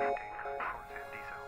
Maintain current course and decel.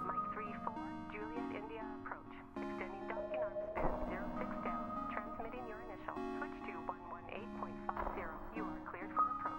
Mike 34, Juliet India approach extending docking on spin 06 down, transmitting your initial switch to 118.50. You are cleared for approach.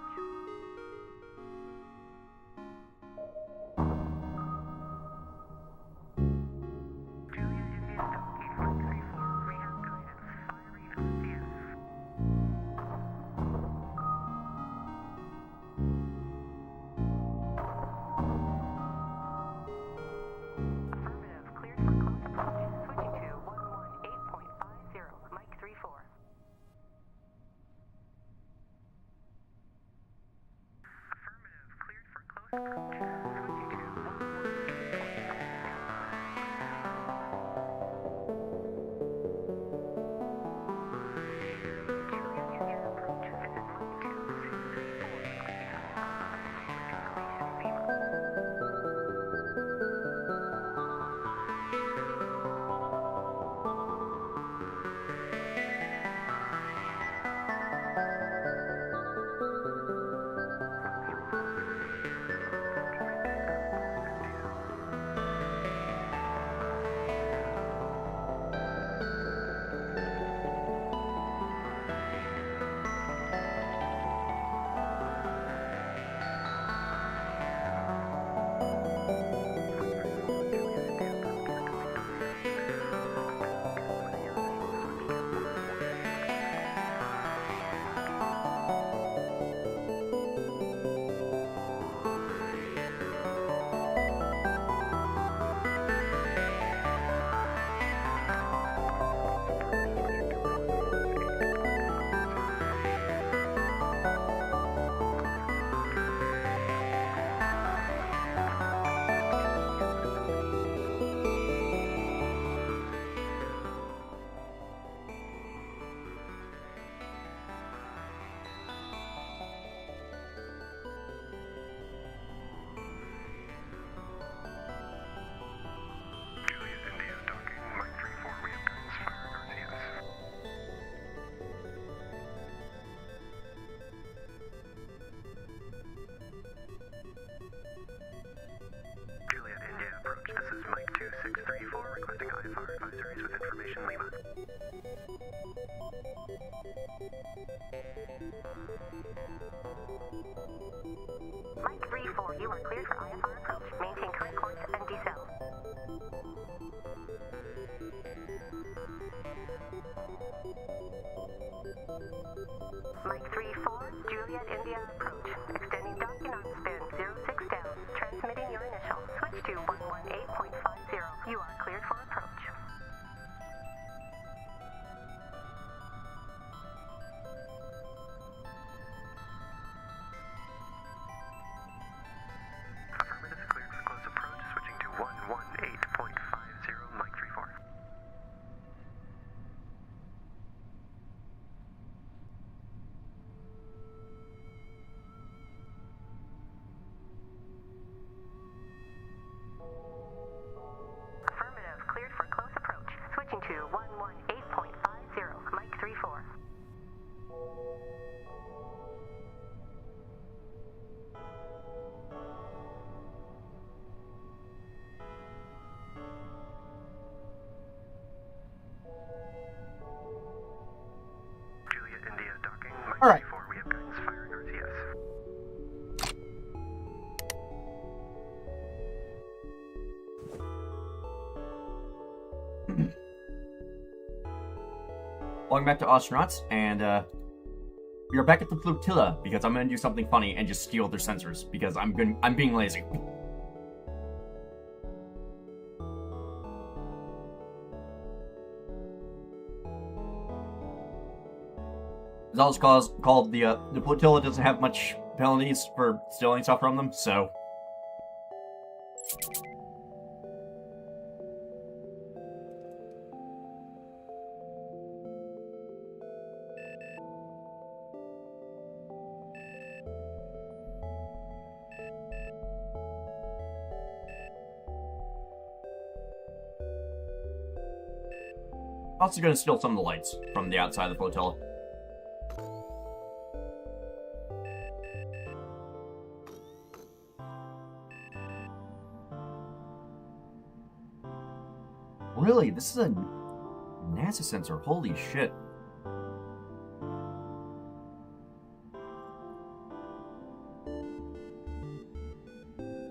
Mike 34, you are cleared for IFR approach. Maintain current course and decel. Mike 34, Juliet India approach. Extending docking on spin 06 down. Transmitting your initial. Switch to 118.50. You are cleared for approach. Affirmative, cleared for close approach. Welcome back to Ostranuats, and we are back at the Flotilla because I'm gonna do something funny and just steal their sensors because I'm being lazy. It's also called the Flotilla doesn't have much penalties for stealing stuff from them, so. Also gonna steal some of the lights from the outside of the Flotilla. Really? This is a NASA sensor. Holy shit.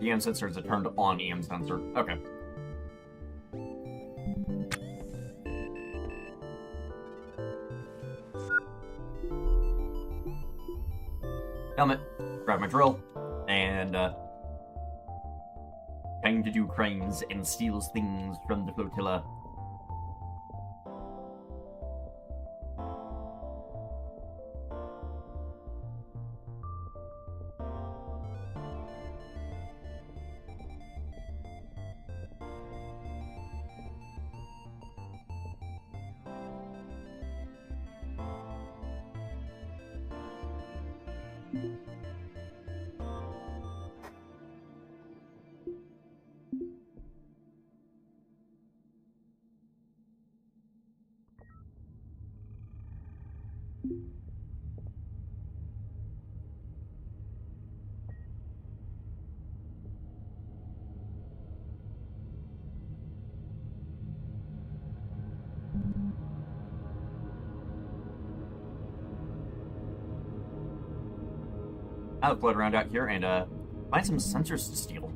The EM sensor is a turned on EM sensor. Okay. Helmet, grab my drill, and time to do crimes and steal things from the Flotilla. I'll float around out here and find some sensors to steal.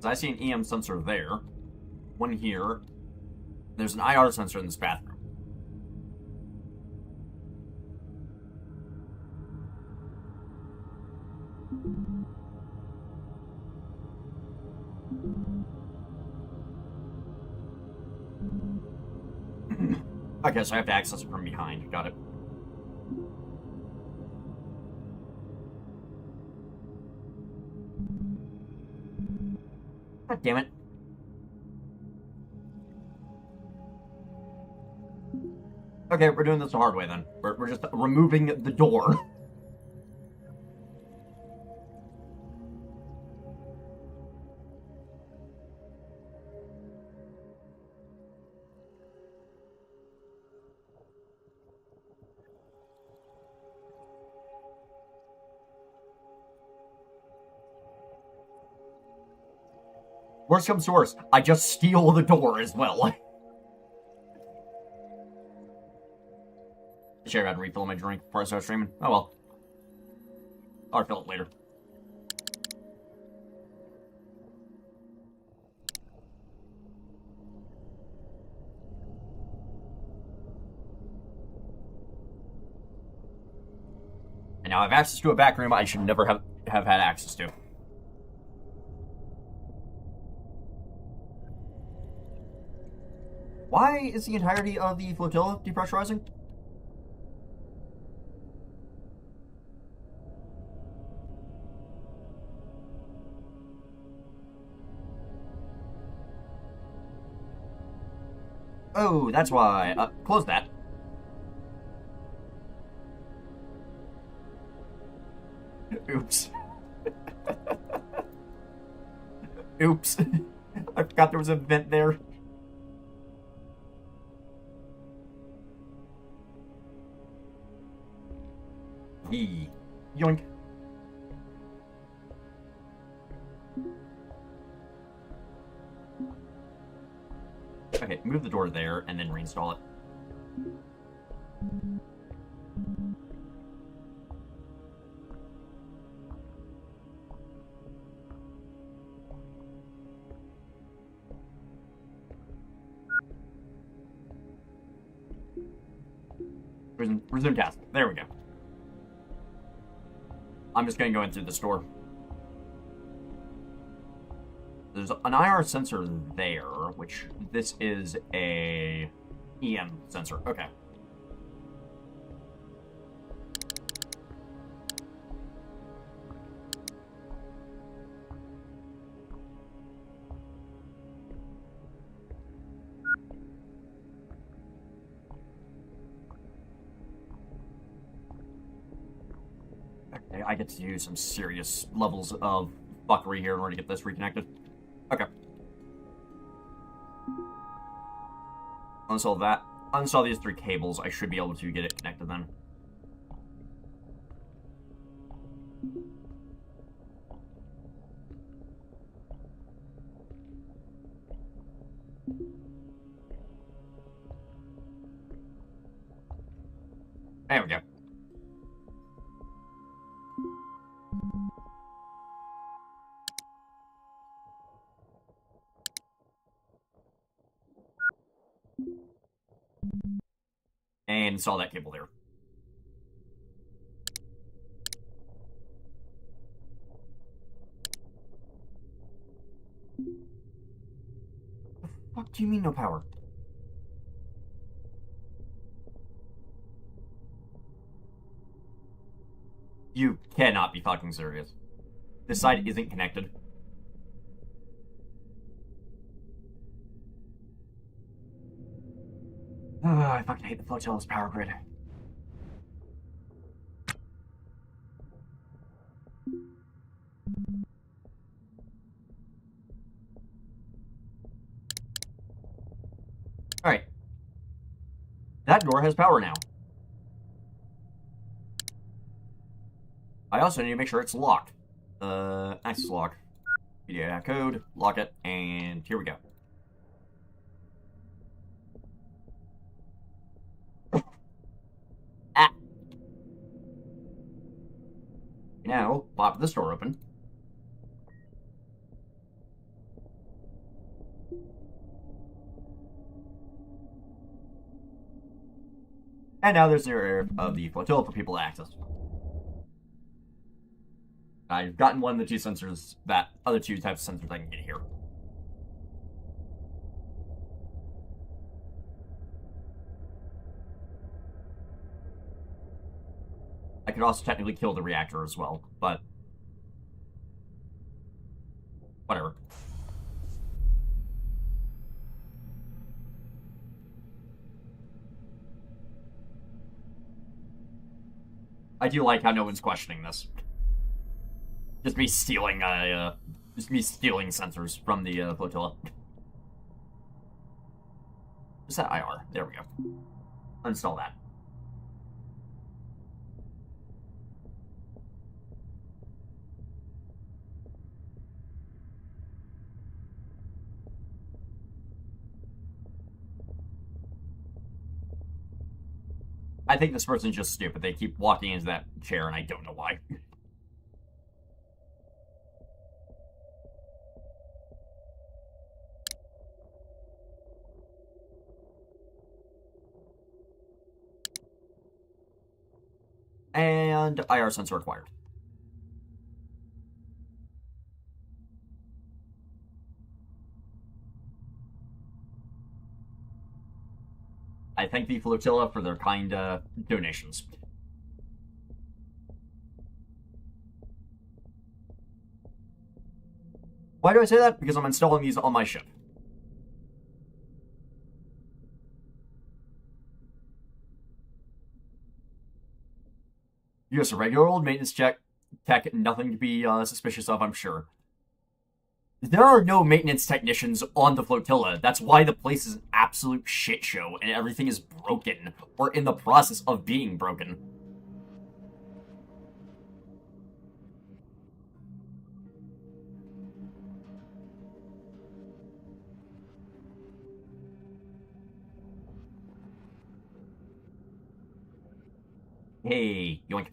So I see an EM sensor there, one here. There's an IR sensor in this bathroom. Okay, so I have to access it from behind. Got it. God damn it. Okay, we're doing this the hard way then. We're just removing the door. Worst comes to worst, I just steal the door as well. Should have had to refill my drink before I start streaming. Oh well. I'll refill it later. And now I have access to a back room I should never have had access to. Why is the entirety of the Flotilla depressurizing? Oh, that's why. Close that. Oops. Oops. I forgot there was a vent there. Yoink. Okay, move the door there and then reinstall it. Resume task. There we go. I'm just gonna go in through the store. There's an IR sensor there, which this is a EM sensor. Okay. Okay, I get to use some serious levels of fuckery here in order to get this reconnected. Okay. Uninstall that. Uninstall these 3 cables. I should be able to get it connected then. There we go. And install that cable there. The fuck do you mean no power? You cannot be fucking serious. This side isn't connected. I fucking hate the Flotilla's power grid. Alright. That door has power now. I also need to make sure it's locked. Access lock. PDA code, lock it, and here we go. Ah. Now, pop this door open. And now there's an area of the Flotilla for people to access. I've gotten one of the 2 sensors, that other 2 types of sensors I can get here. I could also technically kill the reactor as well, but whatever. I do like how no one's questioning this. Just me stealing, sensors from the Flotilla. What's that IR? There we go. Uninstall that. I think this person's just stupid. They keep walking into that chair, and I don't know why. And IR sensor required. I thank the Flotilla for their kind donations. Why do I say that? Because I'm installing these on my ship. Just a regular old maintenance tech, nothing to be suspicious of, I'm sure. There are no maintenance technicians on the Flotilla. That's why the place is an absolute shit show and everything is broken or in the process of being broken. Hey, yoink.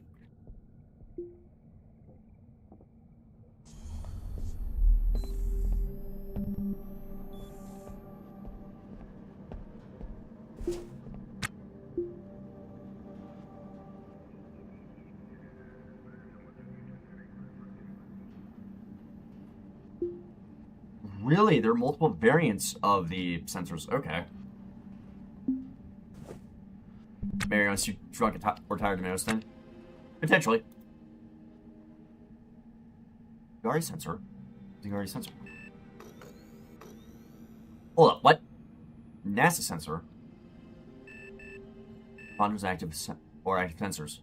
really? There are multiple variants of the sensors. Okay. Maybe once you drunk or tired tomatoes then? Potentially. Gari sensor? The Gari sensor. Hold up, what? NASA sensor? Ponders active active sensors.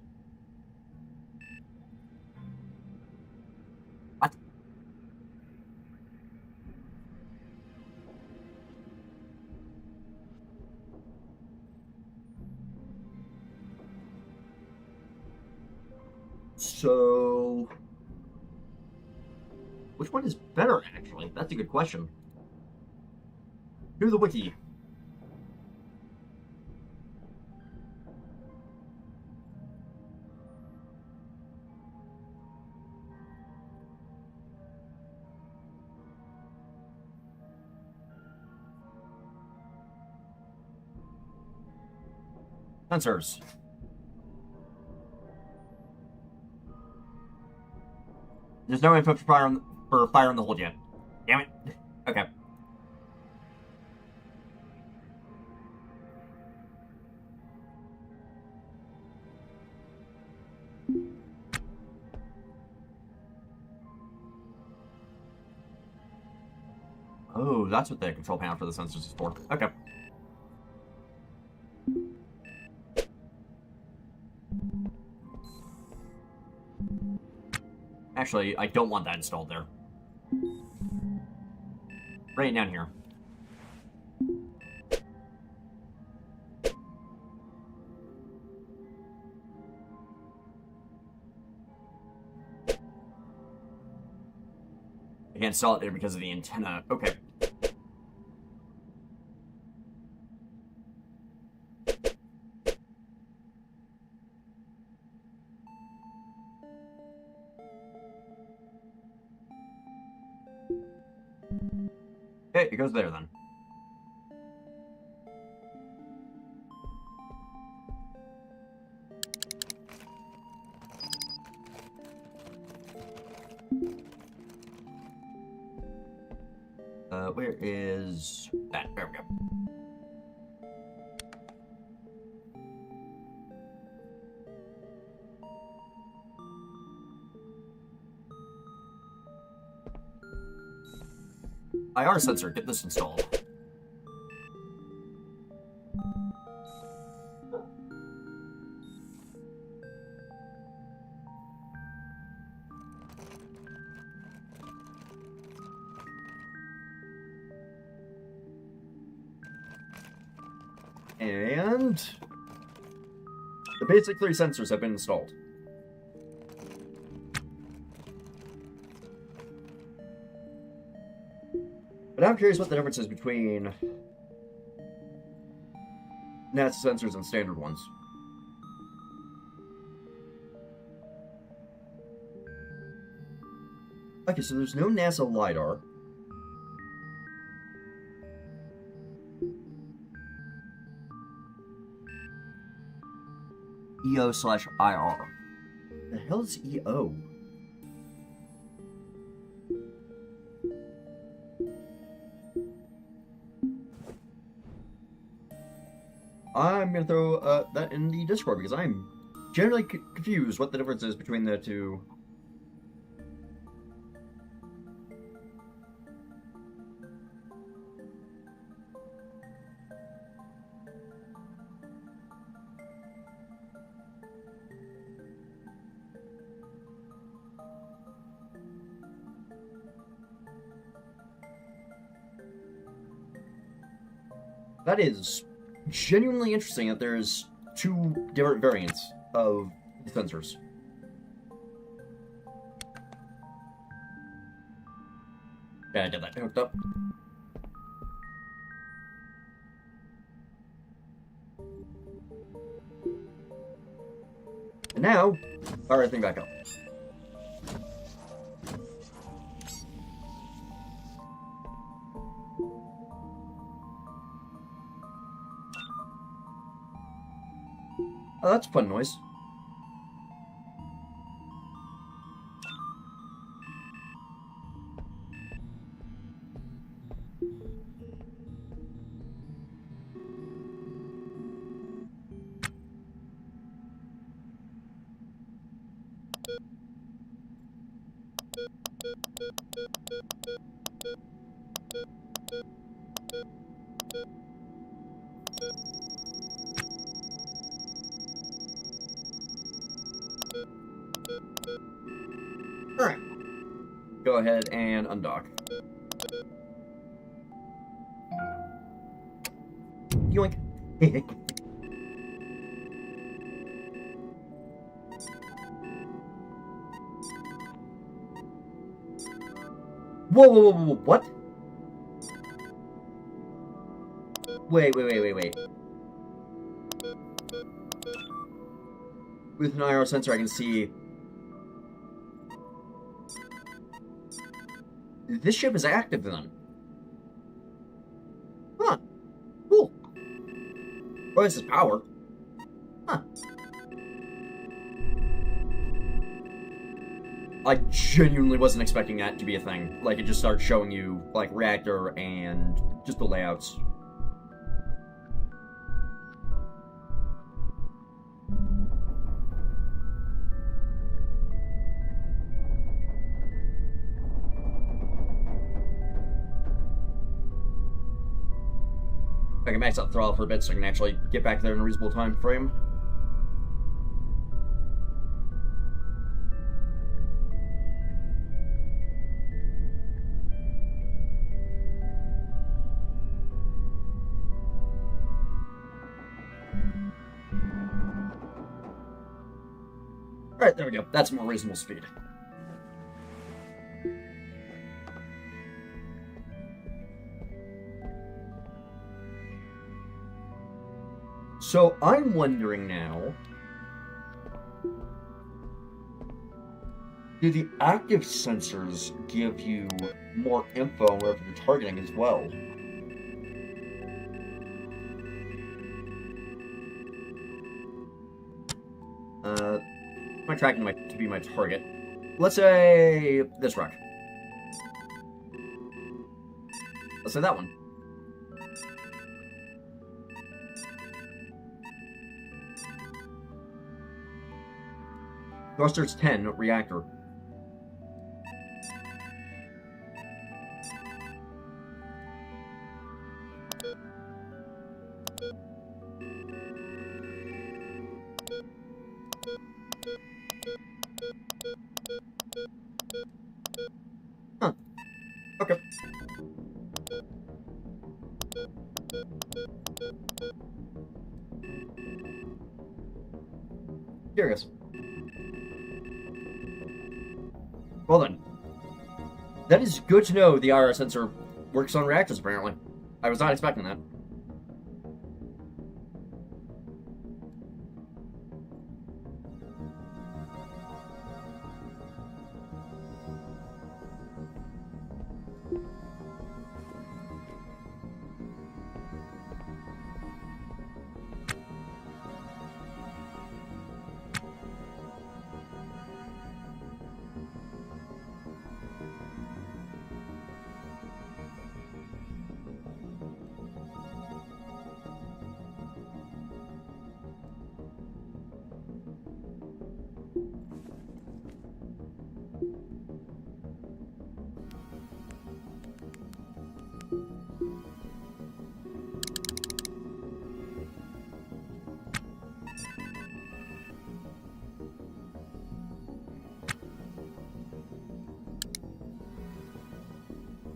What? So, which one is better, actually? That's a good question. Do the wiki. Sensors. There's no info for fire on the hold yet. Damn it. Okay. Oh, that's what the control panel for the sensors is for. Okay. Actually, I don't want that installed there. Right down here. I can't install it there because of the antenna. Okay. Okay, it goes there then. Where is that? There we go. IR sensor, get this installed. And the basic 3 sensors have been installed. But I'm curious what the difference is between NASA sensors and standard ones. Okay, so there's no NASA LiDAR. EO/IR. The hell is EO? I'm gonna throw that in the Discord because I'm generally confused what the difference is between the two. That is genuinely interesting that there's 2 different variants of sensors. Yeah, I did that. Hooked up. And now, fire everything back up. Oh, that's a fun noise. Alright. Go ahead and undock. Yoink. Whoa, whoa, whoa, whoa, what? Wait. With an IR sensor, I can see... This ship is active, then. Huh. Cool. Oh, this is power. Huh. I genuinely wasn't expecting that to be a thing. Like, it just starts showing you, like, reactor and just the layouts. I can max out throttle for a bit so I can actually get back there in a reasonable time frame. Alright, there we go. That's more reasonable speed. So, I'm wondering now... Do the active sensors give you more info on wherever you're targeting as well? I'm tracking to be my target. Let's say this rock. Let's say that one. Thrusters 10, reactor. Huh. Okay. Curious. Well then. That is good to know the IR sensor works on reactors, apparently. I was not expecting that.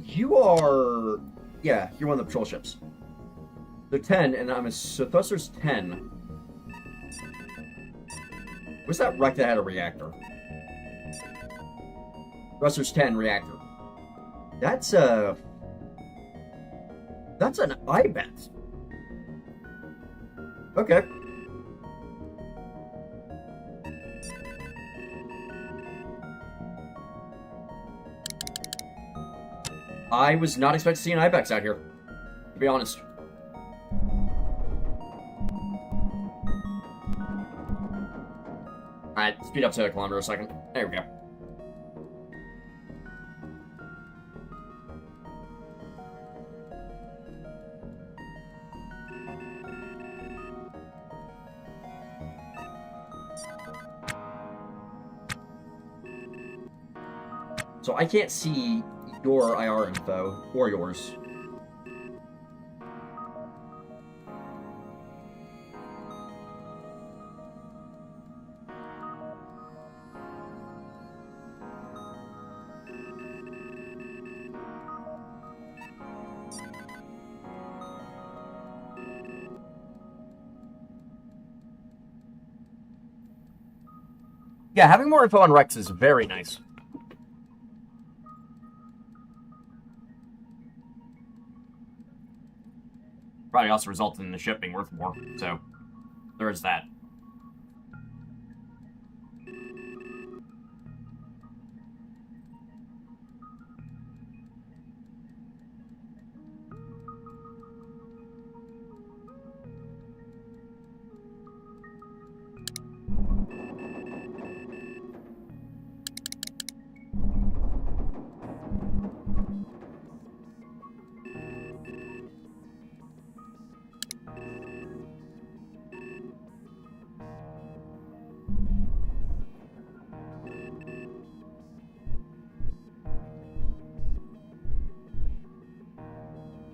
You are... Yeah, you're one of the patrol ships. They're 10, and so Thruster's 10. Where's that wreck that had a reactor? Thruster's 10, reactor. That's an IBET. Okay. I was not expecting to see an IBEX out here, to be honest. Alright, speed up to a kilometer a second. There we go. So I can't see your IR info, or yours. Yeah, having more info on Rex is very nice. Probably also resulted in the ship being worth more, so there is that.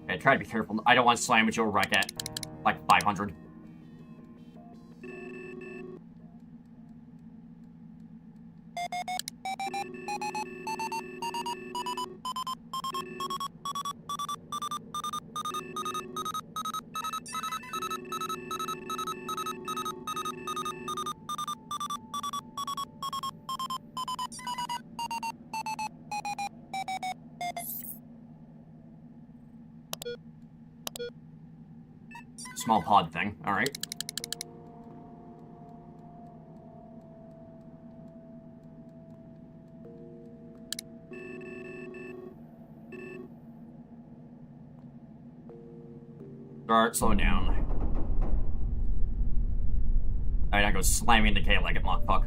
Okay, try to be careful. I don't want to slam into a wreck at, like, 500. Small pod thing, alright. Start slowing down. Alright, I go slamming into K like it, fuck.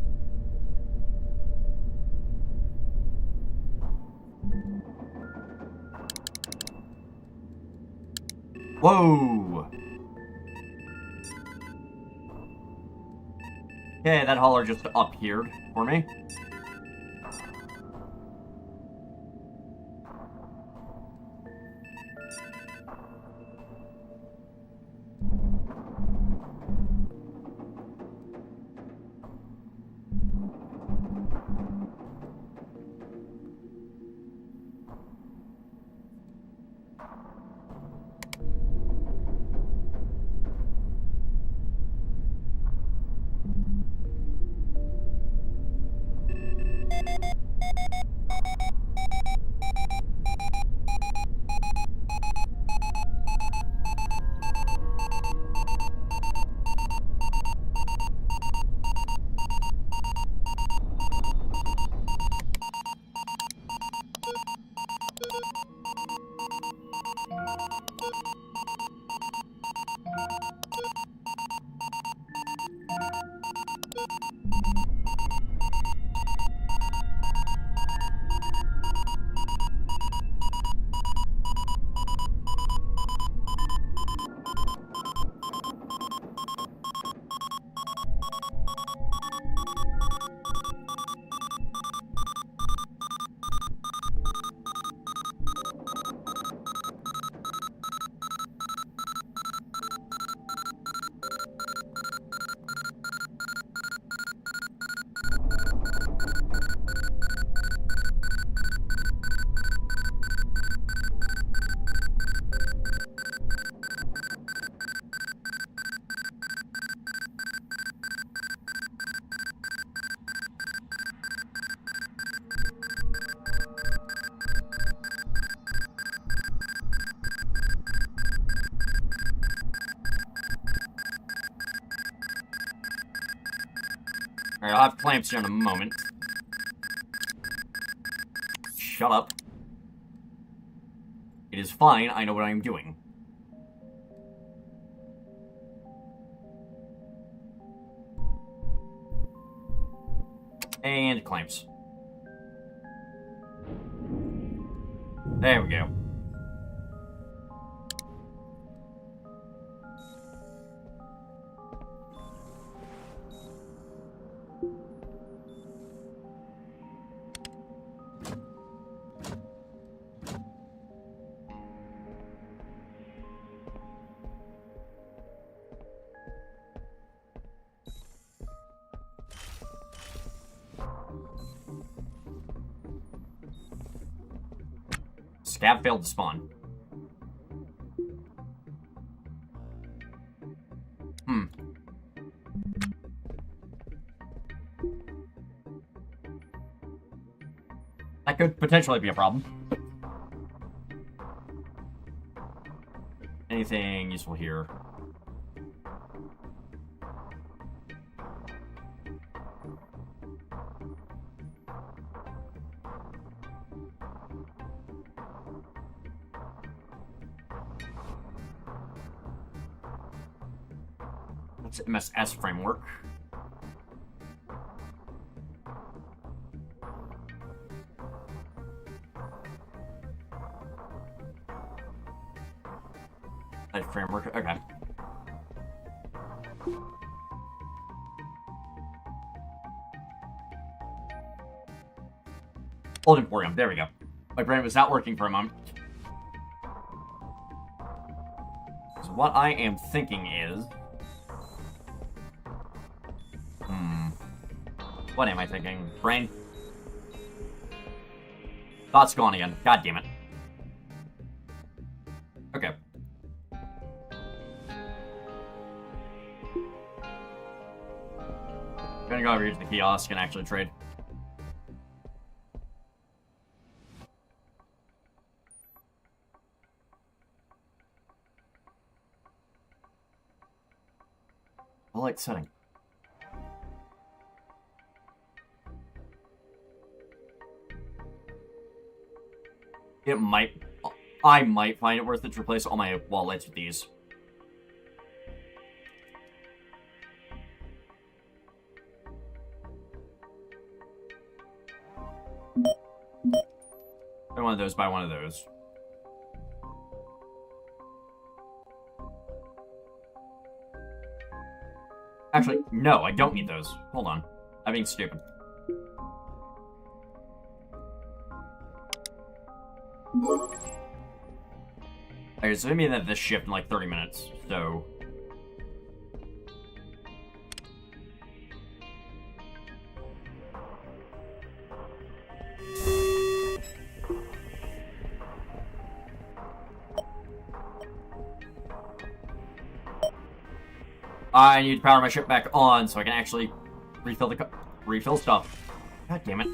Whoa! Okay, that hauler just appeared for me. Alright, I'll have clamps here in a moment. Shut up. It is fine, I know what I am doing. And clamps. There we go. Scab failed to spawn. could potentially be a problem. Anything useful here? That's MSS framework. Framework, okay. Old Emporium, there we go. My brain was not working for a moment. So what I am thinking is... What am I thinking? Brain? Thought's gone again. God damn it. Okay. Gonna go over here to the kiosk and actually trade. I like setting. I might find it worth it to replace all my wall lights with these. Buy one of those, buy one of those. Actually, no, I don't need those. Hold on. I'm being stupid. Okay, so maybe that this shift in like 30 minutes, so... I need to power my ship back on so I can actually refill stuff. God damn it.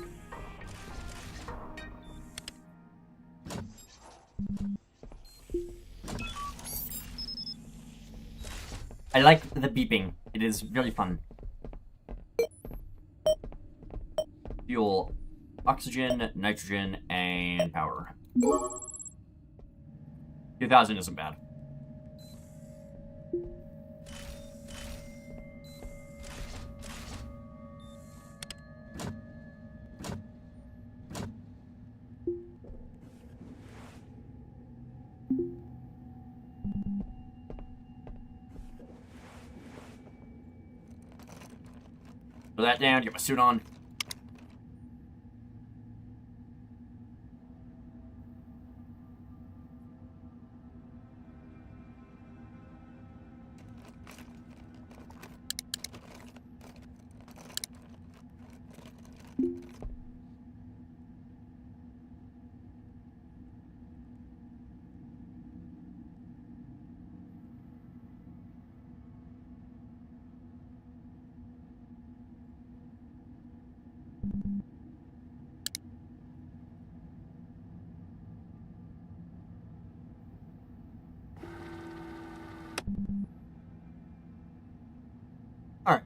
I like the beeping. It is very fun. Fuel, oxygen, nitrogen, and power. 2,000 isn't bad. Put that down, get my suit on. Alright.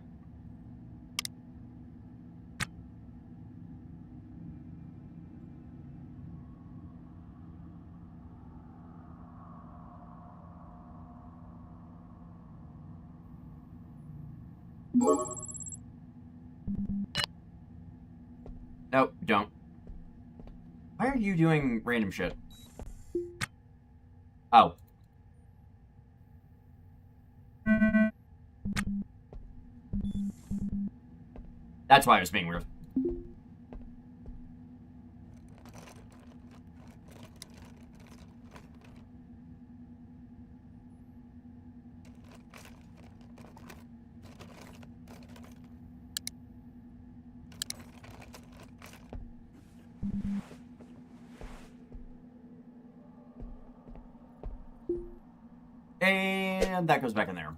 Nope, don't. Why are you doing random shit? Oh. That's why I was being weird. And that goes back in there.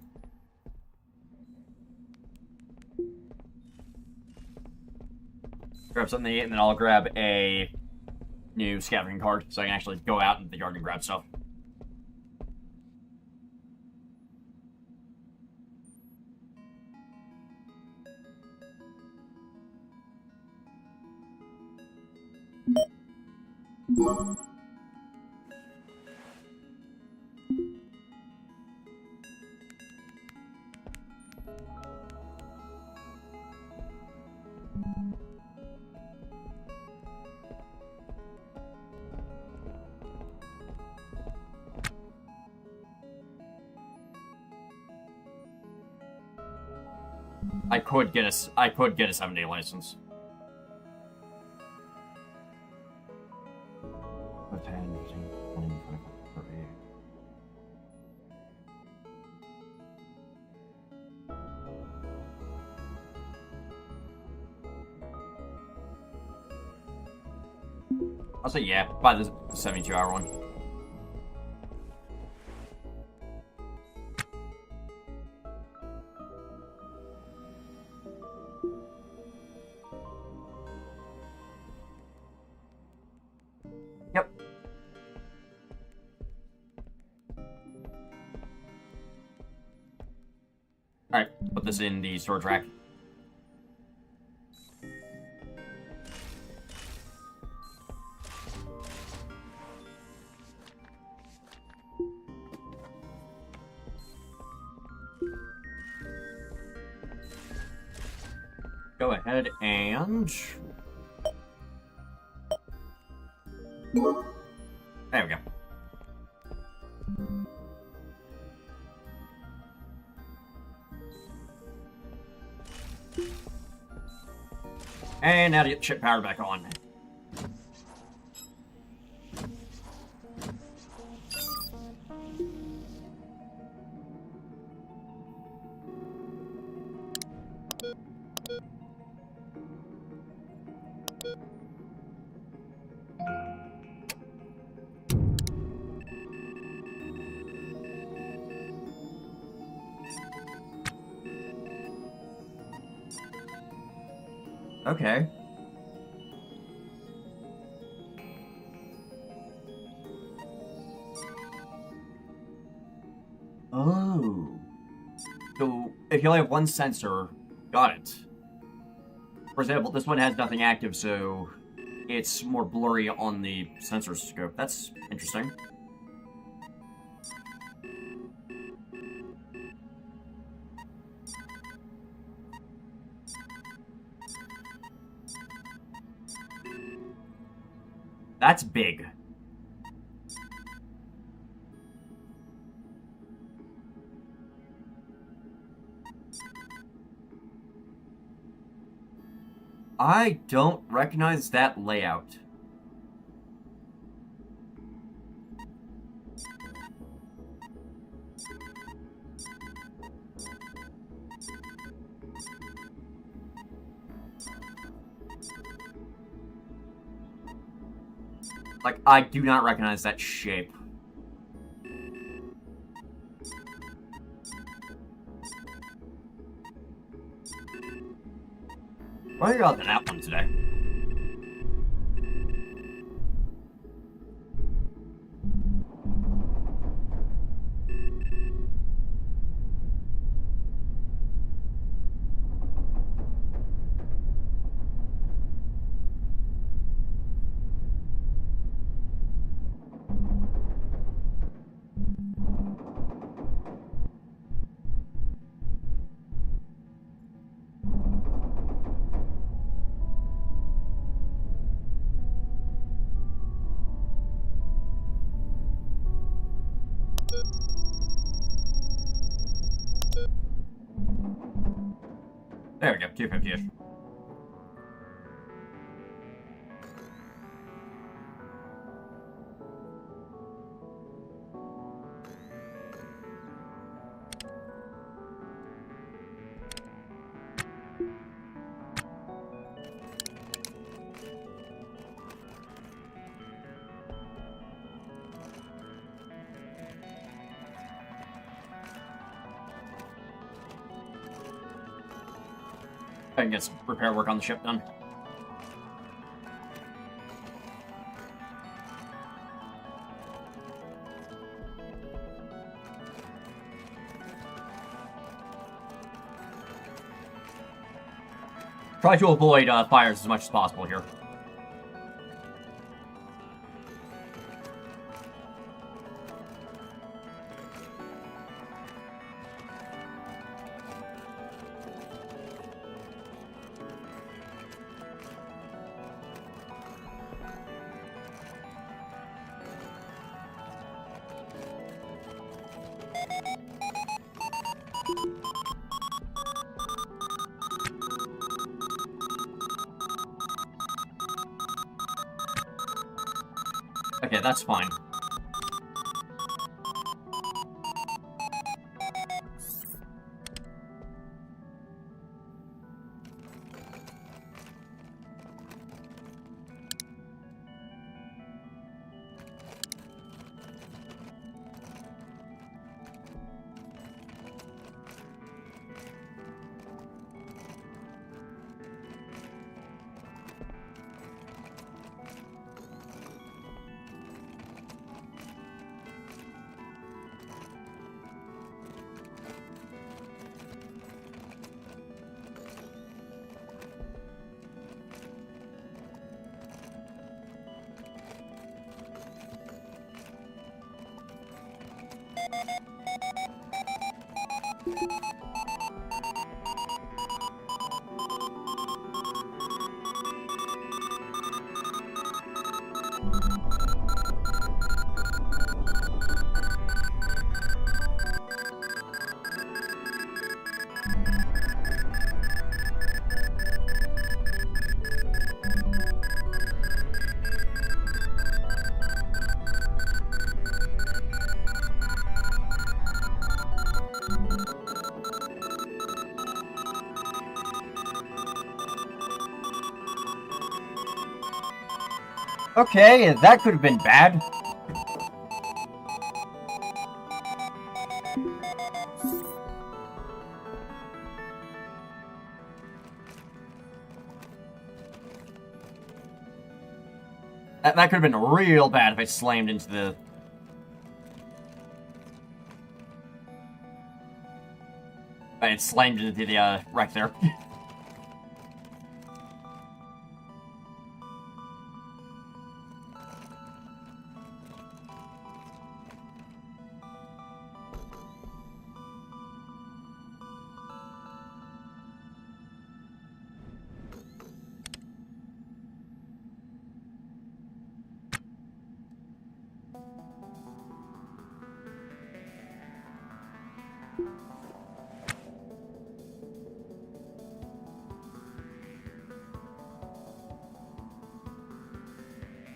Grab something to eat, and then I'll grab a new scavenging card, so I can actually go out into the yard and grab stuff. I could get a 7-day license. I'll say yeah, buy the 72-hour one. Yep. Alright, put this in the storage rack. Go ahead and... There we go. And now to get the ship power back on. Okay. Oh. So, if you only have one sensor, got it. For example, this one has nothing active, so it's more blurry on the sensor scope. That's interesting. That's big. I don't recognize that layout. Like, I do not recognize that shape. Why are you on that one today? There we go, 250-ish. I can get some repair work on the ship done. Try to avoid fires as much as possible here. Okay, that's fine. Okay, that could have been bad. That could have been real bad if I slammed into the... I had slammed into the wreck there.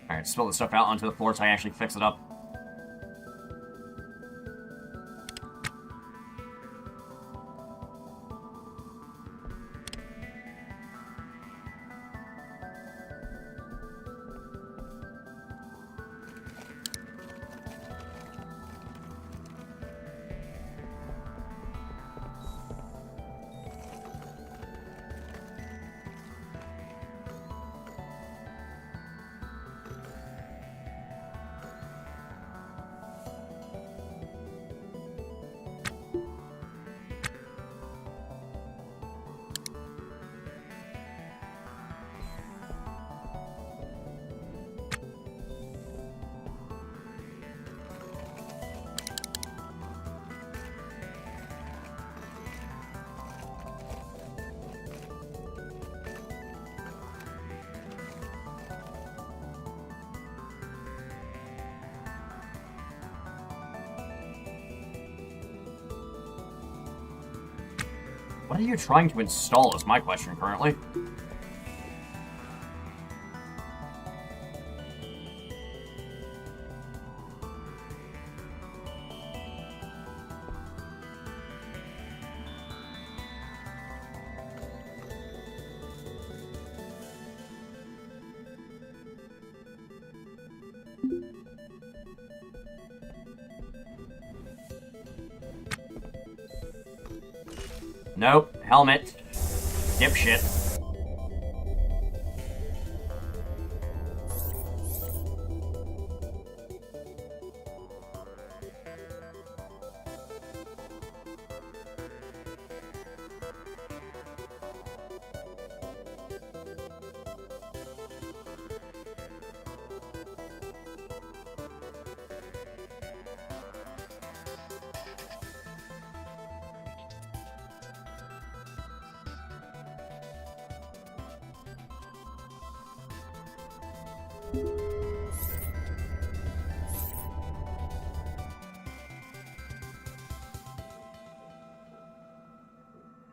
Alright, spill the stuff out onto the floor so I actually fix it up. What are you trying to install is my question currently. Nope. Helmet. Dipshit.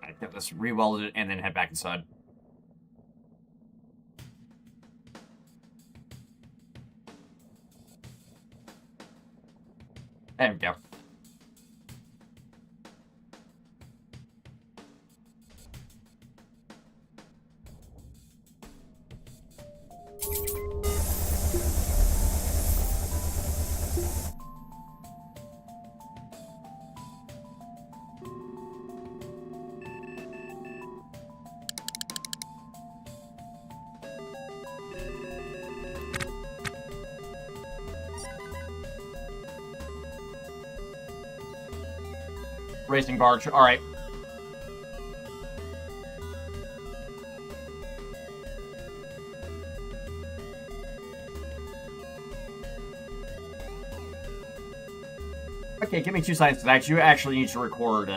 I get this, re-weld it, and then head back inside. There we go. Racing barge, alright. Okay, give me 2 seconds. I actually need to record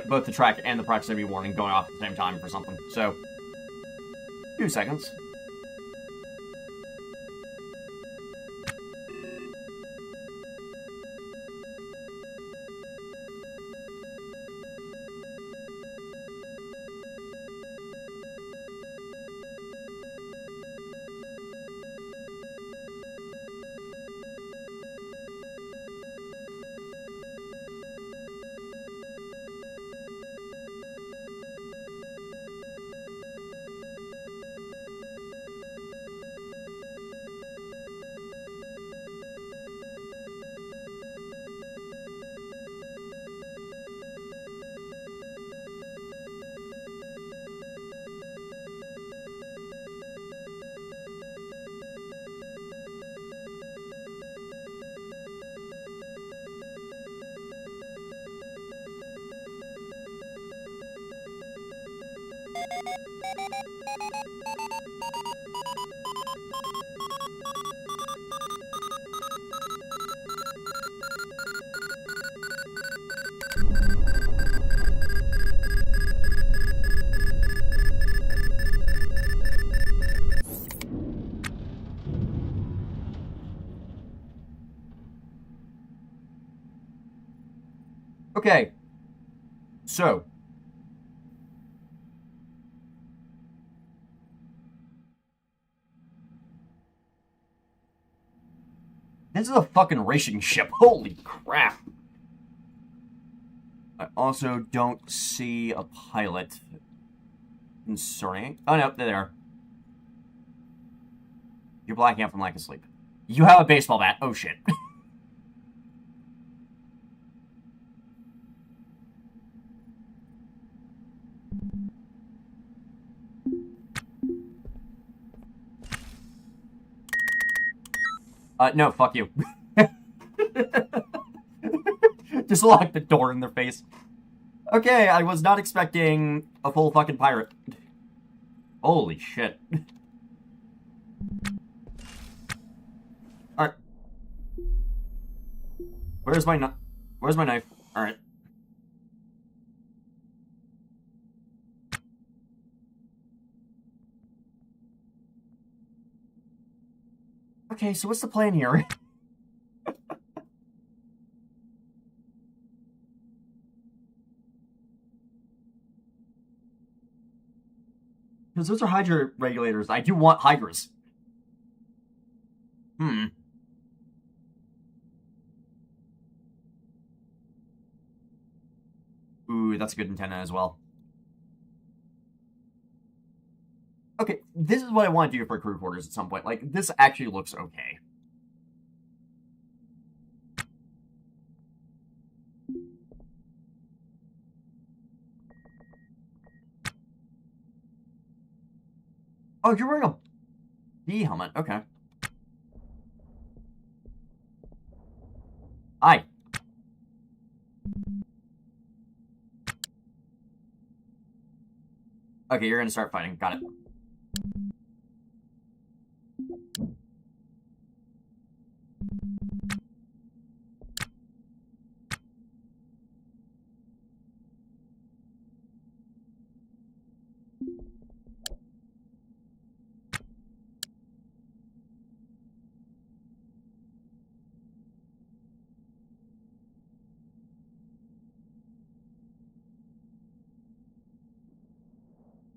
both the track and the proximity warning going off at the same time for something. So, 2 seconds. Okay. So. This is a fucking racing ship. Holy crap. I also don't see a pilot. Concerning. Oh no, there they are. You're blacking out from lack of sleep. You have a baseball bat. Oh shit. No, fuck you. Just lock the door in their face. Okay, I was not expecting a full fucking pirate. Holy shit. Alright. Where's my knife? Alright. Okay, so what's the plan here? Because those are Hydra regulators. I do want Hydras. Ooh, that's a good antenna as well. Okay, this is what I want to do for crew quarters at some point. Like, this actually looks okay. Oh, you're wearing a bee helmet. Okay. Hi. Okay, you're gonna start fighting. Got it.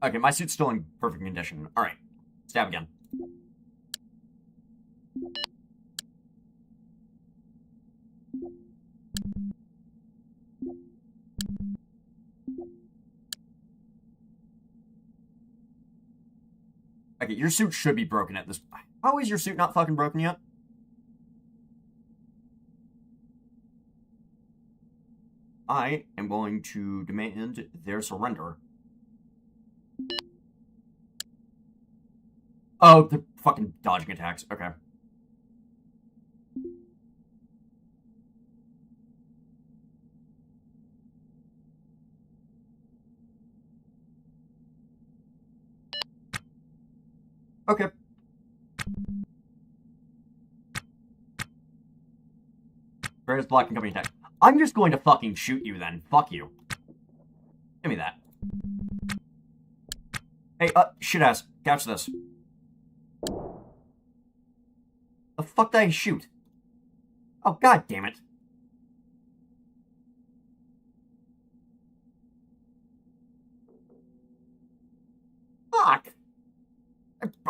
Okay, my suit's still in perfect condition. Alright. Stab again. Okay, your suit should be broken at this... How is your suit not fucking broken yet? I am going to demand their surrender. Oh, they're fucking dodging attacks. Okay. Okay. Where's blocking coming attack? I'm just going to fucking shoot you then. Fuck you. Give me that. Hey, shit ass. Catch this. The fuck did I shoot? Oh, god damn it. Fuck.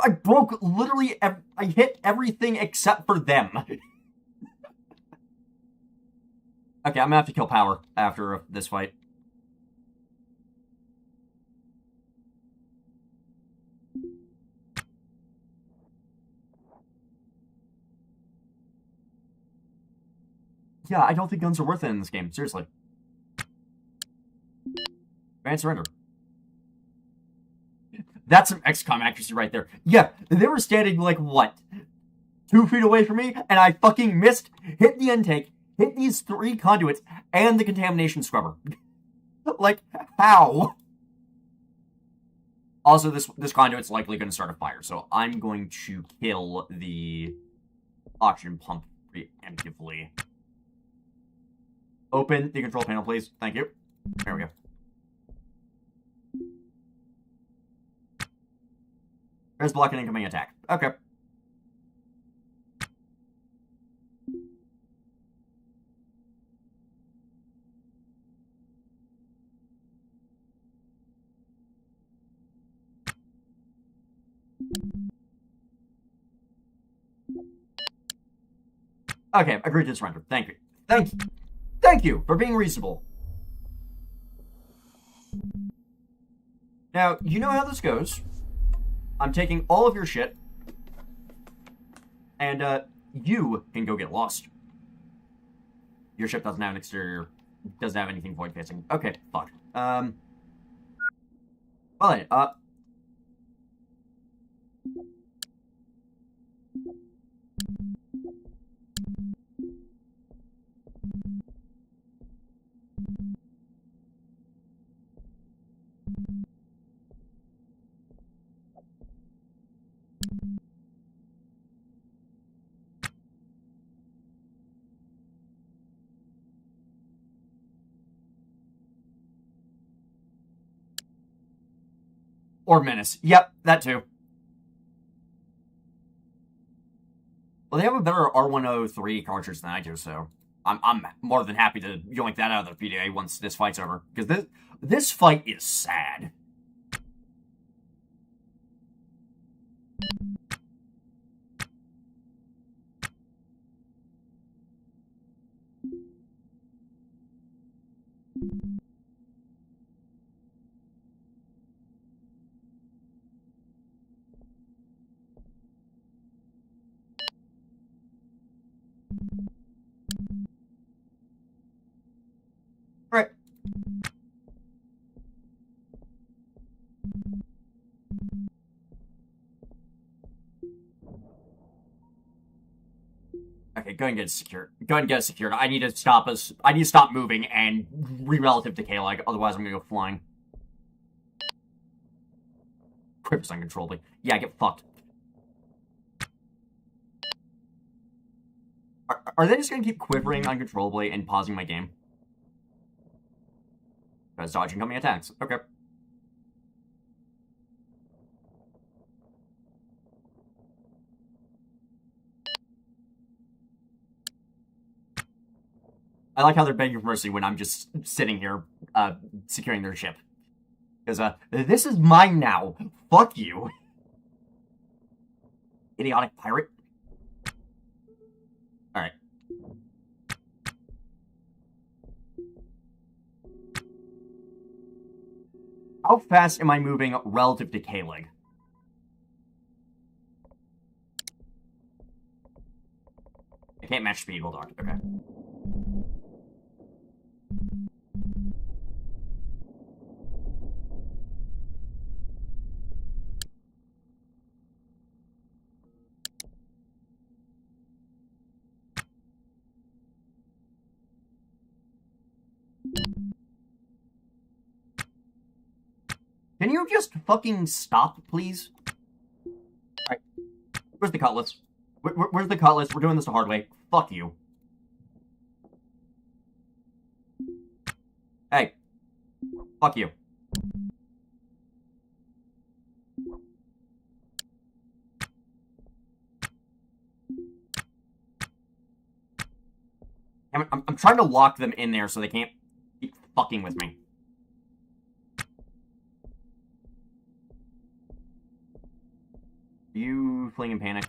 I broke literally, I hit everything except for them. Okay, I'm gonna have to kill Power after this fight. Yeah, I don't think guns are worth it in this game. Seriously. Advance surrender. That's some XCOM accuracy right there. Yeah, they were standing like, what? 2 feet away from me, and I fucking missed, hit the intake, hit these 3 conduits, and the contamination scrubber. Like, how? Also, this conduit's likely going to start a fire, so I'm going to kill the oxygen pump preemptively. Open the control panel, please. Thank you. There we go. There's block an incoming attack. Okay. Okay, agreed to surrender. Thank you. Thank you for being reasonable. Now, you know how this goes. I'm taking all of your shit. And, you can go get lost. Your ship doesn't have an exterior. Doesn't have anything void facing. Okay, fuck. Well, or Menace. Yep, that too. Well, they have a better R103 cartridge than I do, so I'm more than happy to yoink that out of the PDA once this fight's over. Because this fight is sad. Alright. Okay, go ahead and get it secured. Go ahead and get it secured. I need to stop us. I need to stop moving and re-relative decay, like, otherwise I'm gonna go flying. Quivers uncontrollably. Yeah, get fucked. Are they just gonna keep quivering uncontrollably and pausing my game? Because dodging coming attacks. Okay. I like how they're begging for mercy when I'm just sitting here, securing their ship. Because, this is mine now. Fuck you. Idiotic pirate. Alright. How fast am I moving relative to K-Leg? I can't match speed, hold on. Okay. Can you just fucking stop, please? Alright. Where's the cutlass? Where's the cutlass? We're doing this the hard way. Fuck you. Hey. Fuck you. I'm trying to lock them in there so they can't keep fucking with me. Are you fleeing in panic?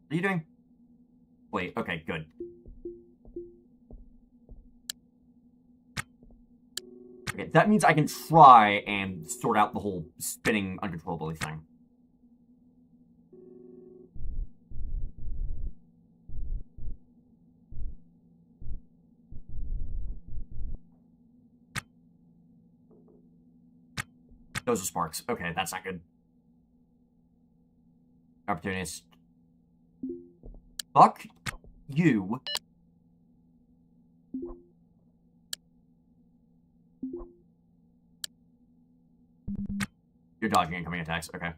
What are you doing? Wait, okay, good. Okay, that means I can try and sort out the whole spinning uncontrollably thing. Those are sparks. Okay, that's not good. Opportunist. Fuck you. You're dodging incoming attacks. Okay.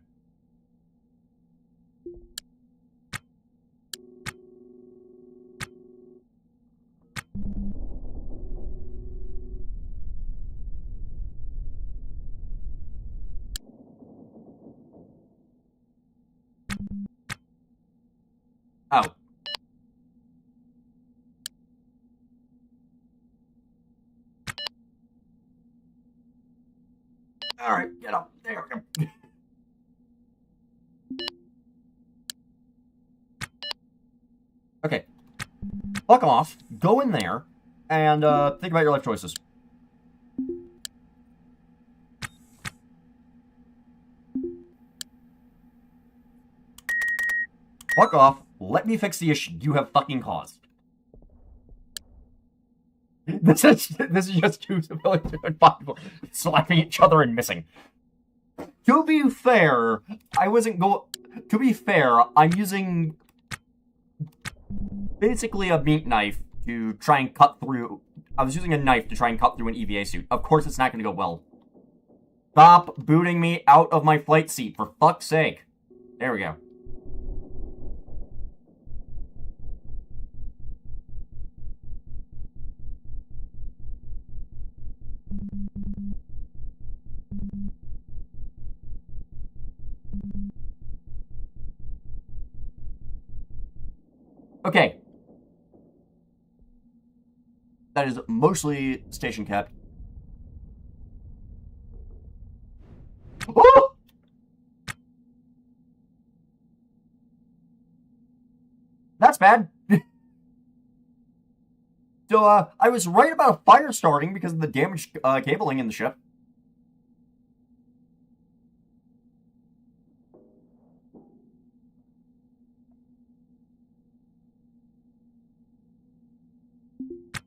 Oh. Alright, get up. There we go. Okay. Fuck off. Go in there and think about your life choices. Fuck off. Let me fix the issue you have fucking caused. This is just two civilians and people slapping each other and missing. To be fair, To be fair, I'm using basically a meat knife to try and cut through. I was using a knife to try and cut through an EVA suit. Of course, it's not going to go well. Stop booting me out of my flight seat, for fuck's sake. There we go. Okay. That is mostly station kept. Oh! That's bad. So, I was right about a fire starting because of the damaged cabling in the ship.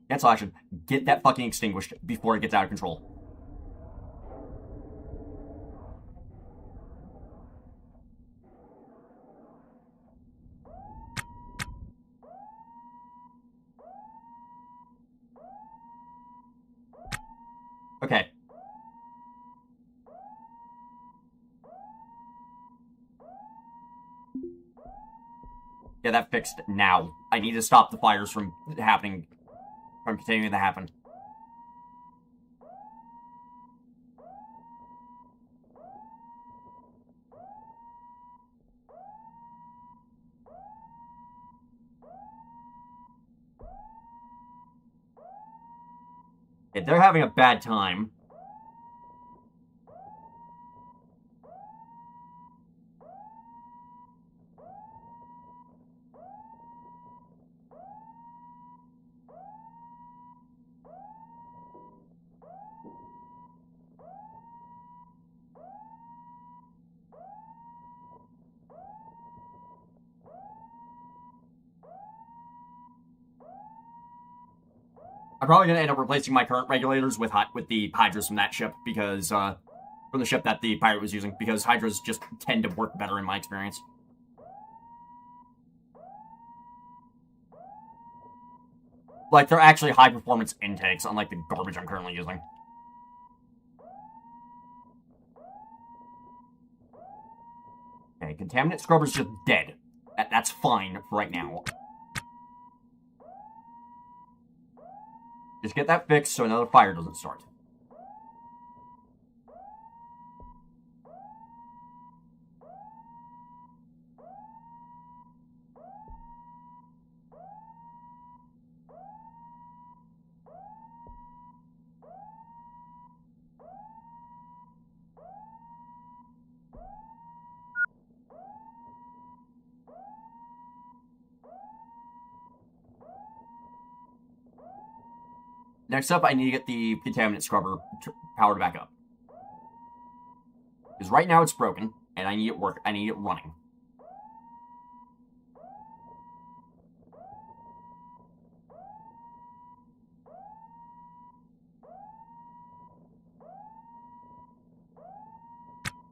Cancel action. Get that fucking extinguished before it gets out of control. Okay. Yeah, that fixed now. I need to stop the fires from happening. From continuing to happen. Yeah, they're having a bad time. I'm probably gonna end up replacing my current regulators with the hydras from that ship because from the ship that the pirate was using, because hydras just tend to work better in my experience. Like, they're actually high performance intakes, unlike the garbage I'm currently using. Okay, contaminant scrubber's just dead. That's fine for right now. Just get that fixed so another fire doesn't start. Next up, I need to get the contaminant scrubber powered back up. Because right now it's broken, and I need it running.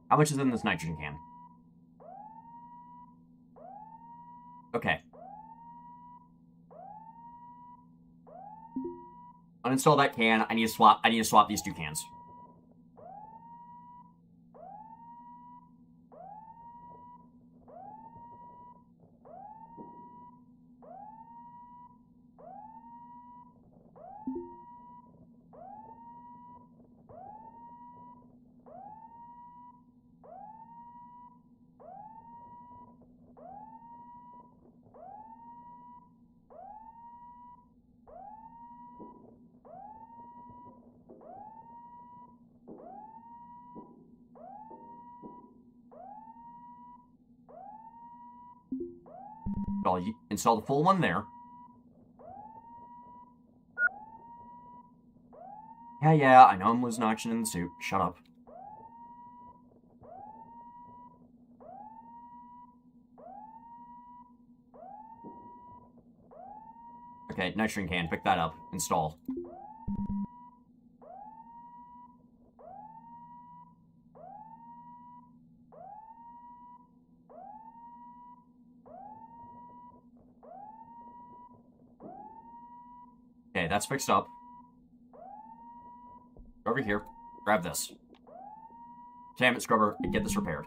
How much is in this nitrogen can? Okay. Uninstall that can. I need to swap these two cans. I'll install the full one there. Yeah, I know I'm losing oxygen in the suit. Shut up. Okay, nitrogen can. Pick that up. Install. Okay, that's fixed up. Over here. Grab this. Contaminant scrubber, and get this repaired.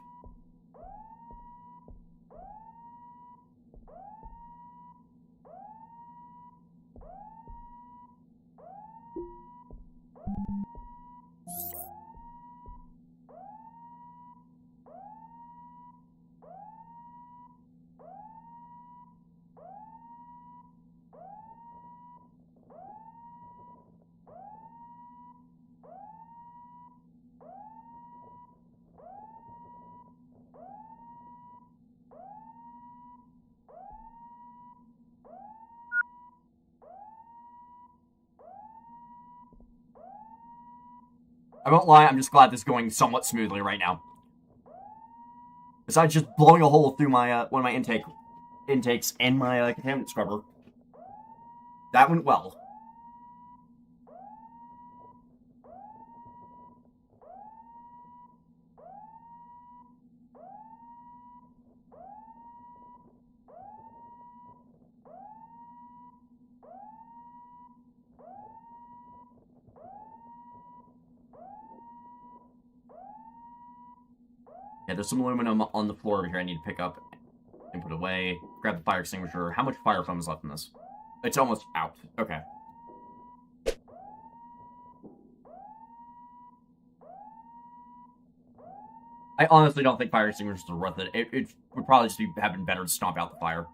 I won't lie, I'm just glad this is going somewhat smoothly right now. Besides just blowing a hole through my one of my intakes and my contaminant scrubber. That went well. Yeah, there's some aluminum on the floor over here I need to pick up and put away. Grab the fire extinguisher. How much fire foam is left in this? It's almost out. Okay. I honestly don't think fire extinguishers are worth it. It would probably just have been better to stomp out the fire.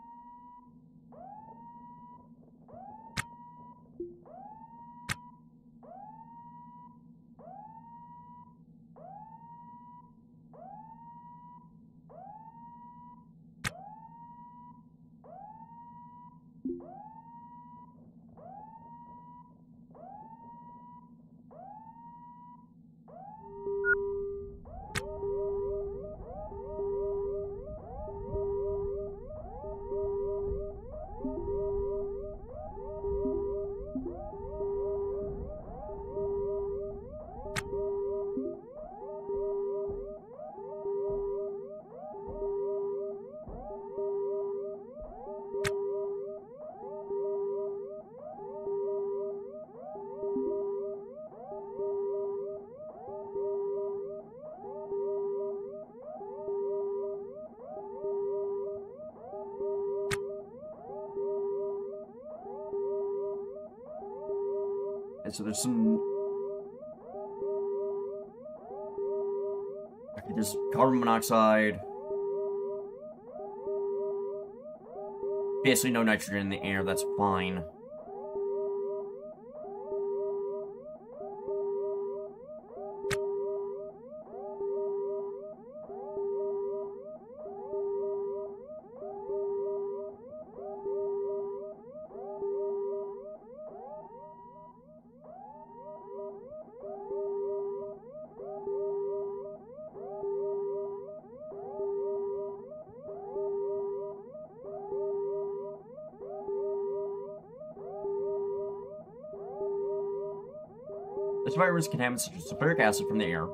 so there's some... Okay, there's carbon monoxide. Basically no nitrogen in the air, that's fine. This virus contains such as sulfuric acid from the air.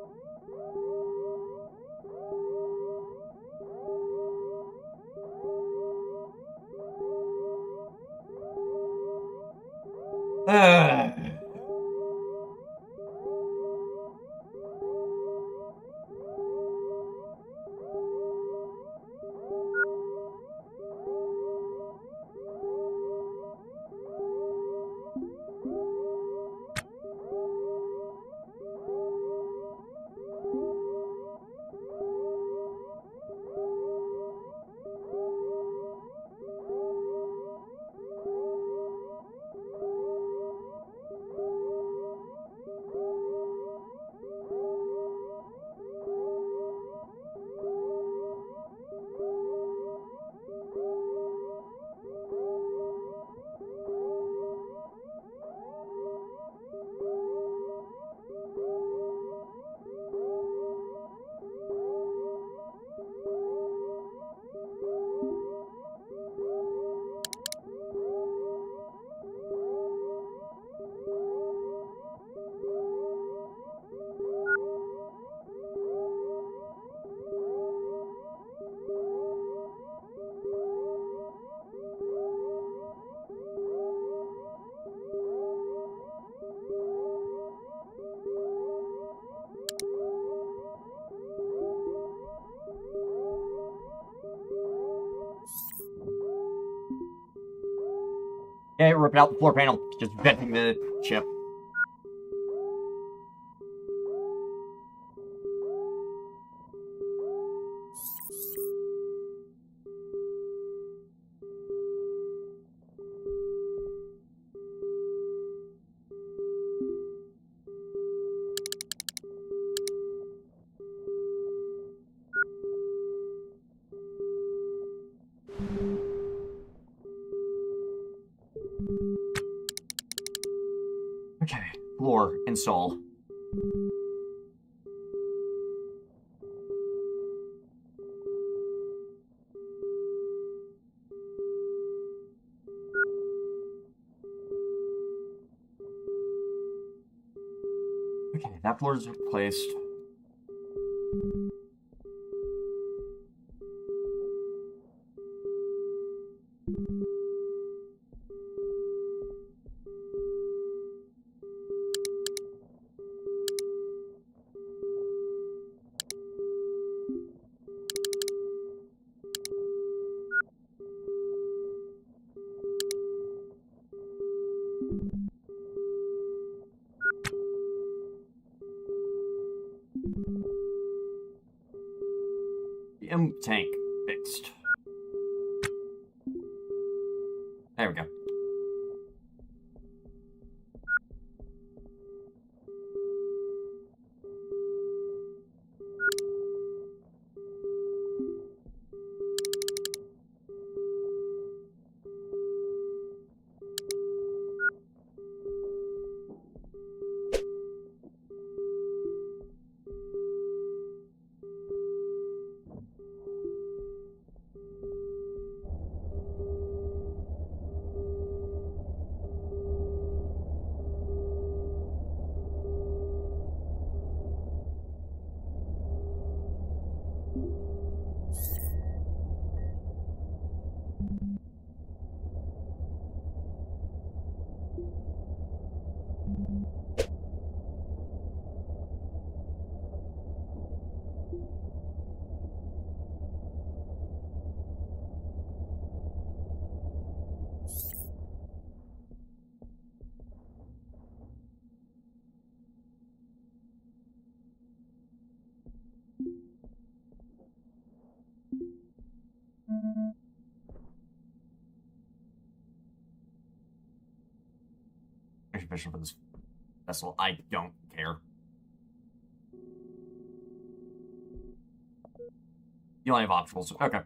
Okay, ripping out the floor panel, just venting the chip. Okay, floor install. Okay, that floor is replaced. The tank fixed. There we go. sufficient for this vessel. I don't care. You only have optionals. Okay.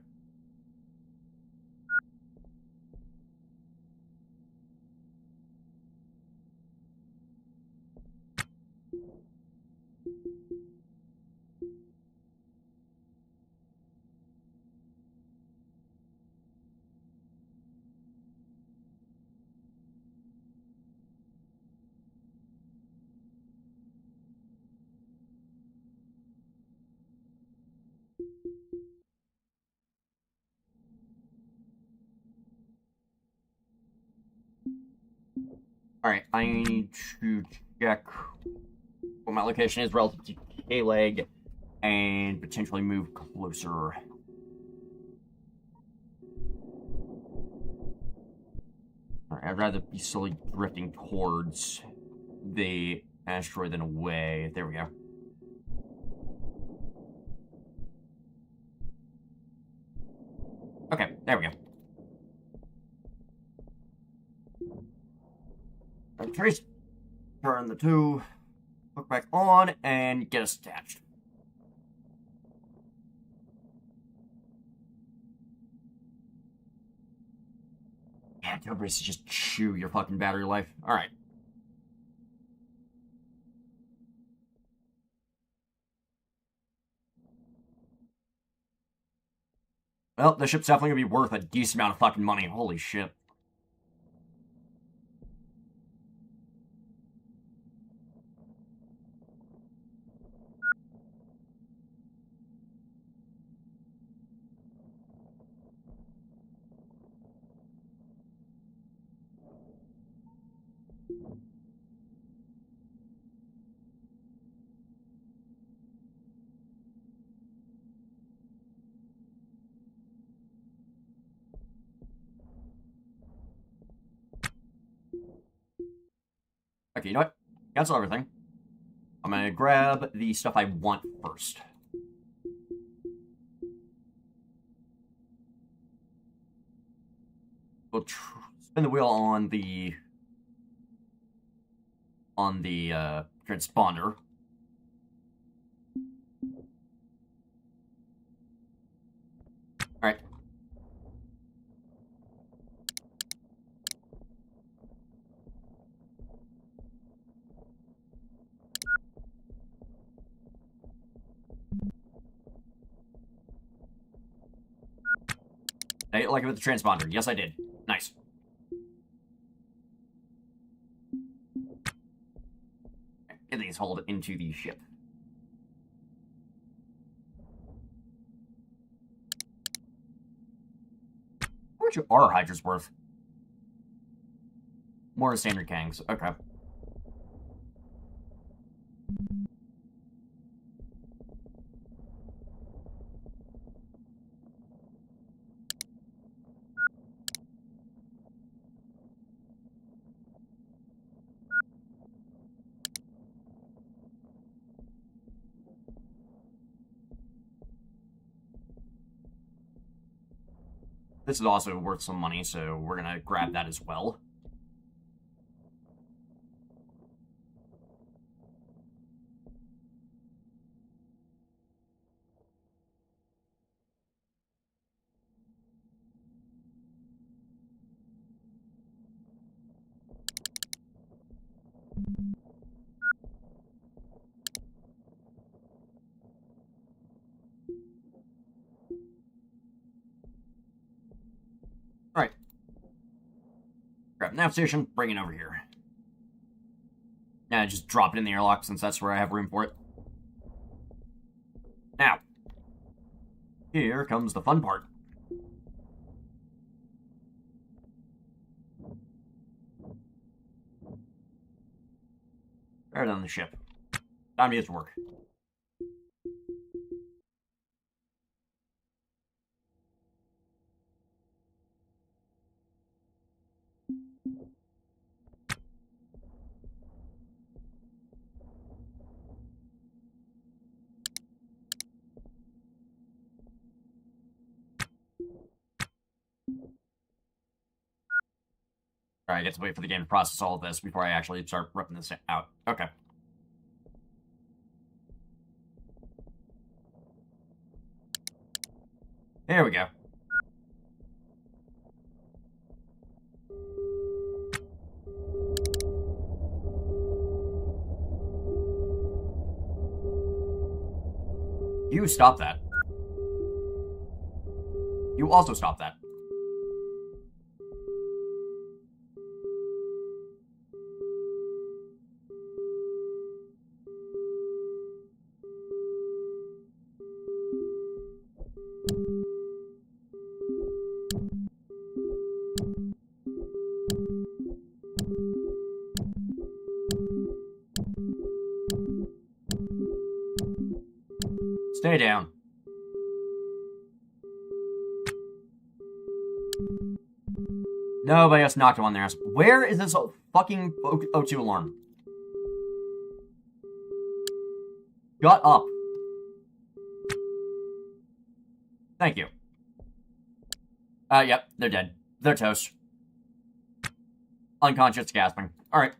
Alright, I need to check what my location is relative to K-Leg and potentially move closer. Alright, I'd rather be slowly drifting towards the asteroid than away. There we go. Okay, there we go. Trace, turn the two, hook back on, and get us attached. Yeah, Dobris, just chew your fucking battery life. Alright. Well, the ship's definitely gonna be worth a decent amount of fucking money. Holy shit. Okay, you know what? Cancel everything. I'm gonna grab the stuff I want first. We'll spin the wheel on the transponder. Alright. Hey, like with the transponder. Yes, I did. Nice. Get these hauled into the ship. How much are Hydra's worth? More standard Kangs. Okay. This is also worth some money, so we're gonna grab that as well. Alright. Grab the nav station, bring it over here. Yeah, just drop it in the airlock since that's where I have room for it. Now, here comes the fun part. Right on the ship. Time to get to work. Alright, I get to wait for the game to process all of this before I actually start ripping this out. Okay. There we go. You stop that. You also stop that. Stay down. Nobody else knocked on their ass. Where is this fucking O2 alarm? Shut up. Thank you. Yep, they're dead. They're toast. Unconscious, gasping. Alright.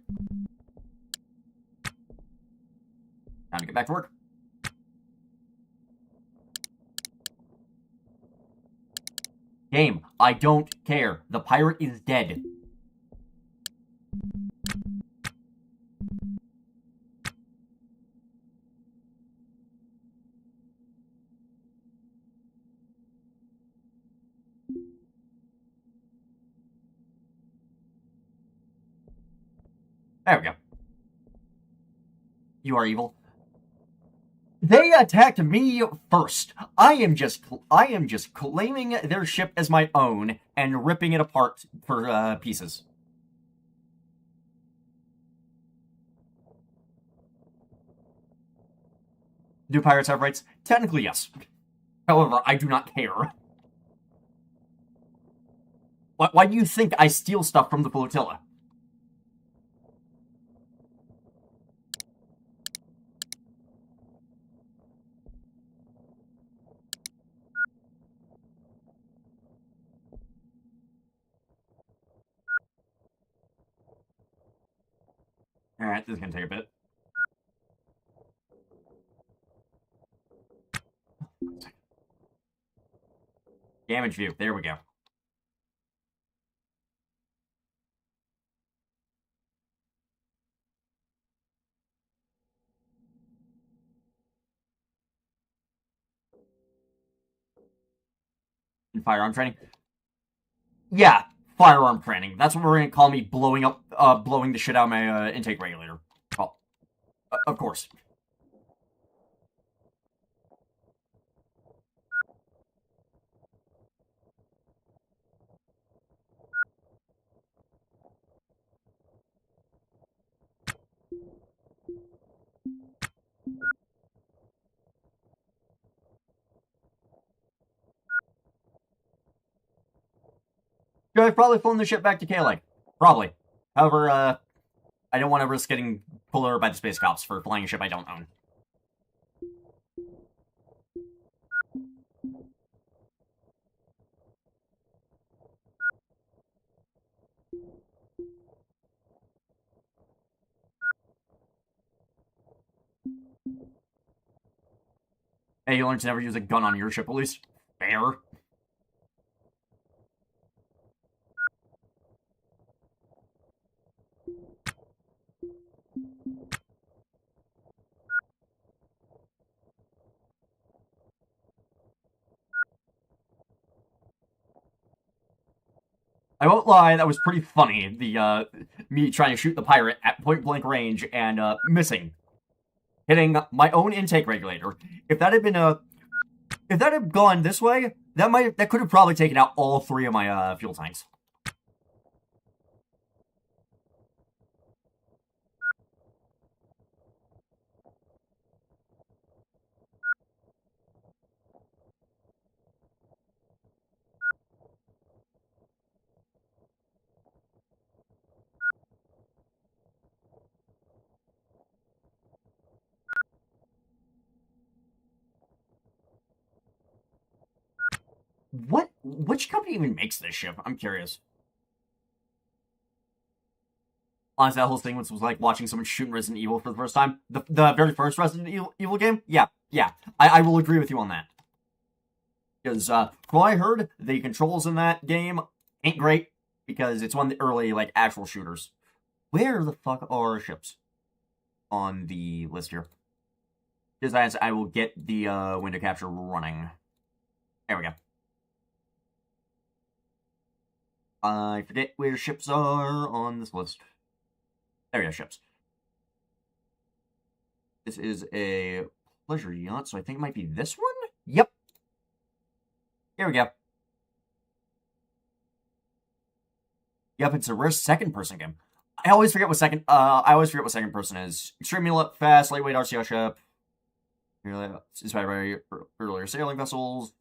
Time to get back to work. Game, I don't care. The pirate is dead. There we go. You are evil. They attacked me first. I am just claiming their ship as my own and ripping it apart for pieces. Do pirates have rights? Technically, yes. However, I do not care. Why do you think I steal stuff from the Flotilla? Alright, this is gonna take a bit. Damage view, there we go. In firearm training? Yeah, firearm training. That's what we're gonna call me blowing the shit out of my intake regulator. Well, of course. Should I've probably flown the ship back to K-Lake? Probably. However, I don't want to risk getting pulled over by the space cops for flying a ship I don't own. Hey, you learned to never use a gun on your ship, at least. Fair. I won't lie, that was pretty funny. The, me trying to shoot the pirate at point-blank range and, missing. Hitting my own intake regulator. If that had gone this way, that could have probably taken out all three of my, fuel tanks. Which company even makes this ship? I'm curious. Honestly, that whole thing was like watching someone shoot Resident Evil for the first time. The very first Resident Evil game? Yeah. I will agree with you on that. Because, from what I heard, the controls in that game ain't great, because it's one of the early, like, actual shooters. Where the fuck are ships on the list here? Because I will get the window capture running. There we go. I forget where ships are on this list. There we go, ships. This is a pleasure yacht, so I think it might be this one? Yep. Here we go. Yep, it's a rare second-person game. I always forget what second person is. Extremely fast, lightweight RCR ship. Inspired by earlier sailing vessels.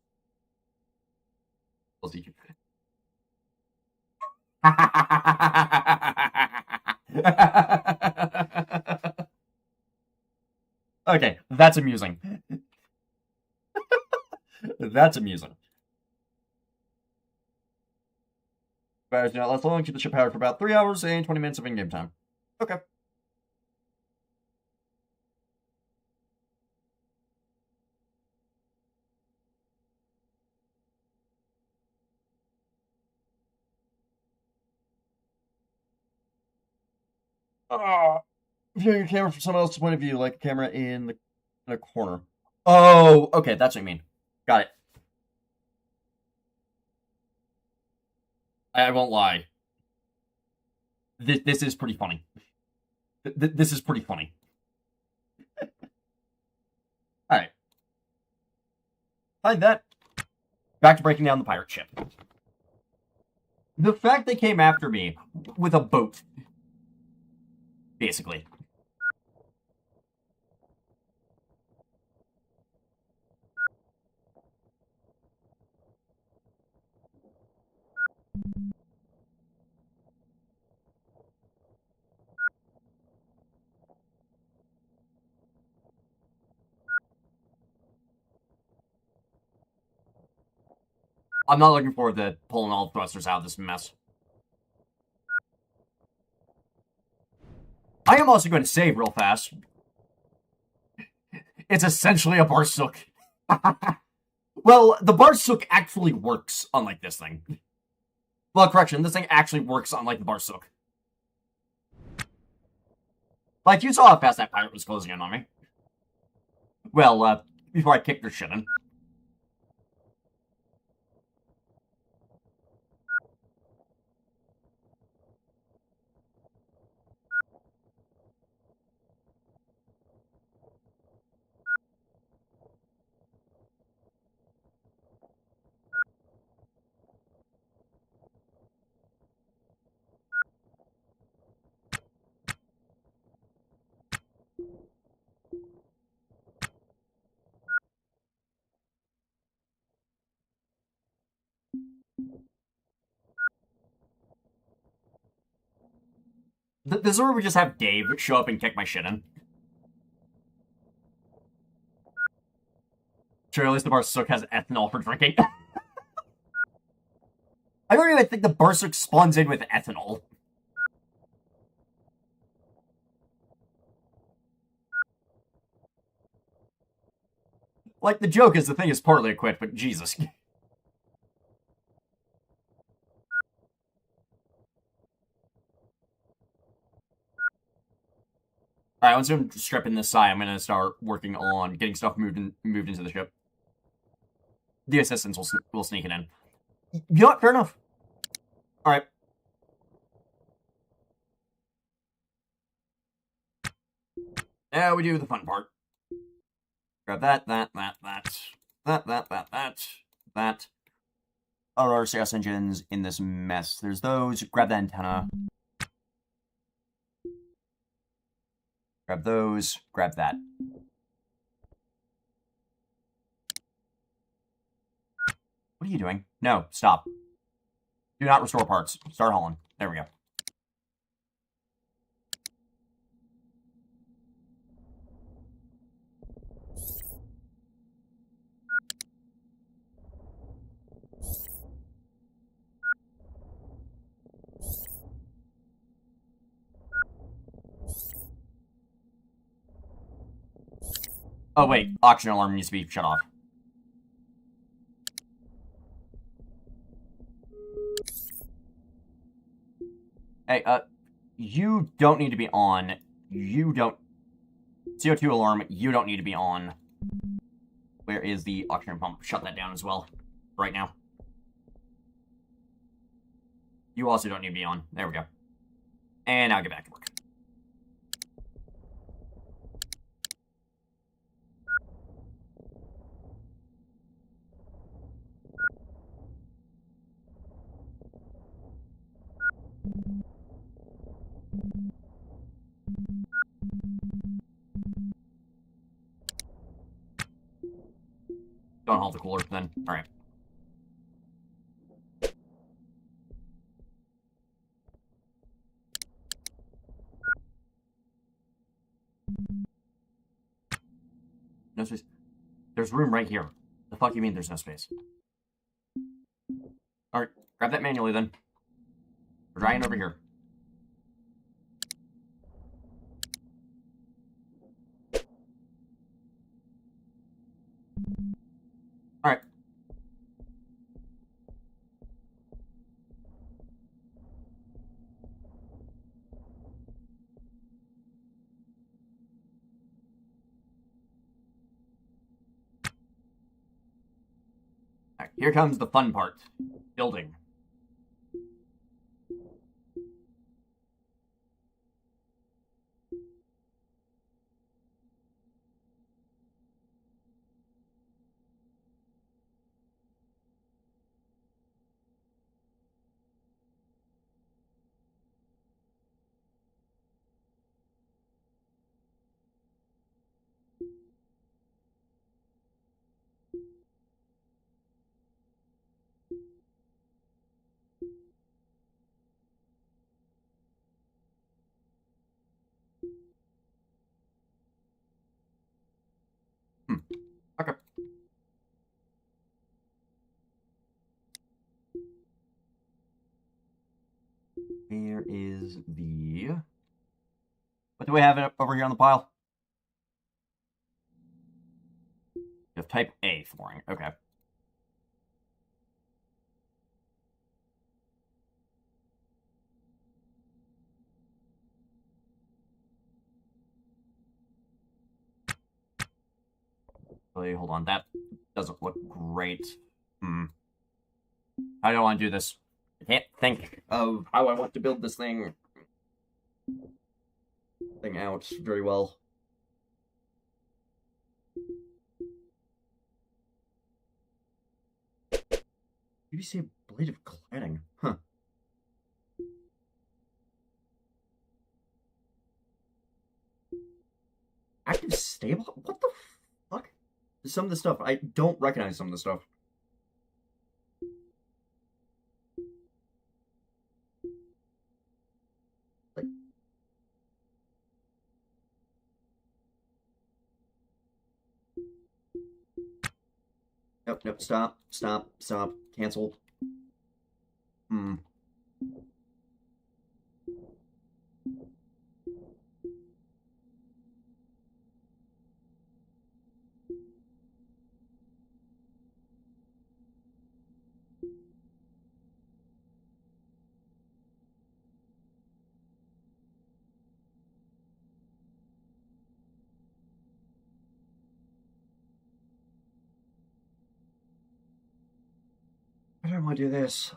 Okay, that's amusing. That's amusing. Batteries do not last long. Keep the ship powered for about 3 hours and 20 minutes of in-game time. Okay. Viewing your camera from someone else's point of view, like a camera in a corner. Oh, okay, that's what you mean. Got it. I won't lie. This is pretty funny. This is pretty funny. Alright. Like that. Back to breaking down the pirate ship. The fact they came after me with a boat. Basically. I'm not looking forward to pulling all the thrusters out of this mess. I am also going to save real fast. It's essentially a Barsook. Well, the Barsook actually works, unlike this thing. Well, correction, this thing actually works, unlike the Barsook. Like, you saw how fast that pirate was closing in on me. Well, before I kicked their shit in. This is where we just have Dave show up and kick my shit in. Sure, at least the Barsook has ethanol for drinking. I don't even think the Barsook spawns in with ethanol. Like, the joke is the thing is partly equipped, but Jesus. Alright, once I'm stripping this side, I'm gonna start working on getting stuff moved into the ship. The assistants will sneak it in. You know what? Fair enough. Alright. Now we do the fun part. Grab that. Other RCS engines in this mess. There's those. Grab the antenna. Grab those. Grab that. What are you doing? No, stop. Do not restore parts. Start hauling. There we go. Oh, wait. Oxygen alarm needs to be shut off. Hey, you don't need to be on. You don't... CO2 alarm, you don't need to be on. Where is the oxygen pump? Shut that down as well. Right now. You also don't need to be on. There we go. And now get back to work. Don't halt the cooler, then. Alright. No space. There's room right here. The fuck you mean there's no space? Alright, grab that manually then. We're drying over here. Alright. Alright, here comes the fun part. Building. Okay. Here is the... What do we have over here on the pile? We have type A flooring. Okay. Wait, hold on. That doesn't look great. How do I want to do this? I can't think of how I want to build this thing out very well. PVC ablative cladding. Huh. Active stable? What the fuck? Some of the stuff, I don't recognize some of the stuff. Like... Nope, stop, cancel. I don't want to do this.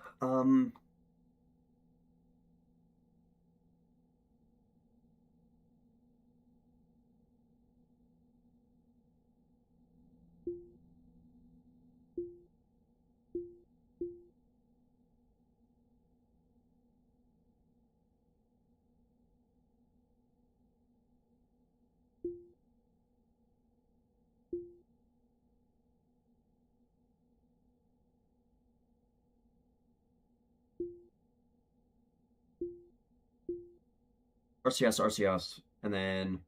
RCS, and then...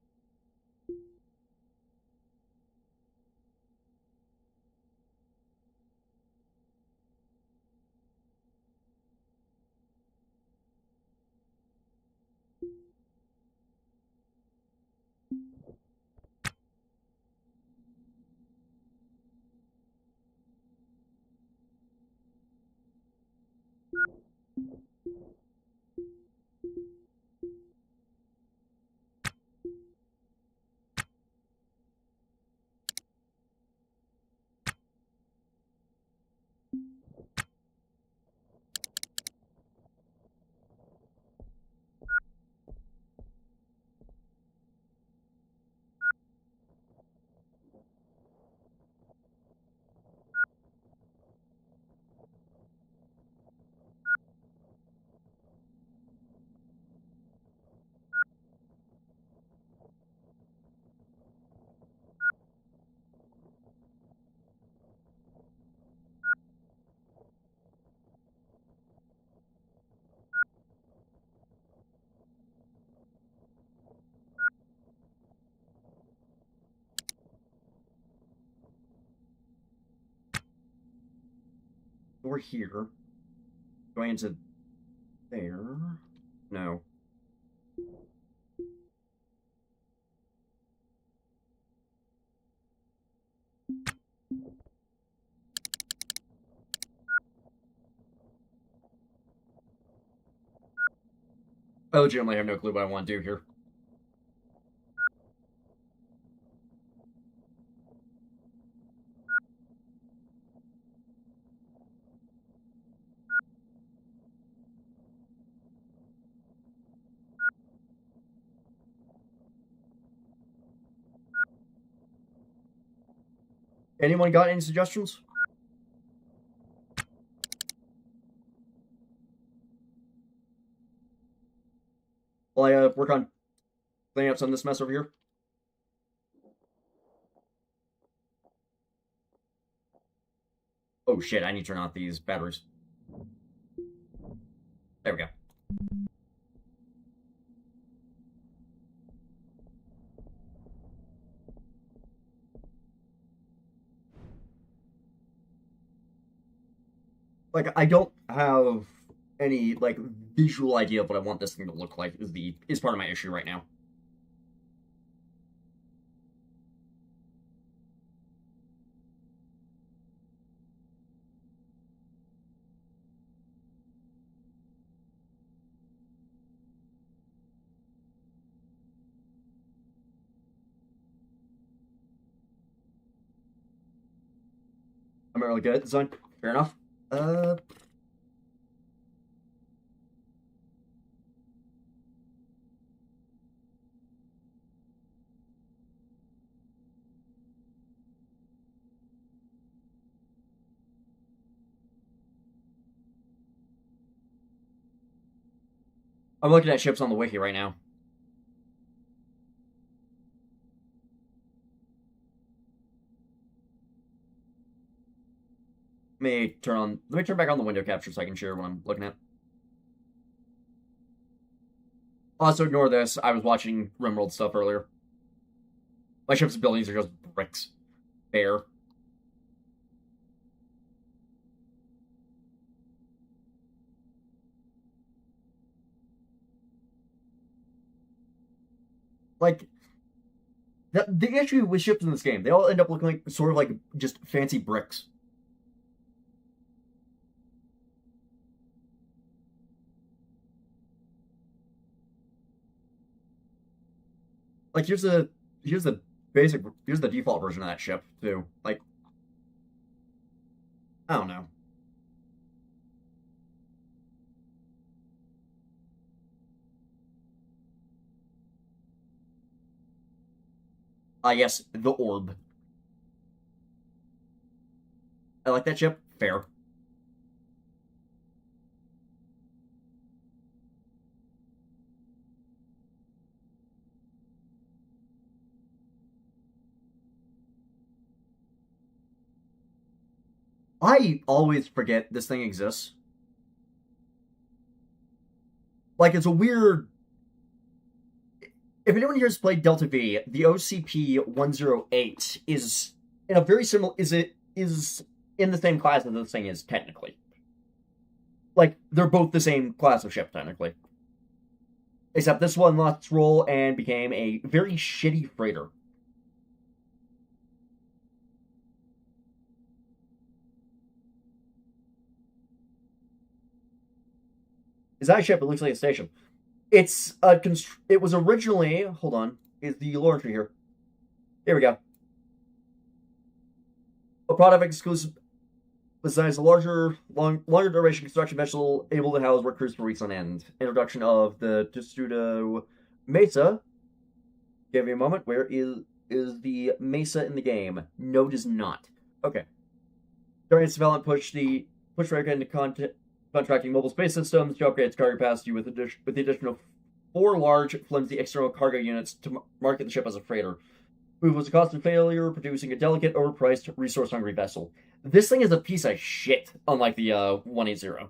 Door here. Going into there. No. I legitimately have no clue what I want to do here. Anyone got any suggestions? While I work on cleaning up some of this mess over here. Oh shit, I need to turn off these batteries. There we go. Like, I don't have any, like, visual idea of what I want this thing to look like is part of my issue right now. I'm not really good at design. Fair enough. I'm looking at ships on the wiki right now. Let me turn back on the window capture so I can share what I'm looking at. Also, ignore this. I was watching RimWorld stuff earlier. My ship's buildings are just bricks. Bare. Like, the issue with ships in this game, they all end up looking like sort of like just fancy bricks. Like, here's the default version of that ship too. Like, I don't know. Yes, the orb. I like that ship. Fair. I always forget this thing exists. Like, it's a weird. If anyone here has played Delta V, the OCP-108 is in a very similar. Is in the same class as this thing is technically. Like, they're both the same class of ship technically. Except this one lost its role and became a very shitty freighter. Is that a ship? It looks like a station. It was originally. Hold on. Is the lore entry here? Here we go. A product exclusive. Besides a longer duration construction vessel able to house work crews for weeks on end. Introduction of the Testudo Mesa. Give me a moment. Where is the Mesa in the game? No, it is not. Okay. During its development, push America into contracting mobile space systems to upgrade its cargo capacity with the addition of 4 large, flimsy external cargo units to market the ship as a freighter. Move was a constant failure, producing a delicate, overpriced, resource-hungry vessel. This thing is a piece of shit, unlike the 180.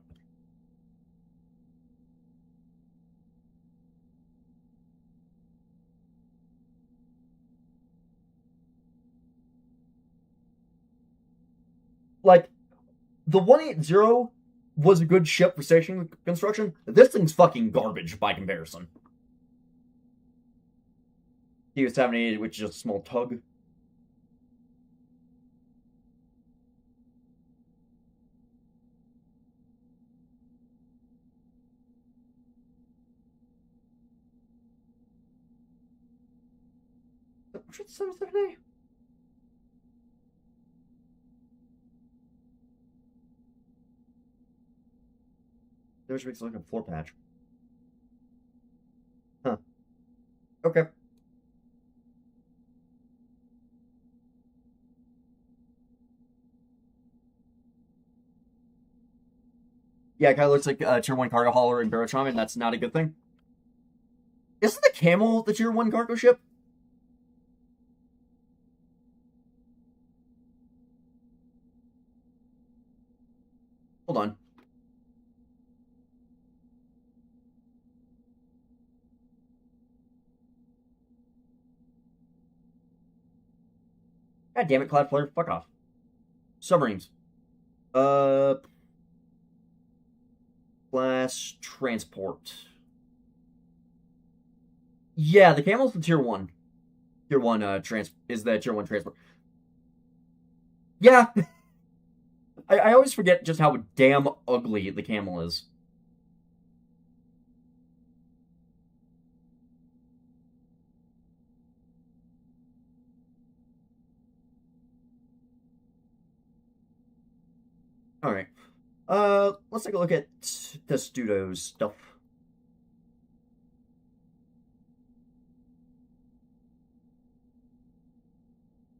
Like, The 180 was a good ship for station construction. This thing's fucking garbage by comparison. TU78, which is just a small tug. What's the 77A? Which makes it like a floor patch. Huh. Okay. Yeah, it kind of looks like a Tier 1 cargo hauler in Barotrauma, and that's not a good thing. Isn't the Camel the Tier 1 cargo ship? Hold on. God damn it, Cloudflare. Fuck off. Submarines. Class transport. Yeah, the Camel's the Tier 1. Tier 1 is the Tier 1 transport. Yeah. I always forget just how damn ugly the Camel is. Alright. Let's take a look at Testudo's stuff.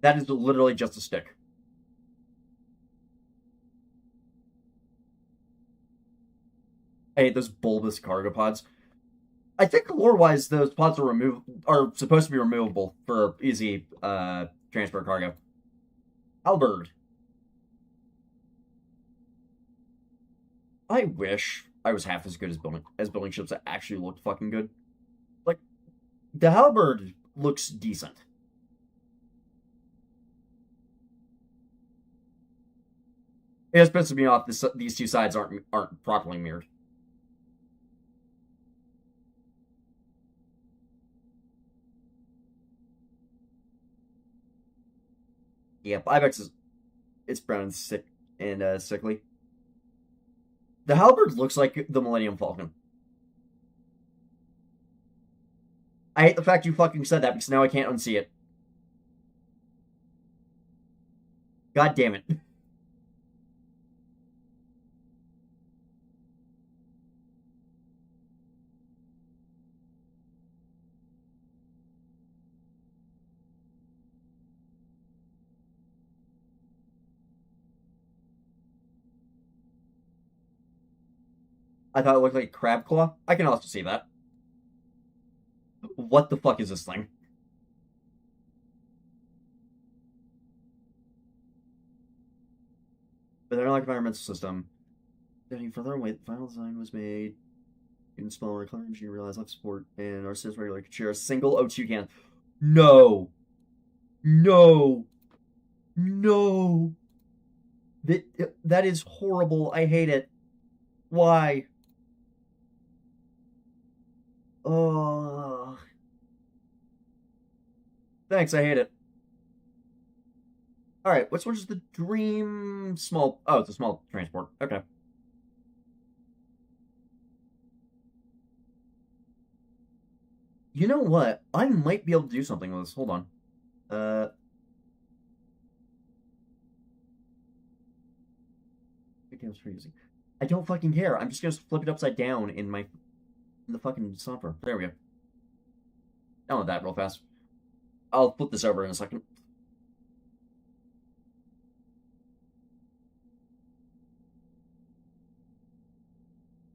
That is literally just a stick. I hate those bulbous cargo pods. I think lore-wise, those pods are supposed to be removable for easy transport cargo. Halberd. I wish I was half as good as building ships that actually looked fucking good. Like, the Halberd looks decent. It just pisses me off these two sides aren't properly mirrored. Yep, Ibex it's brown and sick and sickly. The Halberd looks like the Millennium Falcon. I hate the fact you fucking said that because now I can't unsee it. God damn it. I thought it looked like a crab claw. I can also see that. What the fuck is this thing? But they're like environmental system. Getting further away, the final design was made in smaller claims. You realize life support and our system regularly could share a single O2 can. No. No. No. That is horrible. I hate it. Why? Oh. Thanks, I hate it. Alright, which one's the dream small... Oh, it's a small transport. Okay. You know what? I might be able to do something with this. Hold on. I don't fucking care. I'm just gonna flip it upside down in the fucking software. There we go. Download that real fast. I'll flip this over in a second.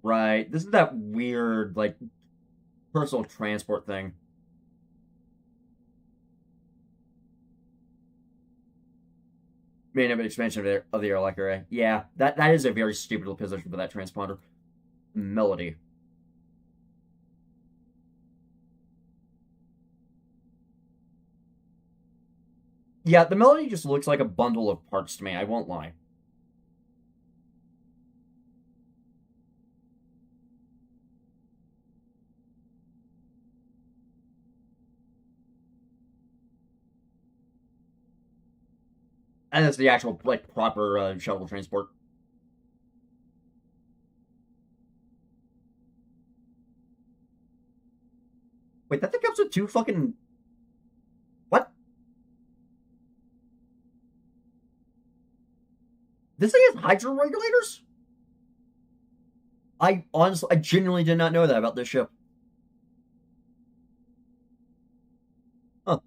Right. This is that weird, like, personal transport thing. Main of an expansion of the airlock array. Yeah, that is a very stupid position for that transponder. Melody. Yeah, the Melody just looks like a bundle of parts to me, I won't lie. And that's the actual, like, proper shuttle transport. Wait, that thing comes with 2 fucking... What? This thing has hydro regulators? I genuinely did not know that about this ship. Huh.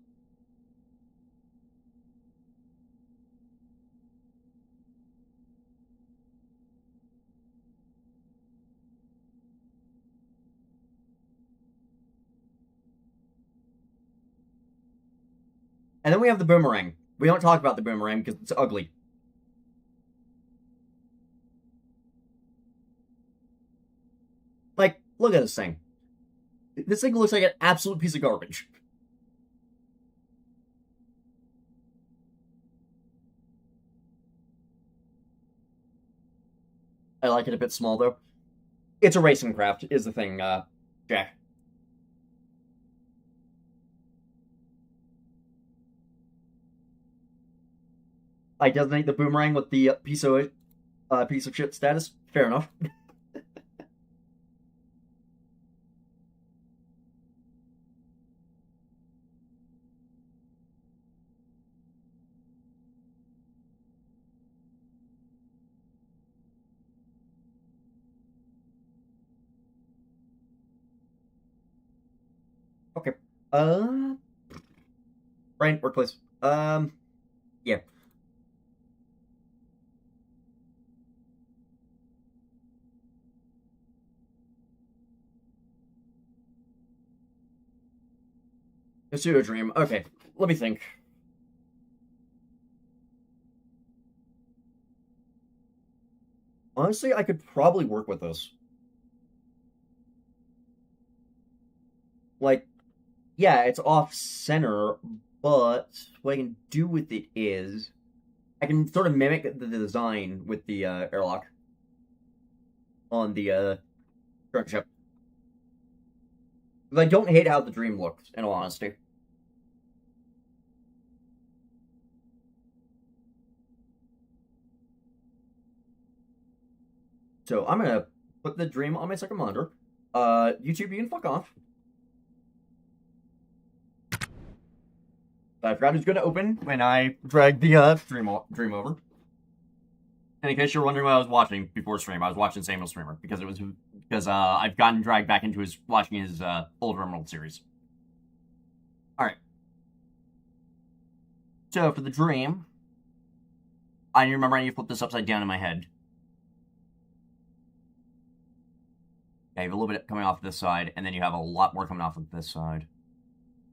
And then we have the boomerang. We don't talk about the boomerang because it's ugly. Like, look at this thing. This thing looks like an absolute piece of garbage. I like it a bit small, though. It's a racing craft, is the thing, Jack. I designate the boomerang with the piece of shit status. Fair enough. Okay. Brain, workplace. Yeah. A pseudo dream. Okay, let me think. Honestly, I could probably work with this. Like, yeah, it's off center, but what I can do with it is I can sort of mimic the design with the airlock on the current ship. But I don't hate how the dream looks, in all honesty. So I'm gonna put the dream on my second monitor. YouTube, you can fuck off. I forgot it was gonna open when I dragged the dream over. And in case you're wondering what I was watching before stream, I was watching Samuel's streamer because I've gotten dragged back into watching his old Emerald series. All right. So for the dream, I remember I need to flip this upside down in my head. Yeah, you have a little bit coming off this side, and then you have a lot more coming off of this side.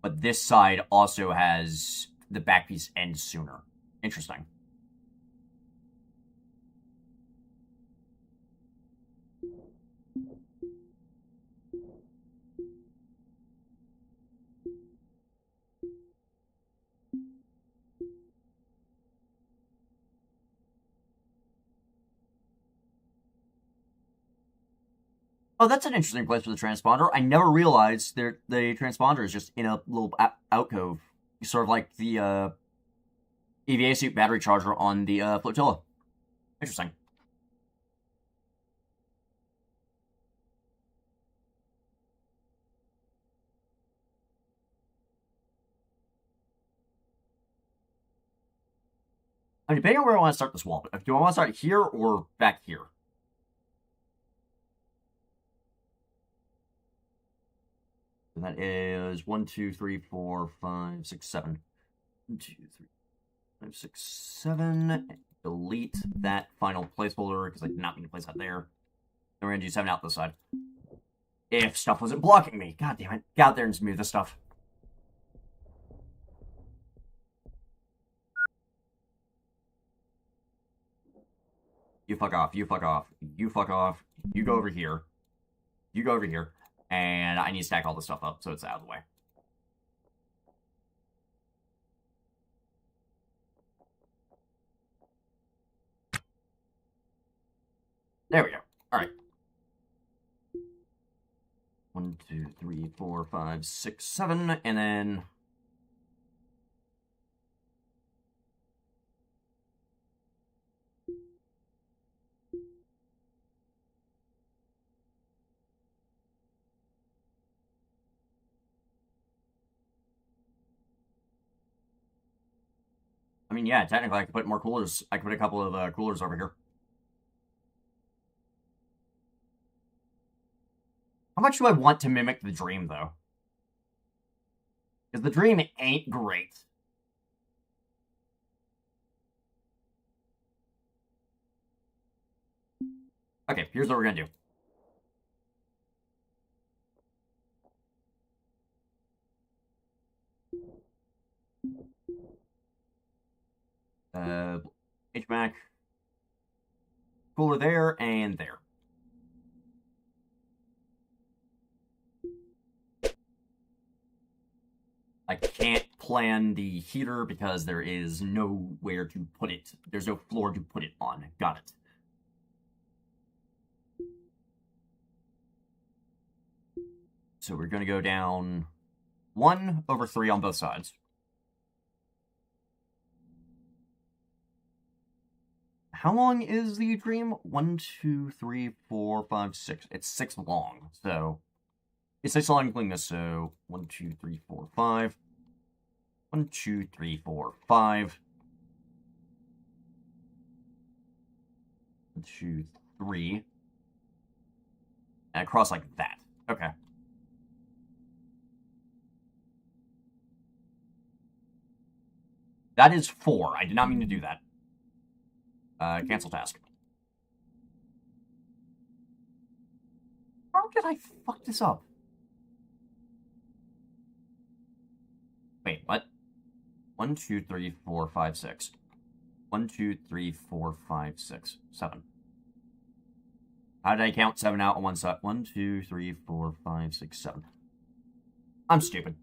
But this side also has the back piece end sooner. Interesting. Oh, that's an interesting place for the transponder. I never realized the transponder is just in a little alcove, sort of like the EVA suit battery charger on the Flotilla. Interesting. I mean, depending on where I want to start this wall, do I want to start here or back here? And that is 1, 2, 3, 4, 5, 6, 7. 1, 2, 3, 5, 6, 7. Delete that final placeholder because I did not mean to place that there. Then we're going to do 7 out this side. If stuff wasn't blocking me. God damn it. Get out there and smooth this stuff. You fuck off. You fuck off. You fuck off. You go over here. You go over here. And I need to stack all this stuff up so it's out of the way. There we go. All right. 1, 2, 3, 4, 5, 6, 7, and then I mean, yeah, technically I could put more coolers. I could put a couple of coolers over here. How much do I want to mimic the Dream, though? Because the Dream ain't great. Okay, here's what we're gonna do. HVAC. Cooler there and there. I can't plan the heater because there is nowhere to put it. There's no floor to put it on. Got it. So we're going to go down 1/3 on both sides. How long is the Dream? 1, 2, 3, 4, 5, 6. It's 6 long, so it's 6 long including this. So 1, 2, 3, 4, 5. 1, 2, 3, 4, 5. 1, 2, 3. And across like that. Okay. That is 4. I did not mean to do that. Cancel task. How did I fuck this up? Wait, what? 1, 2, 3, 4, 5, 6. 1, 2, 3, 4, 5, 6, 7. How did I count 7 out on one side? 1, 2, 3, 4, 5, 6, 7. I'm stupid.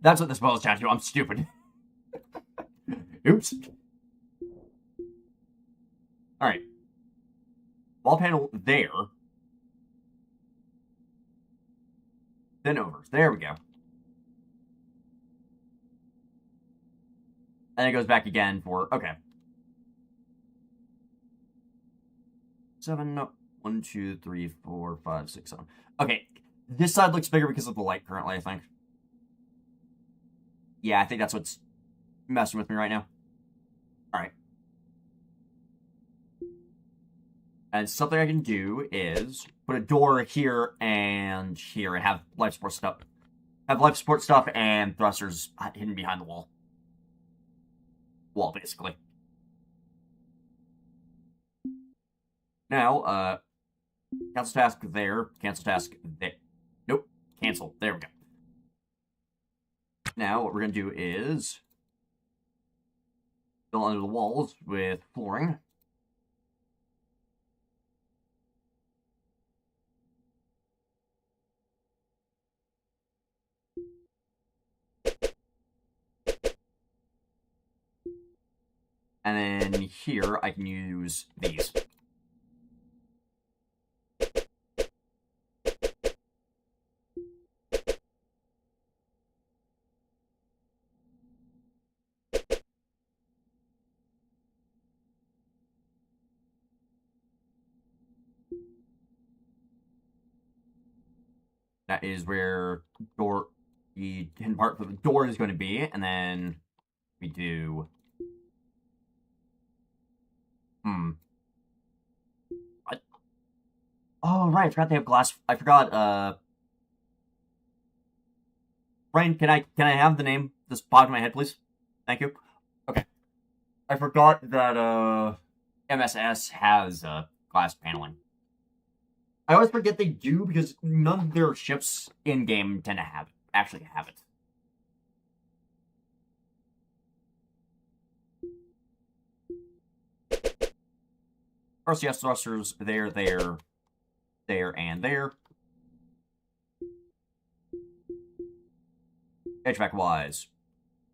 That's what this boils down to. I'm stupid. Oops. Alright. Wall panel there. Then over. There we go. And it goes back again for... Okay. 7, no. 1, 2, 3, 4, 5, 6, 7. Okay. This side looks bigger because of the light currently, I think. Yeah, I think that's what's messing with me right now. Alright. And something I can do is put a door here and have life support stuff. Have life support stuff and thrusters hidden behind the wall. Wall, basically. Now, cancel task there. Cancel task there. Nope. Cancel. There we go. Now, what we're going to do is fill under the walls with flooring. And then here, I can use these. That is where the hidden part for the door is going to be, and then we do... What? Oh, right, I forgot they have glass... I forgot, Brian, can I have the name just popped in my head, please? Thank you. Okay. I forgot that, MSS has, glass paneling. I always forget they do because none of their ships in-game tend to actually have it. RCS thrusters there, and there. HVAC-wise,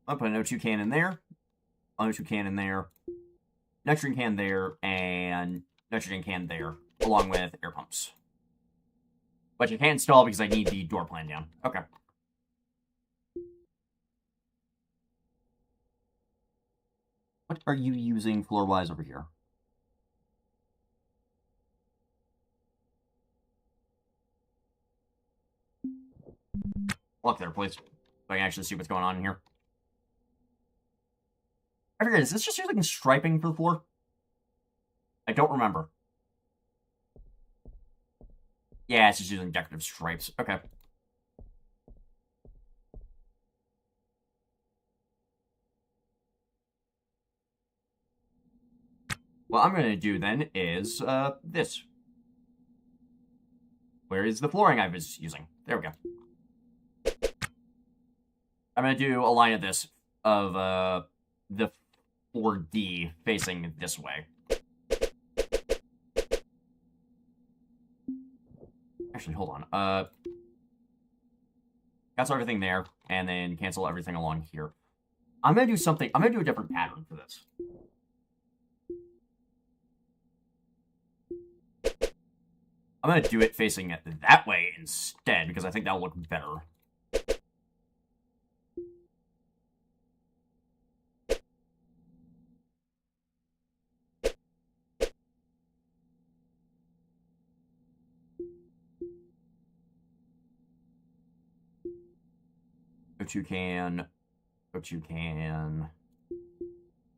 I'll put an O2 can in there, O2 can in there, nitrogen can there, and nitrogen can there, along with air pumps. But you can't install because I need the door plan down. Okay. What are you using floor-wise over here? Look there, please. So I can actually see what's going on in here. I forget, is this just using striping for the floor? I don't remember. Yeah, it's just using decorative stripes. Okay. What I'm going to do then is this. Where is the flooring I was using? There we go. I'm going to do a line of this, of the 4D facing this way. Actually, hold on. Cancel everything there, and then cancel everything along here. I'm going to do something. I'm going to do a different pattern for this. I'm going to do it facing it that way instead, because I think that'll look better. Go-to can, go-to can,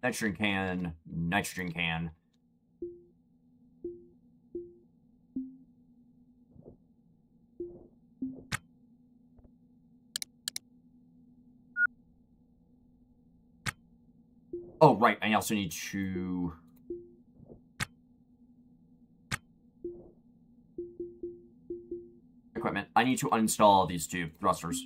nitrogen can, nitrogen can. Oh, right, I also need to... Equipment. I need to uninstall these two thrusters.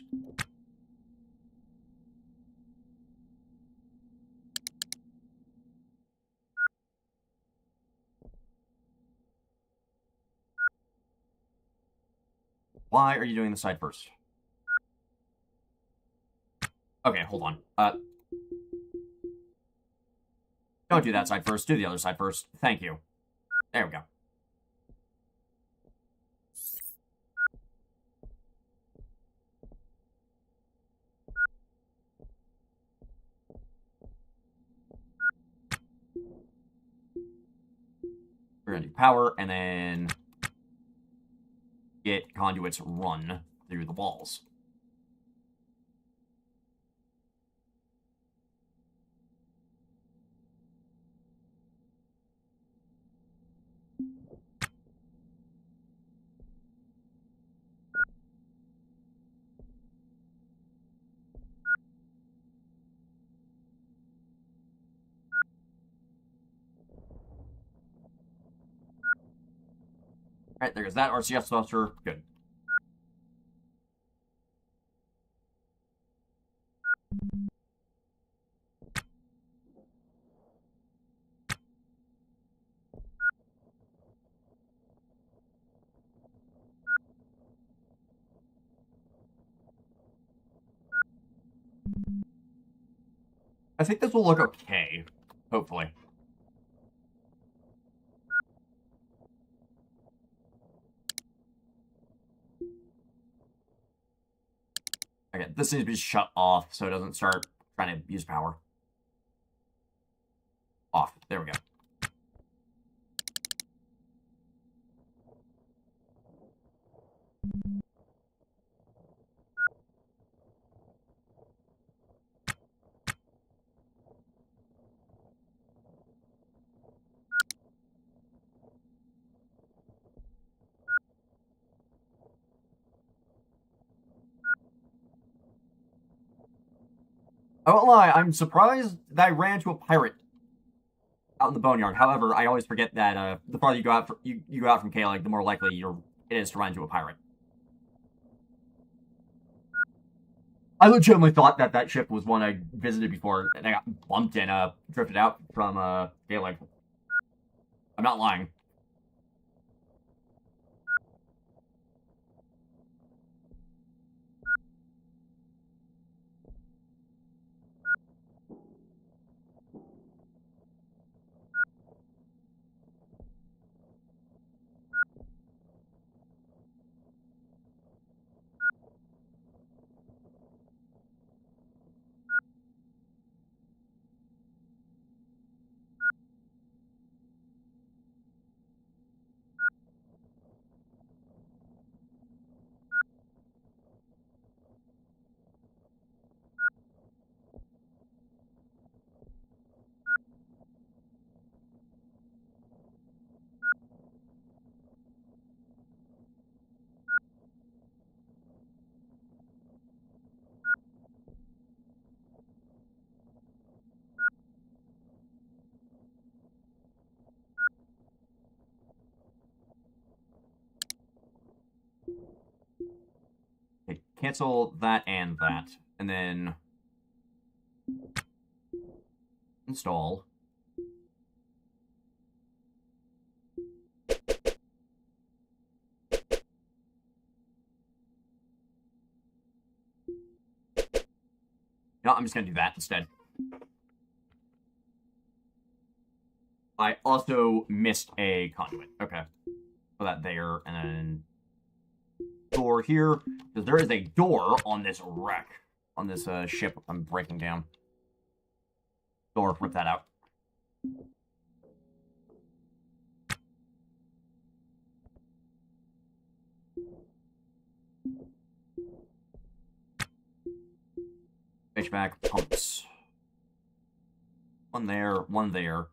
Why are you doing the side first? Okay, hold on. Don't do that side first. Do the other side first. Thank you. There we go. We're going to do power, and then get conduits run through the walls. Alright, there's that RCF thruster. Good. I think this will look okay. Hopefully. Okay, this needs to be shut off so it doesn't start trying to use power. Off. There we go. I won't lie, I'm surprised that I ran into a pirate out in the boneyard. However, I always forget that the farther you go out, you go out from Kalig, the more likely it is to run into a pirate. I legitimately thought that that ship was one I visited before, and I got bumped and drifted out from Kalig. I'm not lying. cancel that and that. And then install. No, I'm just going to do that instead. I also missed a conduit. Okay. Put that there, and then door here. Because there is a door on this wreck. On this ship I'm breaking down. Door, rip that out. HVAC pumps. One there, one there.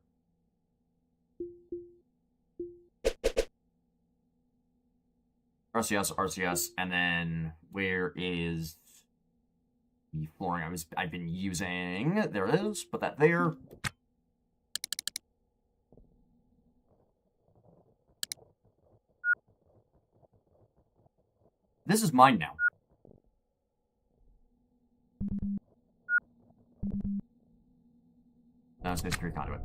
RCS, RCS, and then where is the flooring I've been using? There it is. Put that there. This is mine now. No, it's history conduit.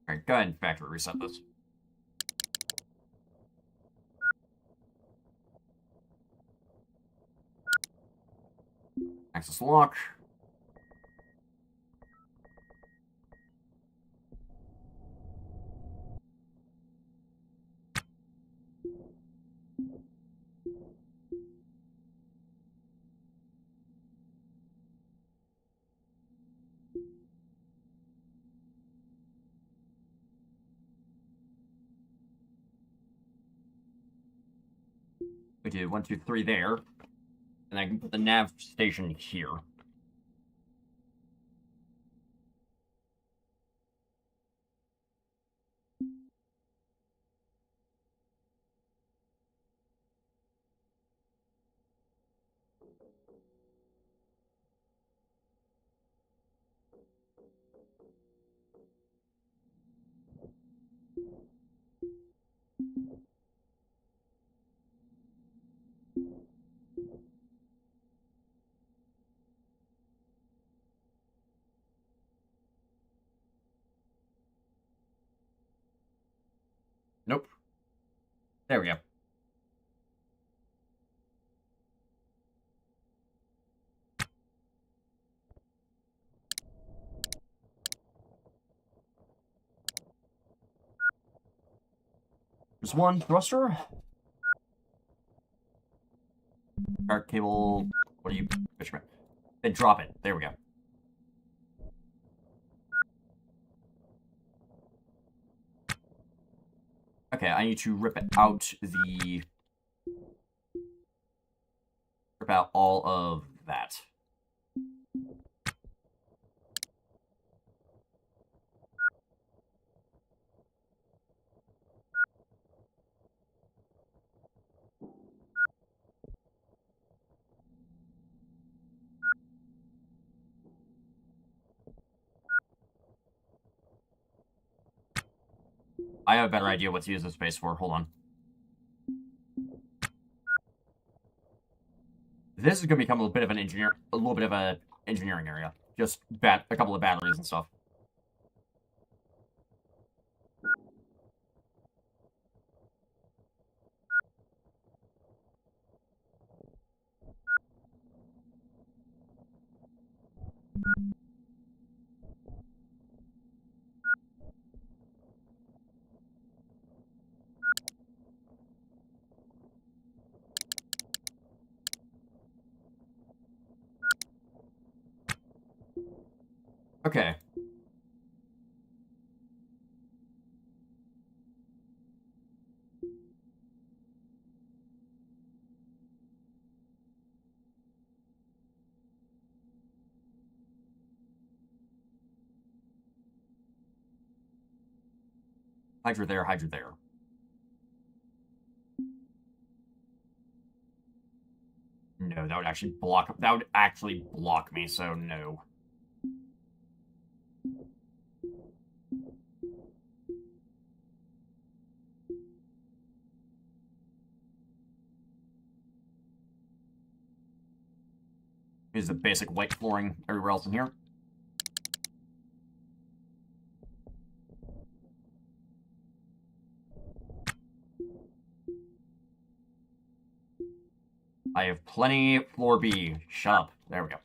Alright, go ahead and factory reset this. Access lock. We do 1, 2, 3 there. And I can put the nav station here. Nope. There we go. There's one thruster. Arc cable. What are you, Fisherman? Then drop it. There we go. Okay, I need to rip out all of that. I have a better idea what to use this space for. Hold on. This is going to become a little bit of an engineering area. Just a couple of batteries and stuff. Okay. Hydra there, Hydra there. No, that would actually block me, so no. Here's the basic white flooring everywhere else in here. I have plenty floor B. Shut up. There we go.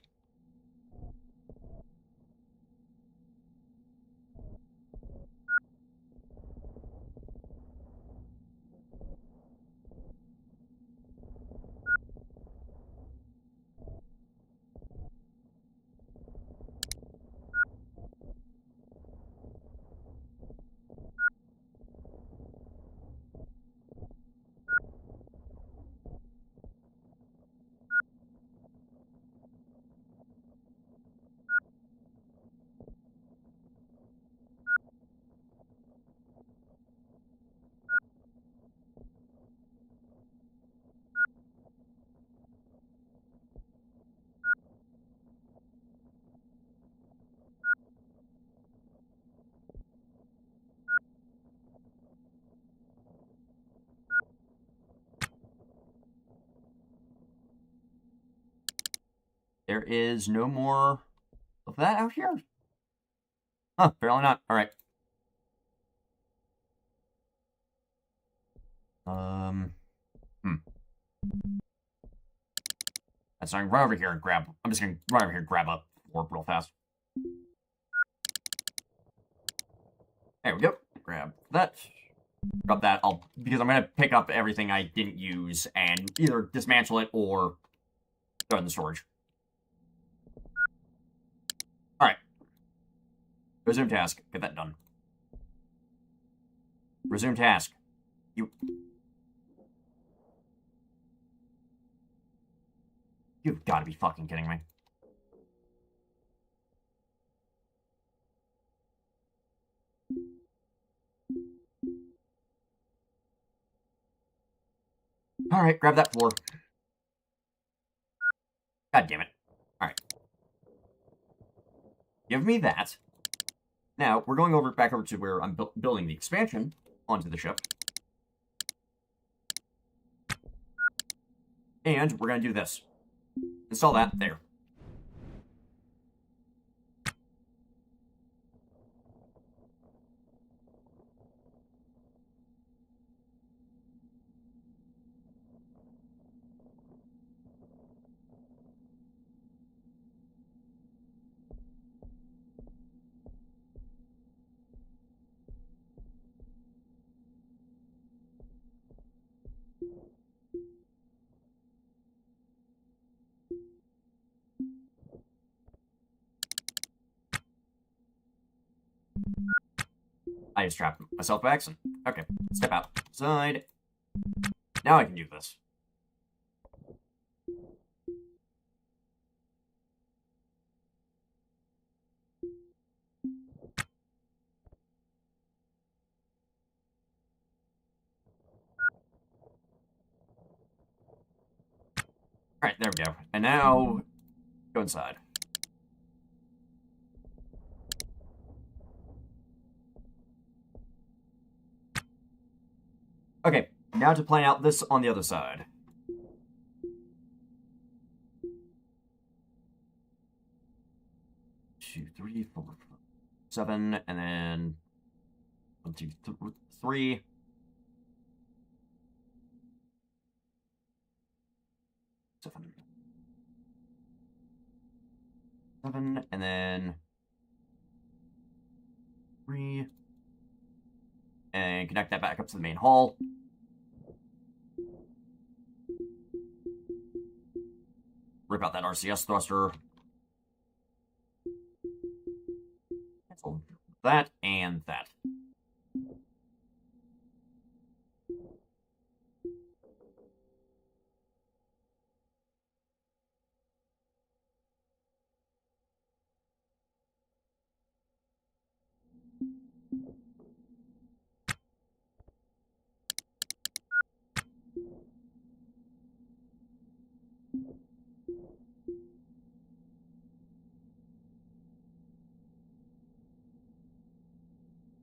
There is no more of that out here? Huh, apparently not. Alright. That's not run over here and grab. I'm just gonna run over here and grab a warp real fast. There we go. Grab that. Grab that. Because I'm gonna pick up everything I didn't use and either dismantle it or go in the storage. Alright. Resume task. Get that done. Resume task. You've got to be fucking kidding me. Alright, grab that floor. God damn it. Alright. Give me that. Now, we're going back over to where I'm building the expansion onto the ship. And we're going to do this. Install that there. I just trapped myself by accident. Okay, step outside. Now I can do this. Alright, there we go. And now, go inside. Okay, now to plan out this on the other side. Two, three, four, five, 7, and then 1, 2, 3. 7. 7, and then 3. And connect that back up to the main hull. Rip out that RCS thruster. That and that.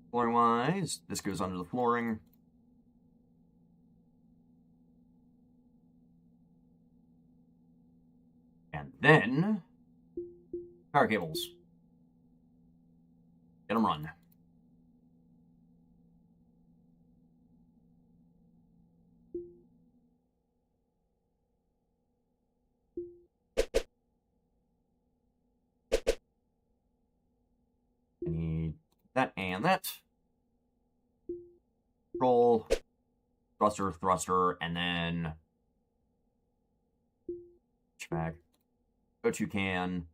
Flooring-wise, this goes under the flooring. And then, power cables. Get them run. I need that and that. Roll, thruster, and then bag, O2 can,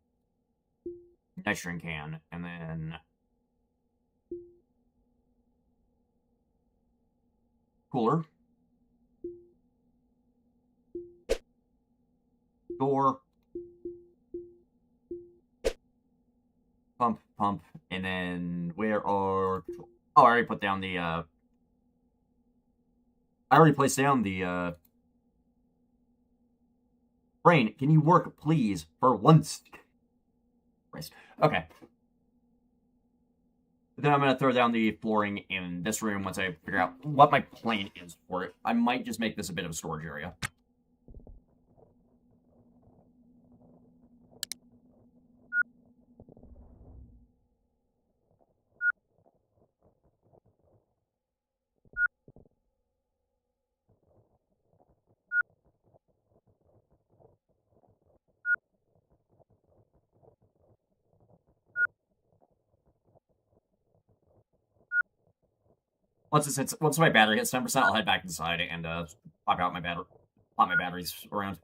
nitrogen can, and then cooler, door, pump, and then where are... Oh, I already put down the, I already placed down the, Brain, can you work, please, for once? Christ. Okay. Then I'm going to throw down the flooring in this room once I figure out what my plan is for it. I might just make this a bit of a storage area. Once my battery hits 10%, I'll head back inside and pop my batteries around.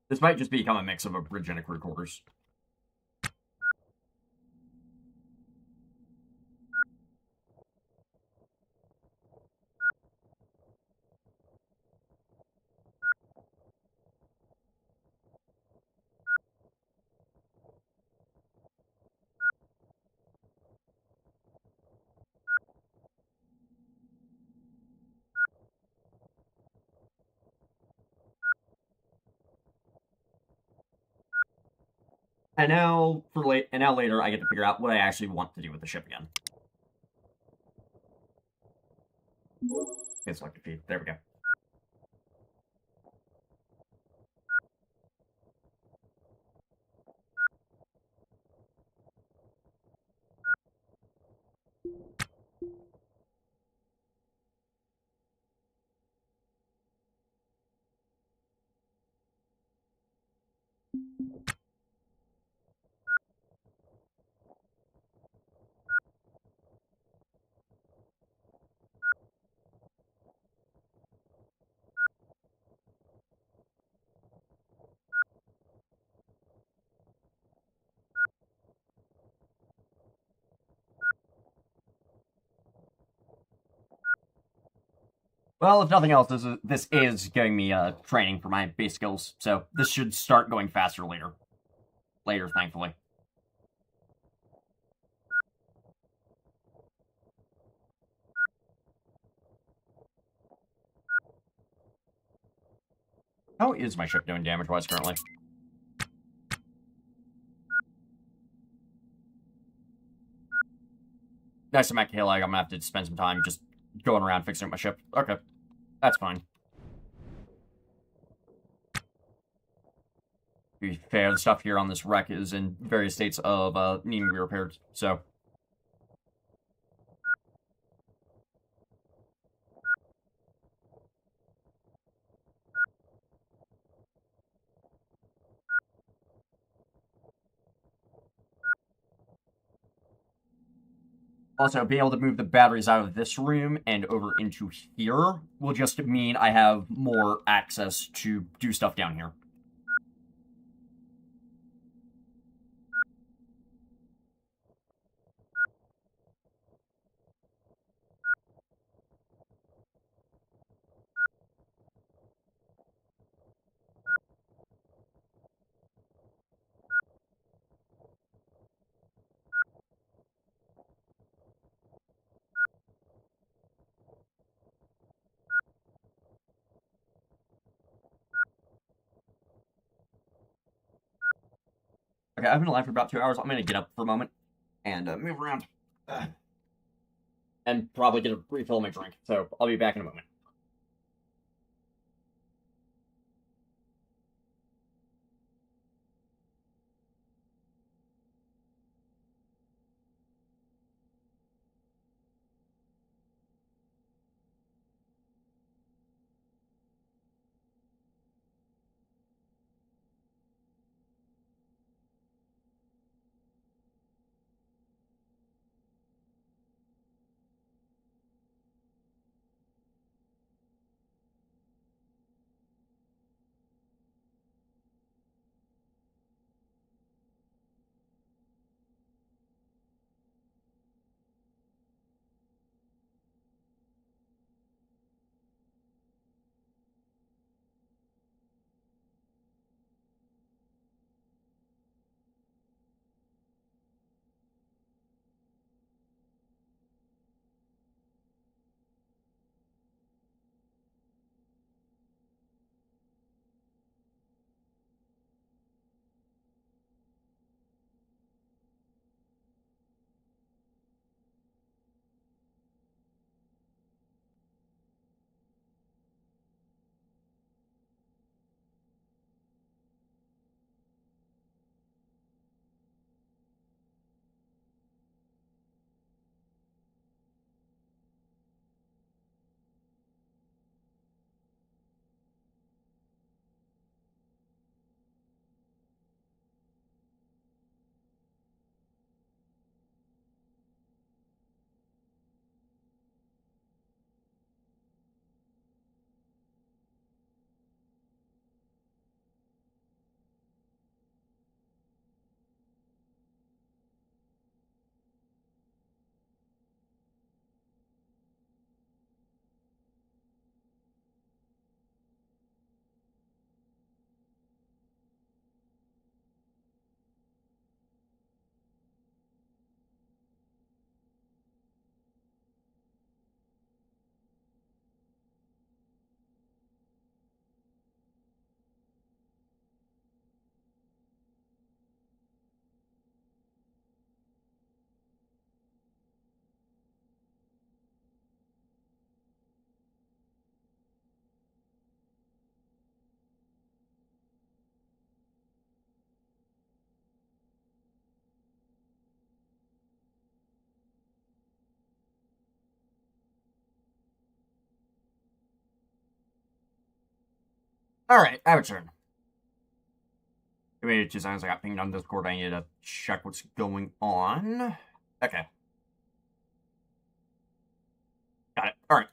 This might just become a mix of a bridge and a crew quarters. And now later I get to figure out what I actually want to do with the ship again. Okay, selected feed. There we go. Well, if nothing else, this is giving me training for my base skills, so this should start going faster later. Thankfully. How is my ship doing damage-wise currently? Nice to Mac Halag, I'm gonna have to spend some time just going around fixing up my ship. Okay, that's fine. To be fair, the stuff here on this wreck is in various states of needing to be repaired, so... Also, being able to move the batteries out of this room and over into here will just mean I have more access to do stuff down here. Okay, I've been alive for about 2 hours. I'm gonna get up for a moment and move around. And probably get a refill my drink. So I'll be back in a moment. Alright, I have a turn. Give me 2 seconds. I got pinged on Discord. I need to check what's going on. Okay. Got it. Alright.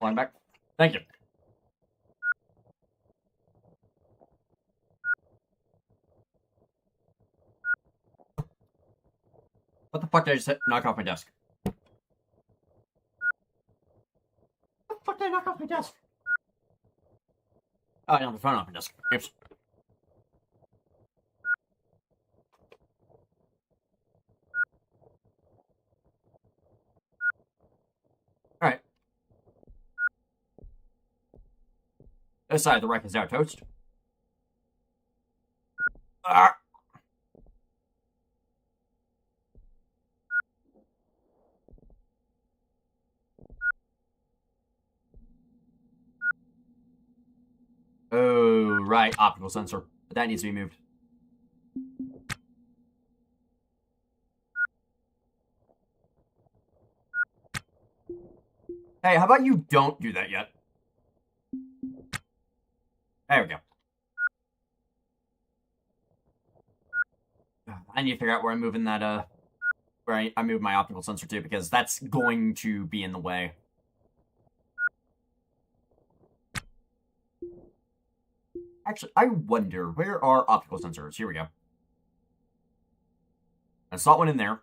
Flying back. Thank you. What the fuck did I just hit? Knock off my desk? What the fuck did I knock off my desk? Oh, I knocked the phone off my desk. Oops. Alright. This side of the wreck is now toast. Ah! Oh, right. Optical sensor. But that needs to be moved. Hey, how about you don't do that yet? There we go. I need to figure out where I'm moving that, where I move my optical sensor to, because that's going to be in the way. Actually, I wonder, where are optical sensors? Here we go. I saw one in there.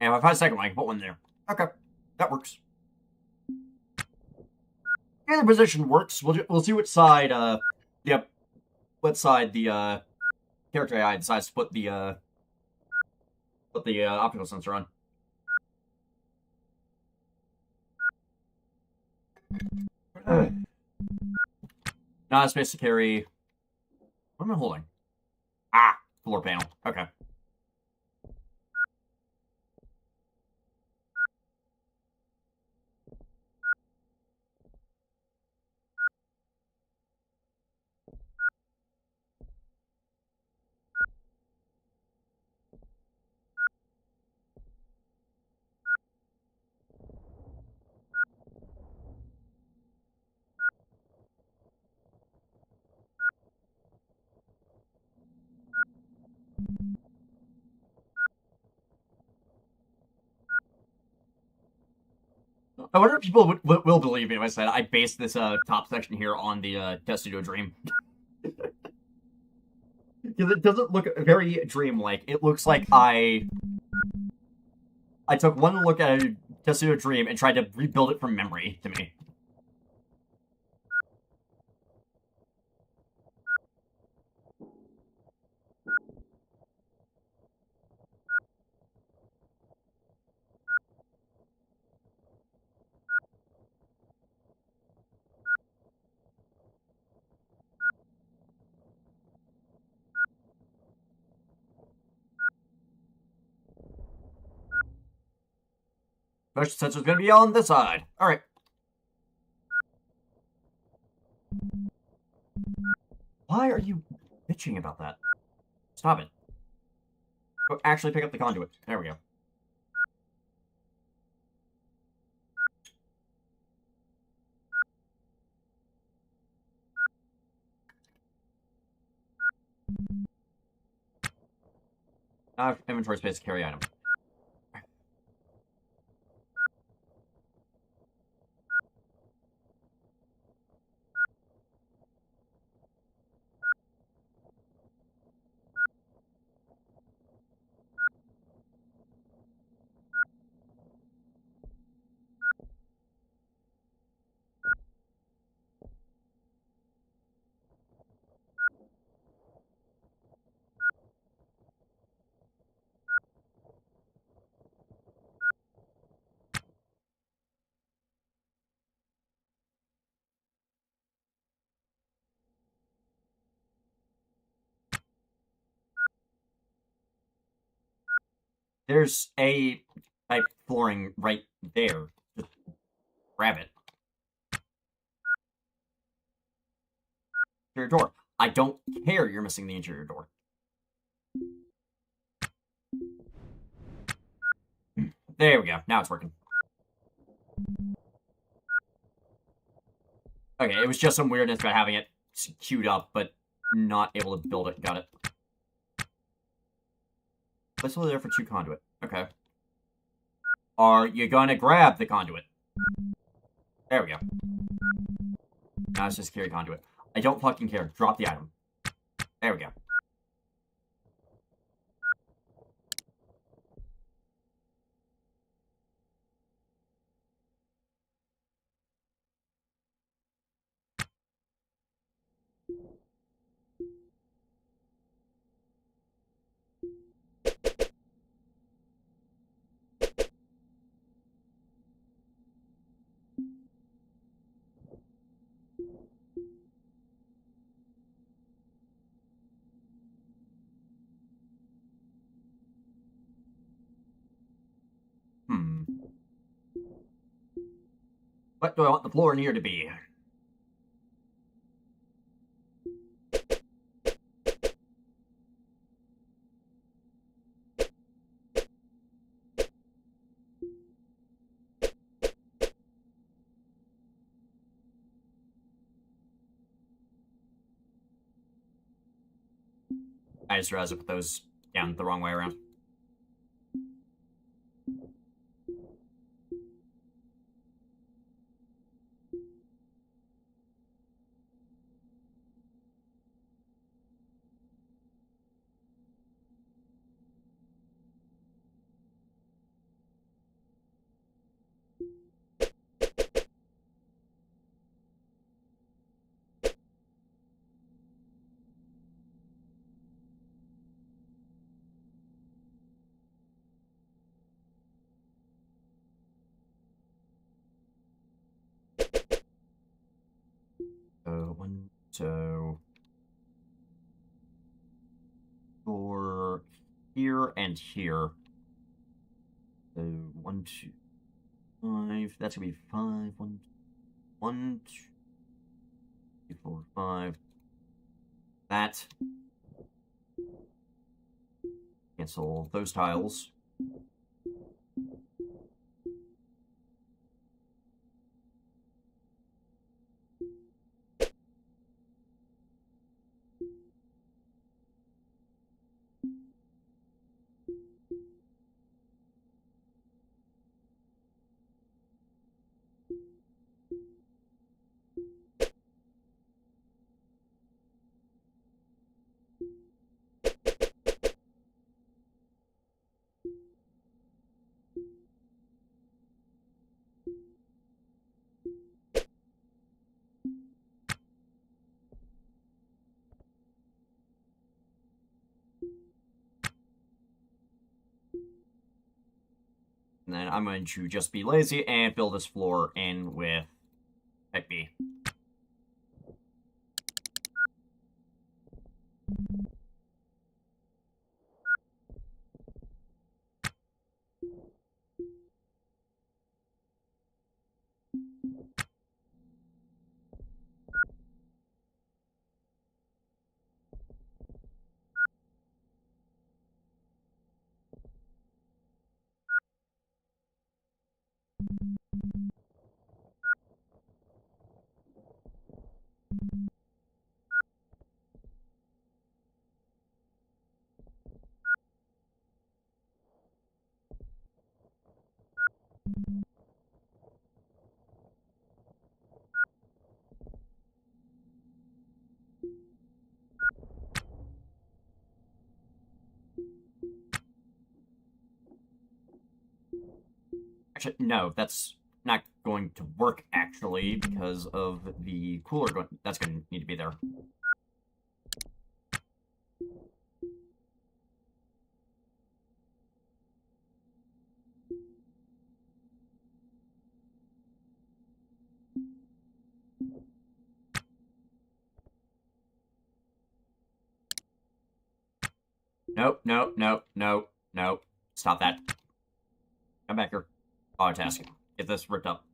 And if I find a second one, I can put one there. Okay, that works. Either position works. We'll see which side, yep, what side the, character AI decides to put the optical sensor on. Not a space to carry. What am I holding? Ah, floor panel. Okay. I wonder if people will believe me if I said I based this top section here on the Test Studio Dream. Because it doesn't look very dream-like. It looks like I took one look at a Test Studio Dream and tried to rebuild it from memory to me. Motion sensor's gonna be on this side. Alright. Why are you bitching about that? Stop it. Go actually pick up the conduit. There we go. Now inventory space to carry item. There's a type flooring right there. Just grab it. Interior door. I don't care you're missing the interior door. There we go. Now it's working. Okay, it was just some weirdness about having it queued up, but not able to build it. Got it. Place over there for 2 conduit. Okay. Are you gonna grab the conduit? There we go. Now it's just carry conduit. I don't fucking care. Drop the item. There we go. What do I want the floor in here to be? I just realized I put those down the wrong way around. So for here and here. So 1, 2, 5. That's gonna be 5. 1, 1, 2, 3, 4, 5. That. Cancel those tiles. And then I'm going to just be lazy and fill this floor in with Type B. Actually, no, that's not going to work, actually, because of the cooler that's going to need to be there. Nope, nope, nope, nope, nope. Stop that. Come back here. Auto tasking. Get this ripped up.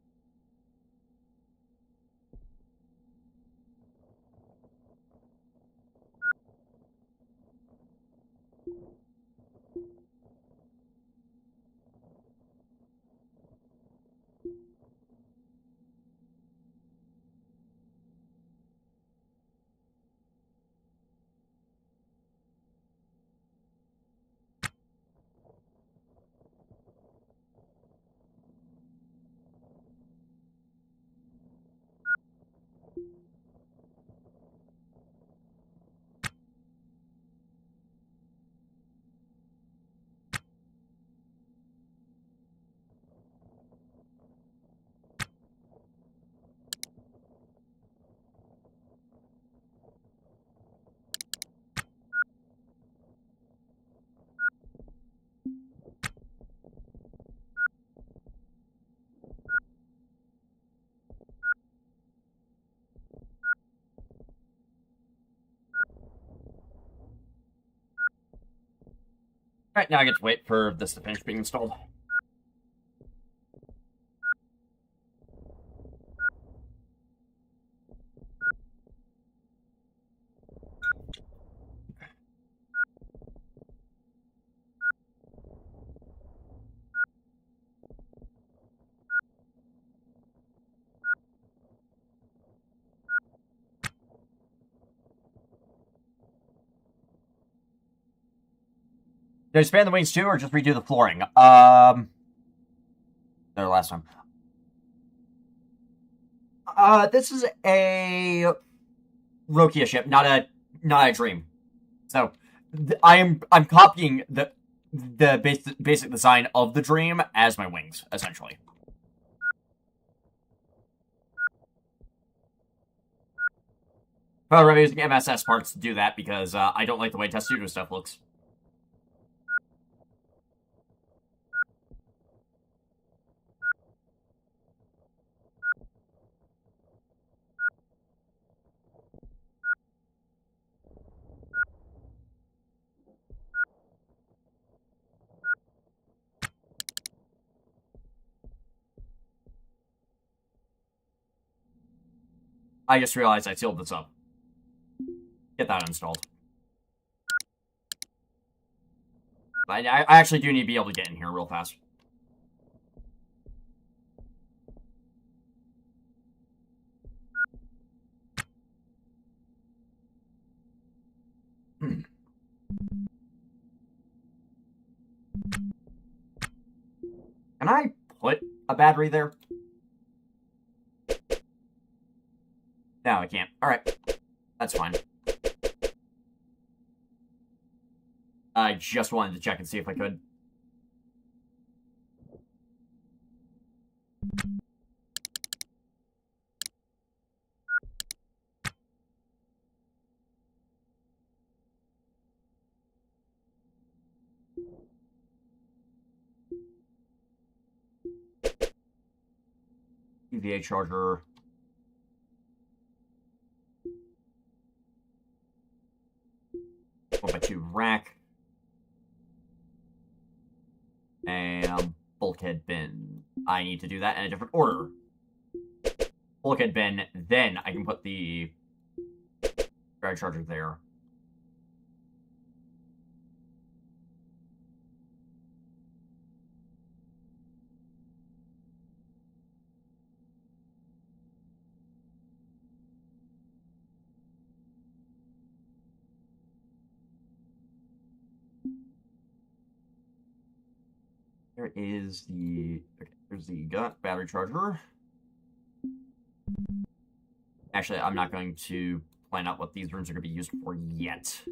Alright, now I get to wait for this to finish being installed. I expand the wings too, or just redo the flooring? No, last time. This is a Rokia ship, not a dream. So I'm copying the basic design of the dream as my wings, essentially. However, I'm using MSS parts to do that because I don't like the way Testudo stuff looks. I just realized I sealed this up. Get that installed. I actually do need to be able to get in here real fast. Can I put a battery there? No, I can't. Alright. That's fine. I just wanted to check and see if I could. EVA charger. One by two rack. And bulkhead bin. I need to do that in a different order. Bulkhead bin, then I can put the battery charger there. There is the... Okay, there's the battery charger. Actually, I'm not going to plan out what these rooms are going to be used for yet.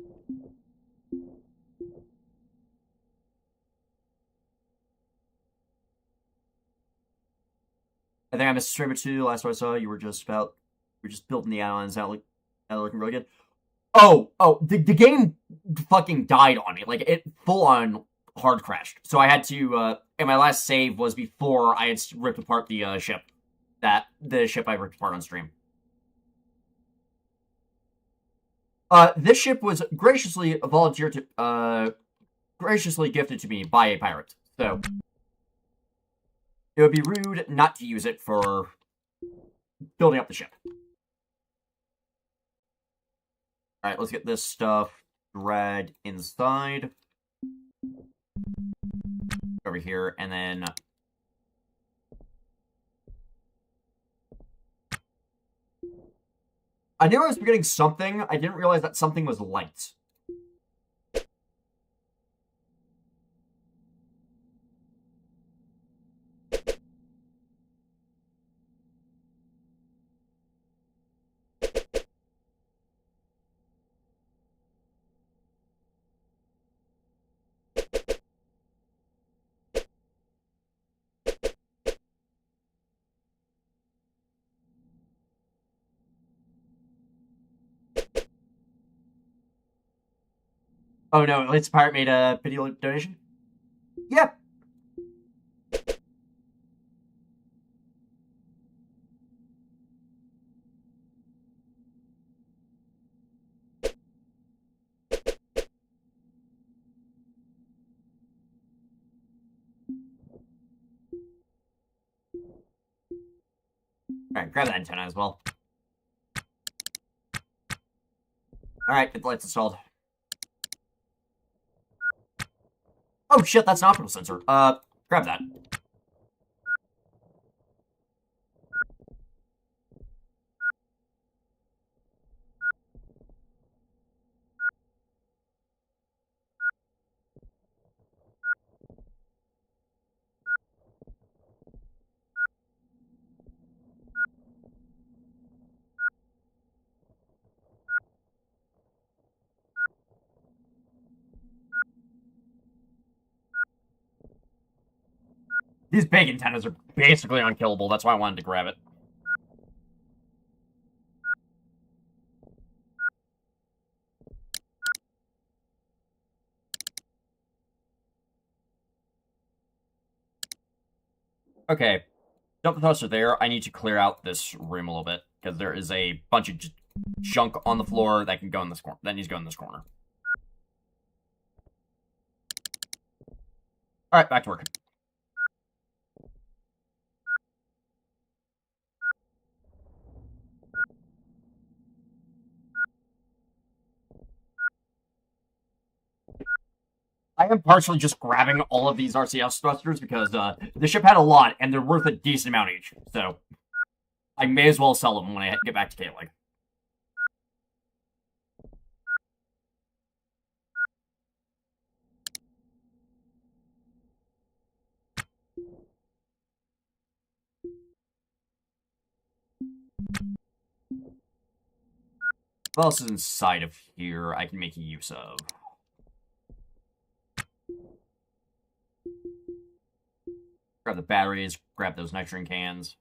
I think I missed a stream or two. Last time I saw you were just building the islands out looking really good. Oh, the game fucking died on me. Like, it full on hard crashed. So I had to, and my last save was before I had ripped apart the ship. The ship I ripped apart on stream. This ship was graciously graciously gifted to me by a pirate. So it would be rude not to use it for building up the ship. Alright, let's get this stuff dragged inside. Over here, and then... I knew I was getting something. I didn't realize that something was light. Oh no, Lights Pirate made a video donation? Yep. Alright, grab that antenna as well. Alright, get the lights installed. Oh shit, that's an optical sensor. Grab that. These big antennas are basically unkillable. That's why I wanted to grab it. Okay, dump the thruster there. I need to clear out this room a little bit because there is a bunch of junk on the floor that can go in this corner. That needs to go in this corner. All right, back to work. I am partially just grabbing all of these RCS thrusters because the ship had a lot and they're worth a decent amount each. So I may as well sell them when I get back to K-Leg. What else is inside of here I can make use of? Grab the batteries, grab those nitrogen cans.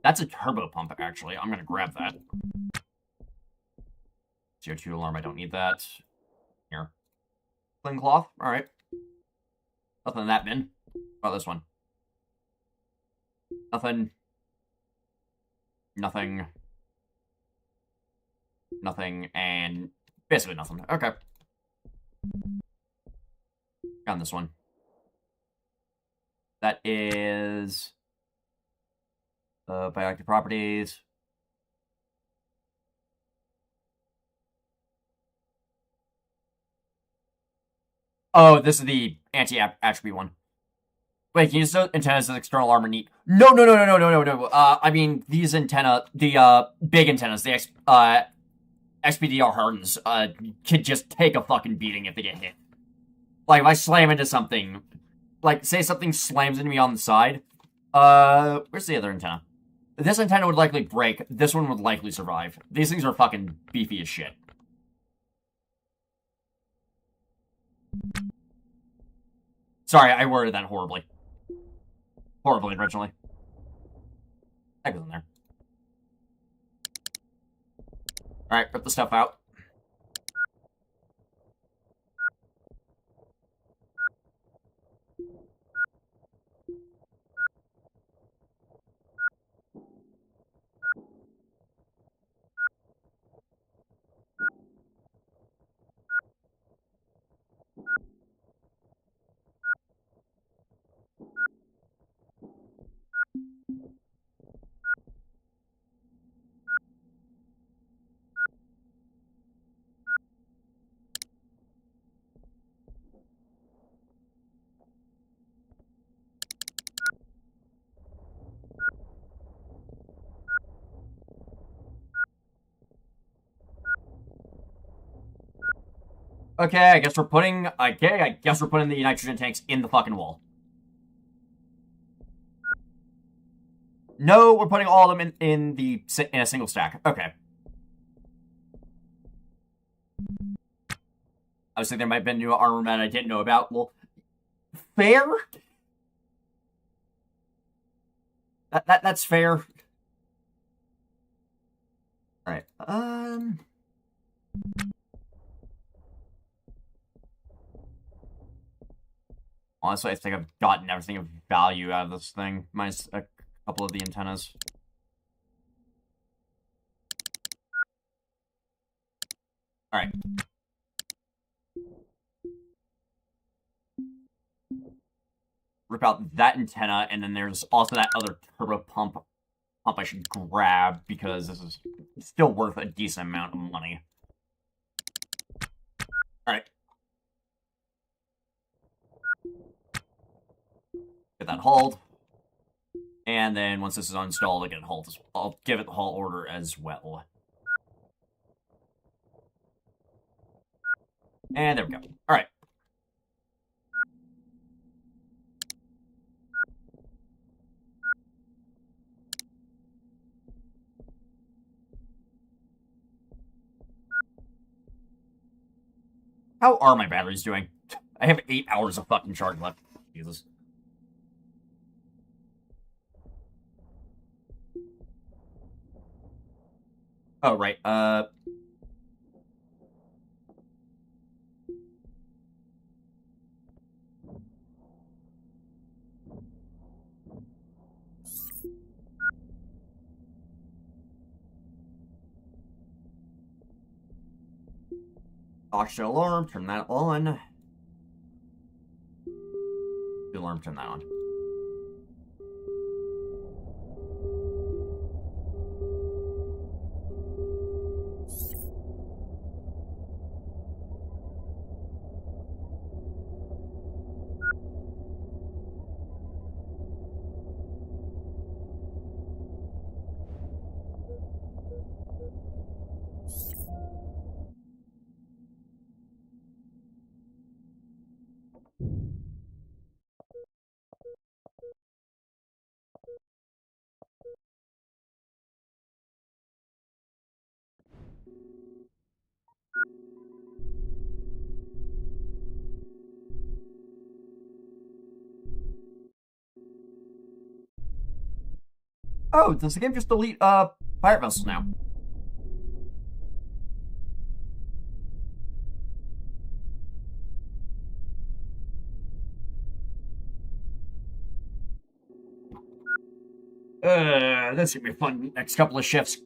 That's a turbo pump, actually. I'm going to grab that. CO2 alarm, I don't need that. Here. Clean cloth, alright. Nothing in that bin. Oh, this one. Nothing. Nothing. Nothing, and basically nothing. Okay. On this one. That is bioactive properties. Oh, this is the anti-attribute one. Wait, can you use those antennas as external armor neat? No. I mean, these antenna, the big antennas, the XPDR hardens, could just take a fucking beating if they get hit. Like, if I slam into something, like, say something slams into me on the side, where's the other antenna? This antenna would likely break. This one would likely survive. These things are fucking beefy as shit. Sorry, I worded that horribly. Horribly originally. That goes in there. Alright, rip the stuff out. Okay, I guess we're putting the nitrogen tanks in the fucking wall. No, we're putting all of them in a single stack. Okay. Obviously, there might have been new armament I didn't know about. Well, fair? That's fair. Alright, honestly, I think I've gotten everything of value out of this thing, minus a couple of the antennas. Alright. Rip out that antenna, and then there's also that other turbo pump I should grab, because this is still worth a decent amount of money. Alright. Get that hauled. And then once this is installed, I get it hauled. I'll give it the haul order as well. And there we go. Alright. How are my batteries doing? I have 8 hours of fucking charge left. Jesus. Oh, right. Oxygen alarm, turn that on. The alarm, turn that on. Oh, does the game just delete pirate vessels now? That's gonna be fun. Next couple of shifts,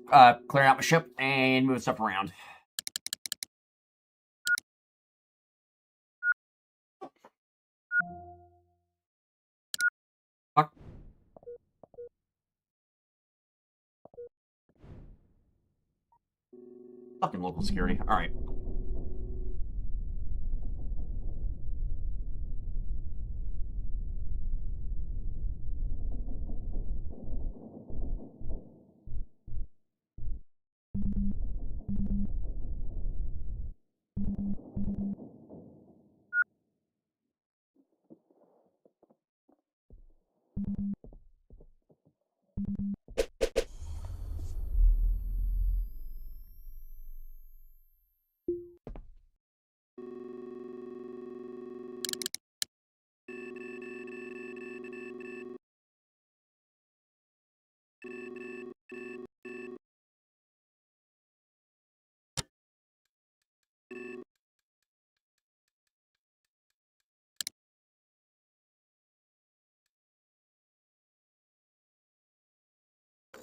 clearing out my ship and moving stuff around. Fuck. Fucking local security. Alright.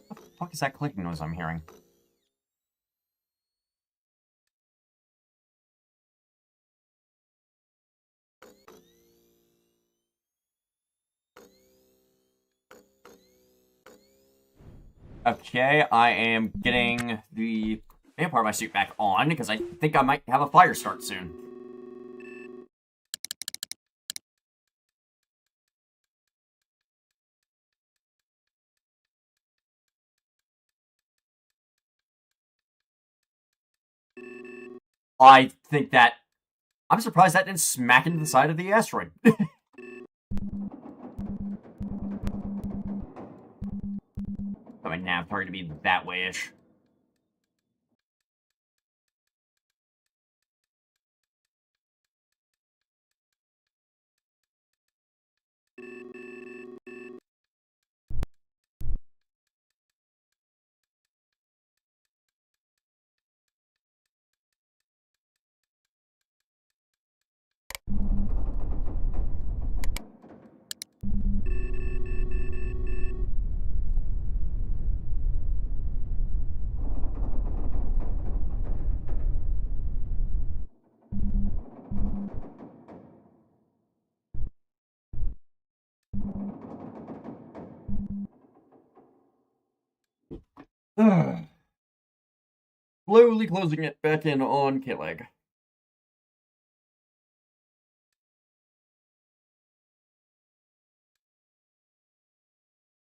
What the fuck is that clicking noise I'm hearing? Okay, I am getting the main part of my suit back on because I think I might have a fire start soon. I think that... I'm surprised that didn't smack into the side of the asteroid. My nav target to be that way-ish. Slowly closing it back in on K-Leg.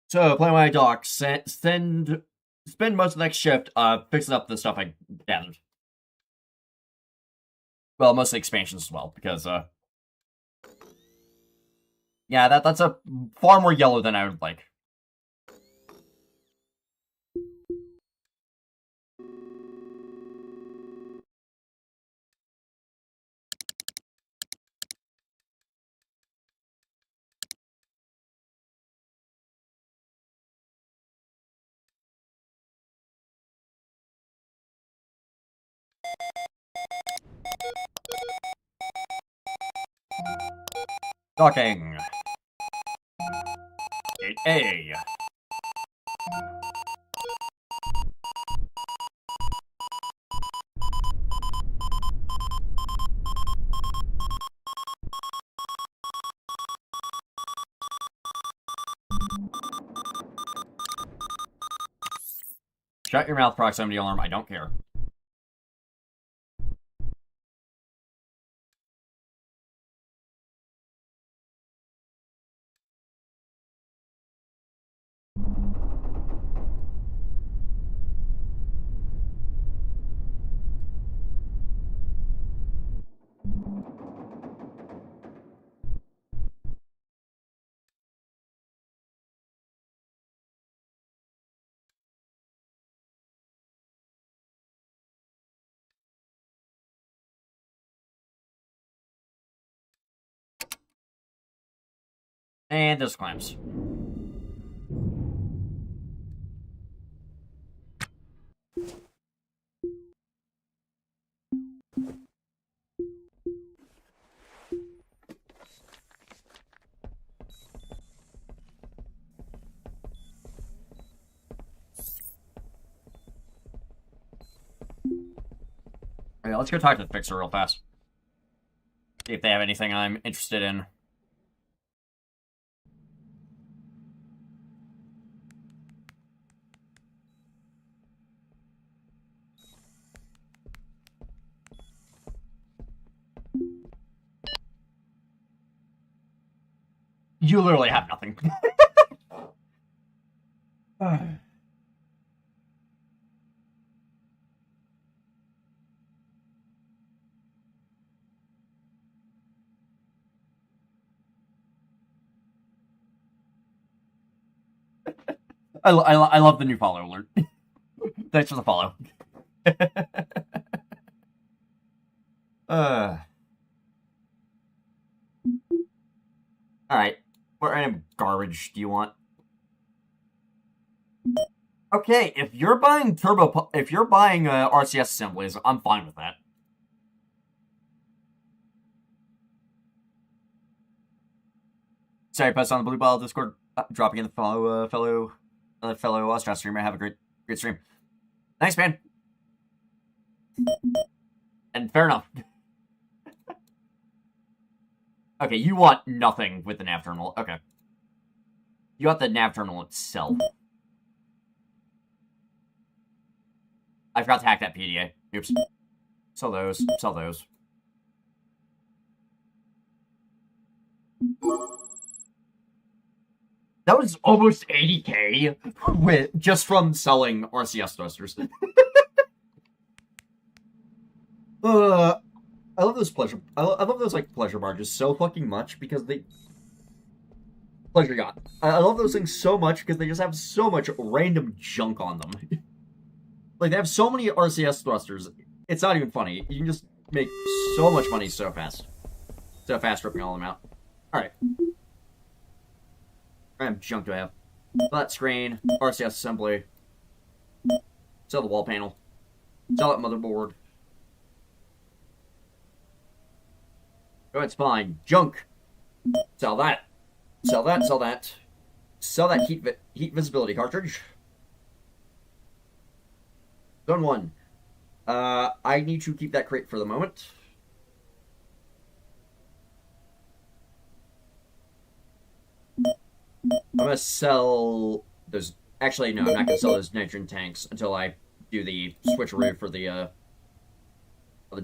So, playing my dock, spend most of the next shift fixing up the stuff I gathered. Well, mostly expansions as well, because yeah, that's a far more yellow than I would like. Docking. Gate A. Shut your mouth, proximity alarm. I don't care. And there's clamps. Okay, let's go talk to the fixer real fast. See if they have anything I'm interested in. You literally have nothing. I love the new follow alert. Thanks for the follow. Alright. What kind of garbage do you want? Okay, if you're buying RCS assemblies, I'm fine with that. Sorry, post on the Blue Ball Discord, dropping in the fellow Ostranuats streamer. Have a great stream. Thanks, man. And fair enough. Okay, you want nothing with the nav terminal. Okay. You want the nav terminal itself. I forgot to hack that PDA. Oops. Sell those. Sell those. That was almost 80k just from selling RCS thrusters. I love those pleasure. I love those like pleasure barges so fucking much because they pleasure yacht. I love those things so much because they just have so much random junk on them. Like they have so many RCS thrusters. It's not even funny. You can just make so much money so fast. So fast ripping all of them out. All right. Random junk do I have? Flat screen, RCS assembly. Sell the wall panel. Sell that motherboard. Go ahead, spine. Junk. Sell that. Sell that. Sell that. Sell that heat visibility cartridge. Zone 1. I need to keep that crate for the moment. I'm gonna sell those. Actually, no, I'm not gonna sell those nitrogen tanks until I do the switcheroo for the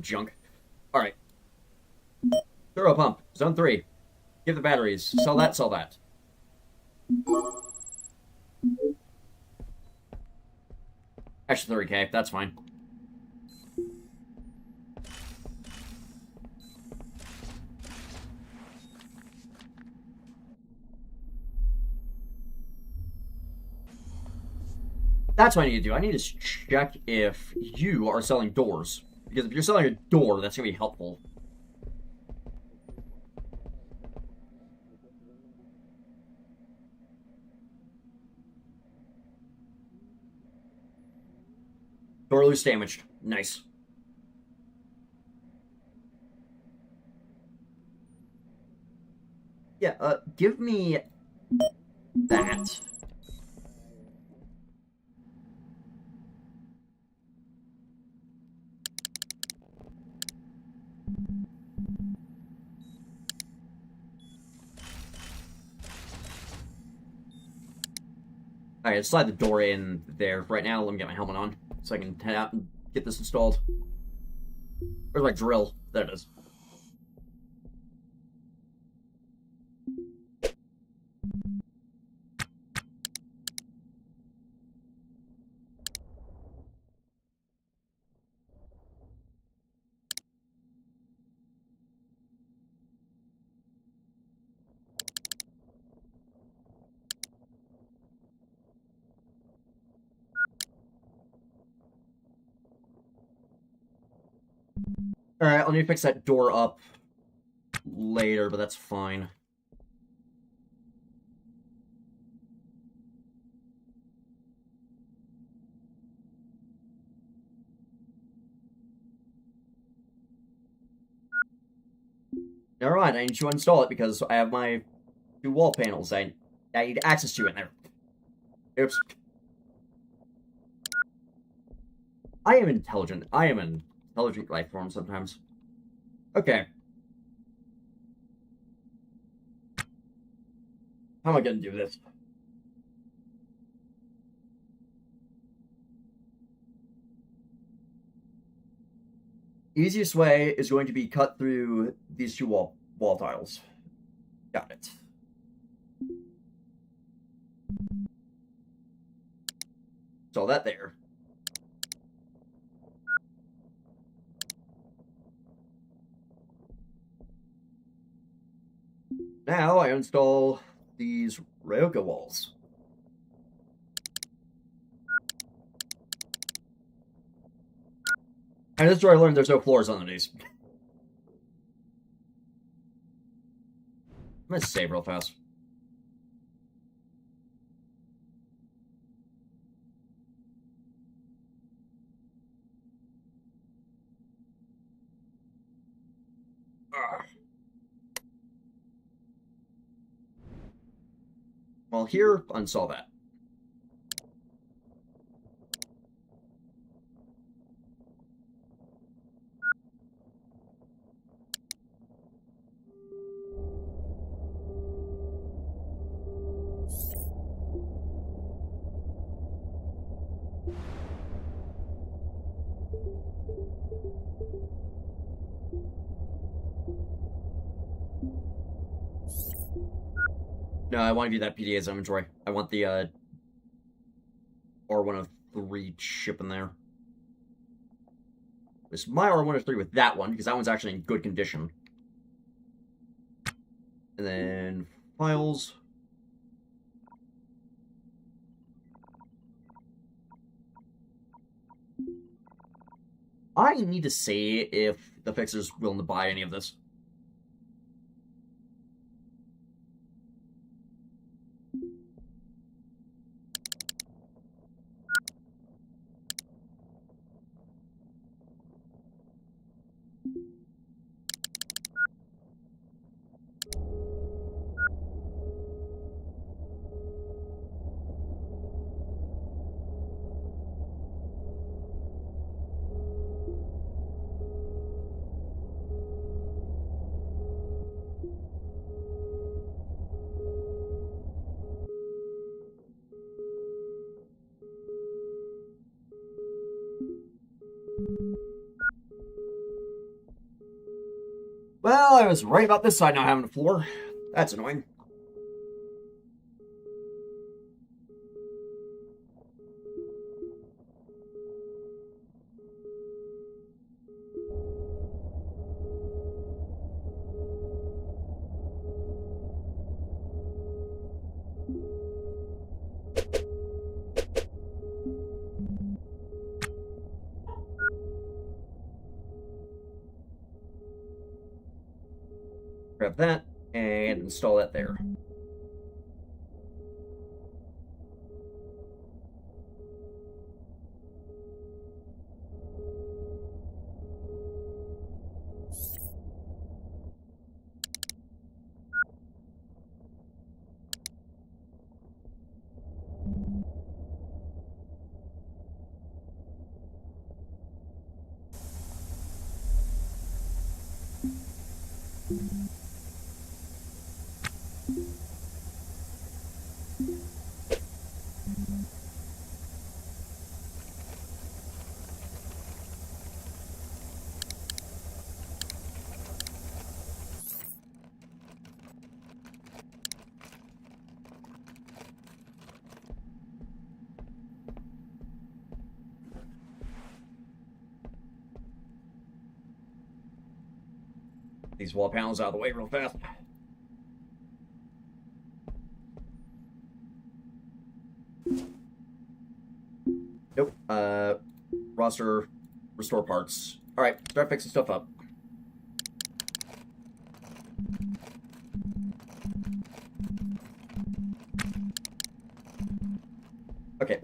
junk. All right. Throw pump. Zone 3. Give the batteries. Sell that. Sell that. Extra 30k. That's fine. That's what I need to do. I need to check if you are selling doors. Because if you're selling a door, that's going to be helpful. Door loose damaged. Nice. Yeah, give me that. Alright, slide the door in there right now. Let me get my helmet on so I can head out and get this installed. Where's my drill? There it is. Alright, I'll need to fix that door up later, but that's fine. Nevermind, I need to install it because I have my 2 wall panels. I need access to it there. Oops. I am intelligent. I am an intelligent life form sometimes. Okay. How am I gonna do this? Easiest way is going to be cut through these 2 wall tiles. Got it. Install that there. Now I install these Ryoka walls. And this is where I learned there's no floors on these. I'm gonna save real fast. Well, here, uninstall that. No, I want to do that PDA's inventory. I want the R1 of 3 chip in there. It's my R1 of 3 with that one, because that one's actually in good condition. And then files. I need to see if the fixer's willing to buy any of this. Well, I was right about this side not having a floor. That's annoying. Grab that and install that there. These wall panels out of the way real fast. Nope. Roster, restore parts. Alright, start fixing stuff up. Okay.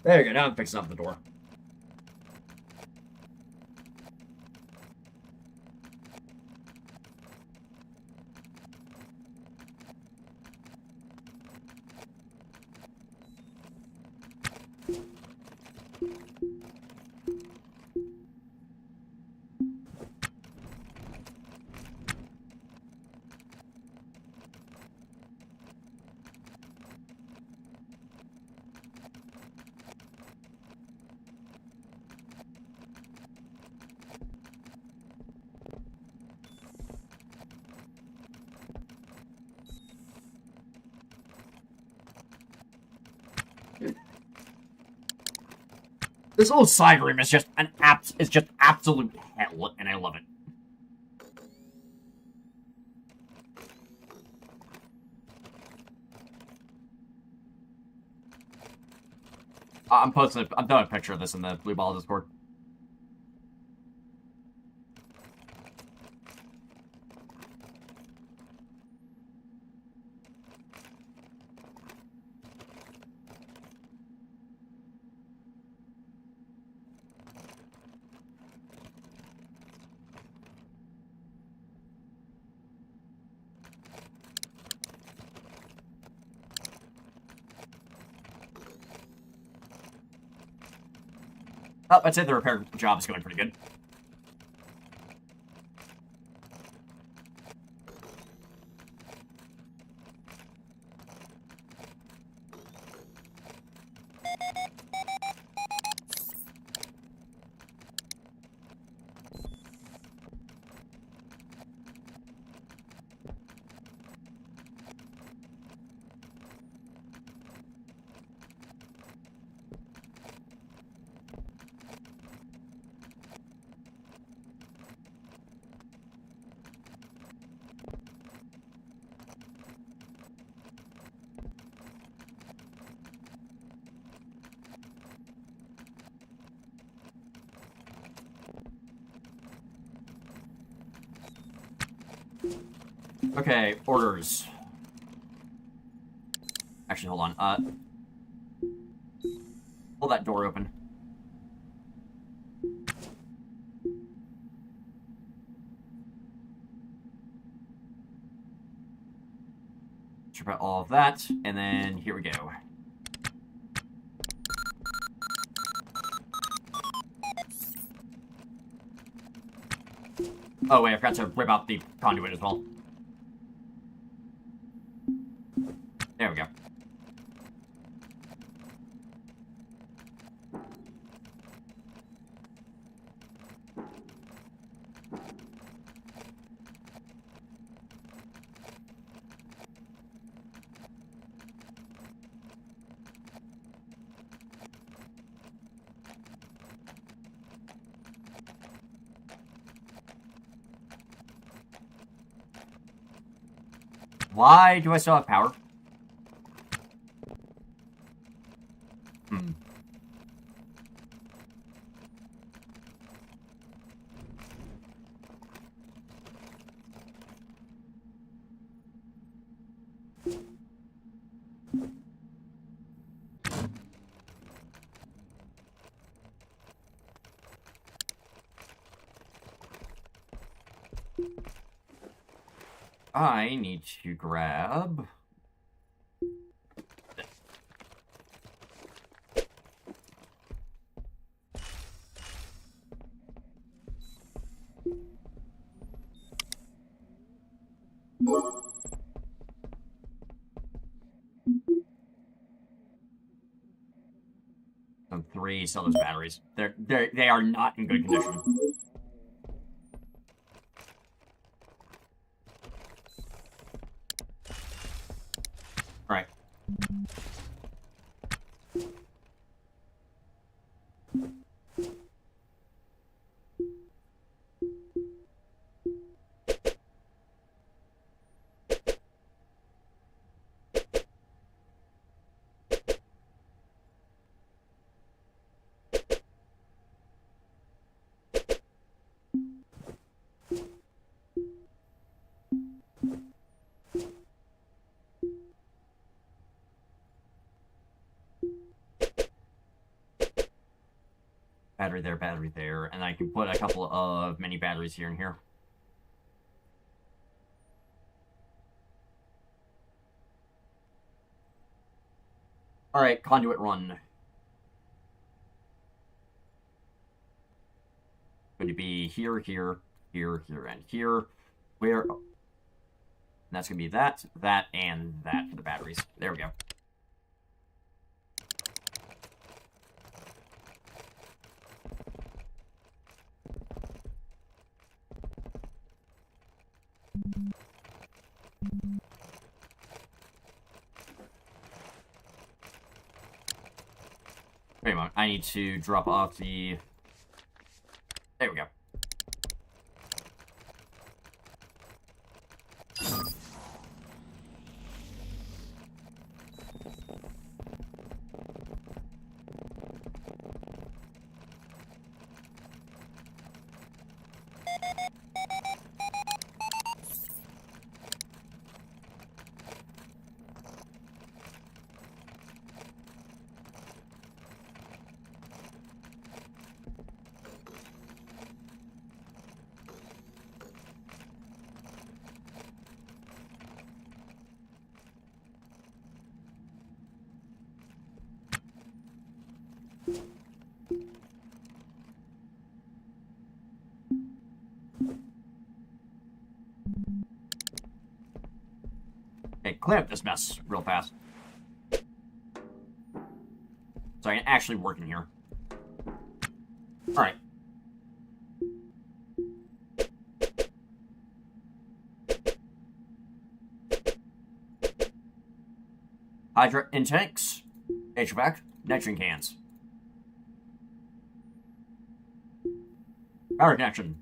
There you go, now I'm fixing up the door. This little side room is just absolute hell, and I love it. I'm throwing a picture of this in the Blue Ball Discord. Oh, I'd say the repair job is going pretty good. Okay, orders. Actually, hold on. Pull that door open. Strip out all of that, and then here we go. Oh wait, I forgot to rip out the conduit as well. There we go. Why do I still have power? Hmm. I need to grab... some 3 cellulose batteries. They are not in good condition. Alright. Battery there, and I can put a couple of mini batteries here and here. Alright, conduit run. Going to be here, here, here, here, and here. Where... And that's going to be that, and that for the batteries. There we go. Wait a moment, I need to drop off the... There we go. Okay, clean up this mess real fast. So I can actually work in here. Alright. Hydra intakes, HVAC, nitrogen cans. Power connection.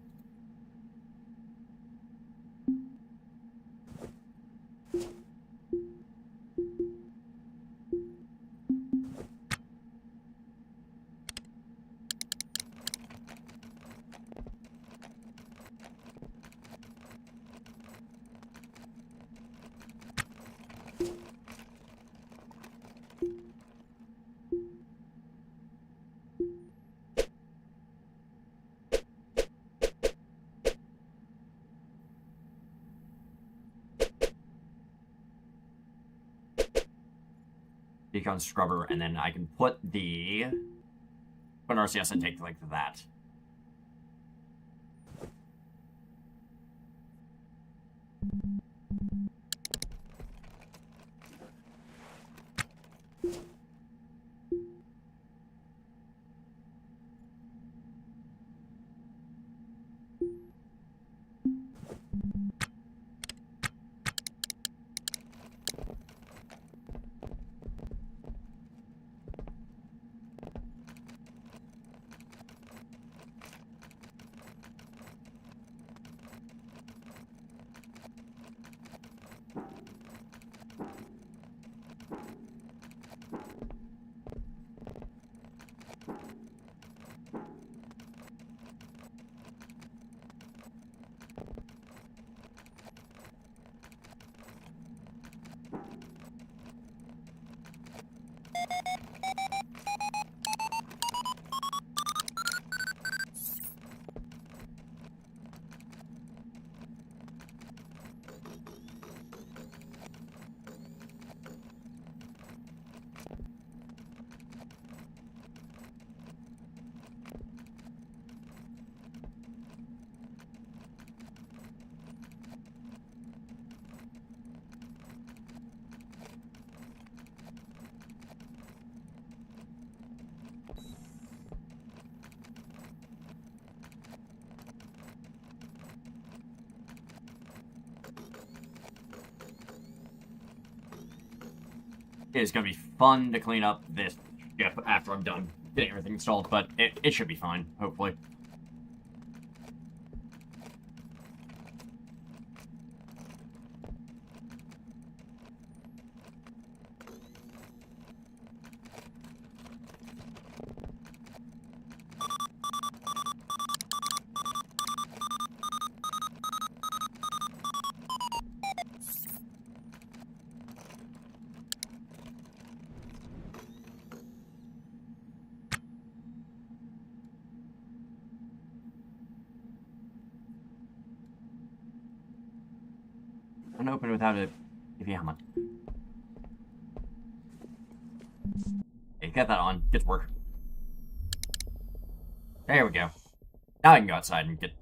Decon scrubber, and then I can put an RCS intake like that. It is going to be fun to clean up this ship after I'm done getting everything installed, but it should be fine, hopefully. Unopened without a hammer. Okay, get that on. Get to work. There we go. Now I can go outside and get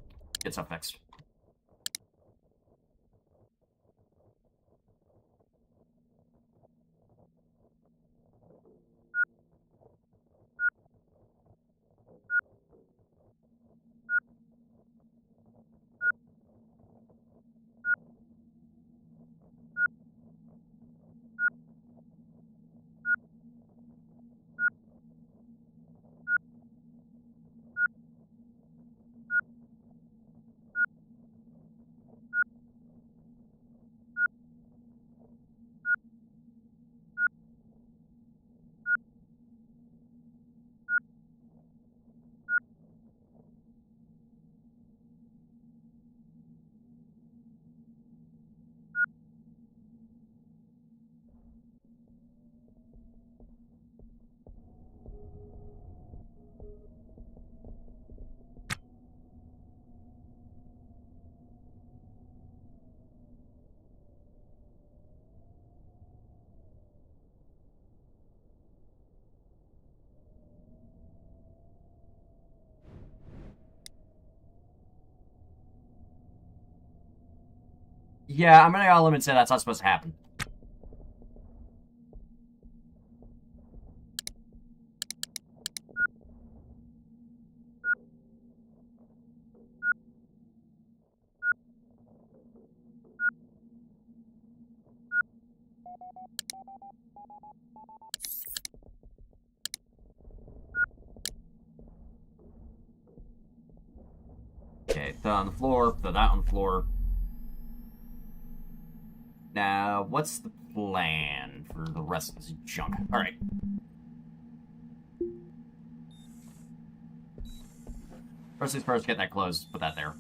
stuff fixed. Yeah, I'm gonna go limit and say that's not supposed to happen. Okay, throw that on the floor, throw that on the floor. Now, what's the plan for the rest of this junk? Alright. First things first, get that closed, put that there.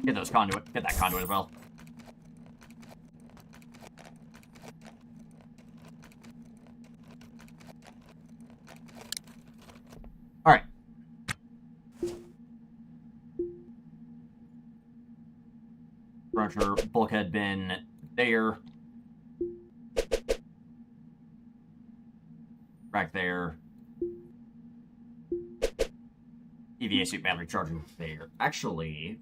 Get those conduit. Get that conduit as well. Alright. Furniture, bulkhead bin there. Rack there. EVA suit battery charging there. Actually,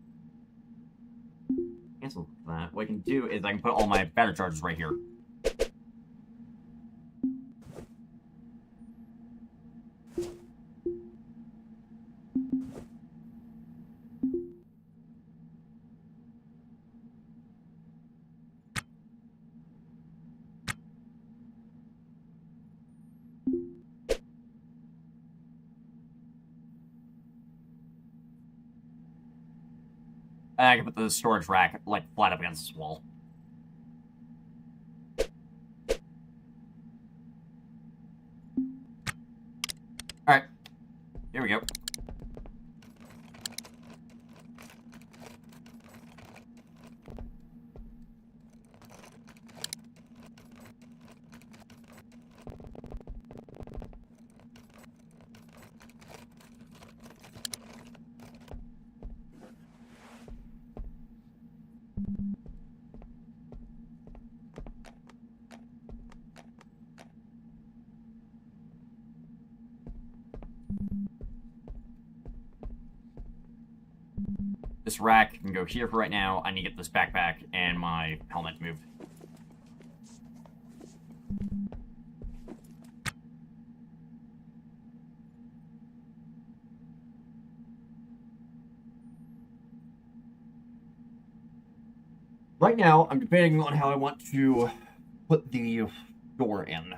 cancel that. What I can do is I can put all my battery chargers right here. And I can put the storage rack, like, flat up against this wall. Alright. Here we go. This rack can go here for right now. I need to get this backpack and my helmet moved. Right now, I'm debating on how I want to put the door in.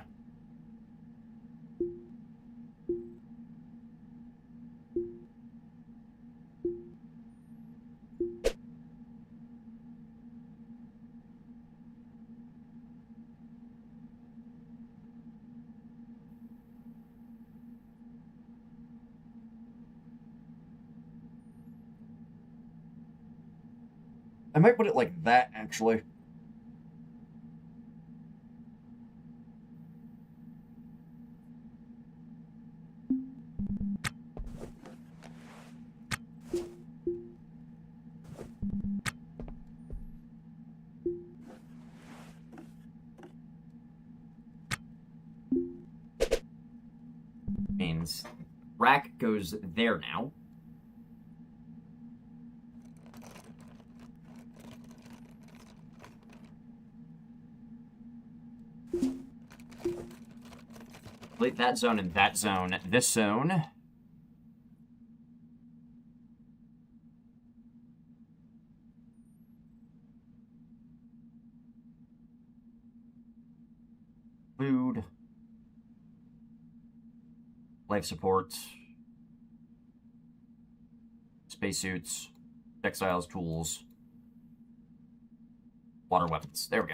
I might put it like that, actually. Means rack goes there now. Delete that zone and that zone. This zone. Food. Life support. Spacesuits. Textiles, tools. Water weapons. There we go.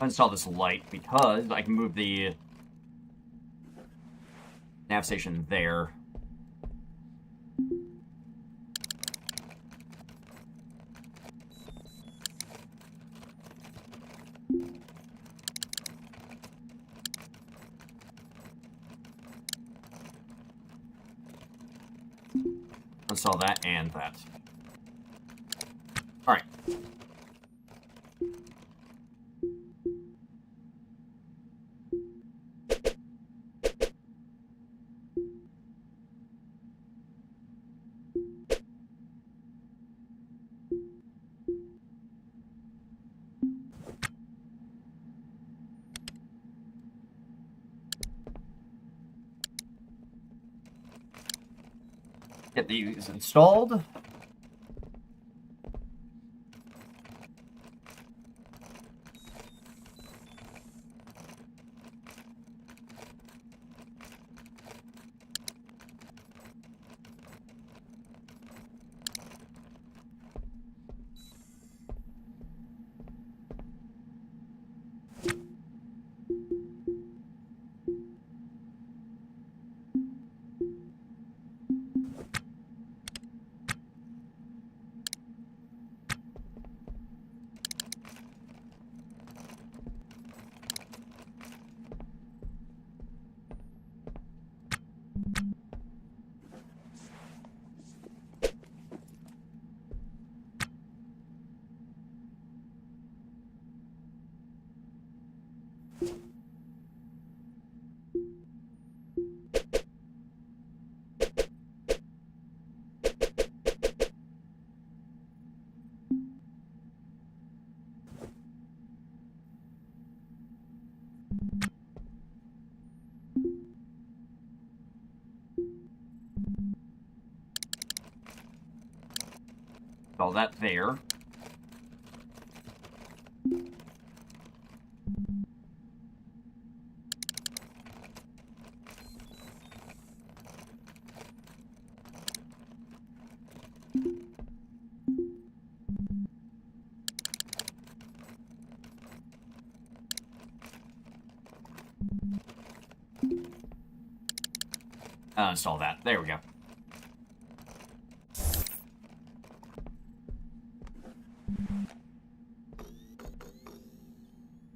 Install this light because I can move the nav station there. Install that and that. All right. Get these installed. Install that there. Uninstall that. There we go.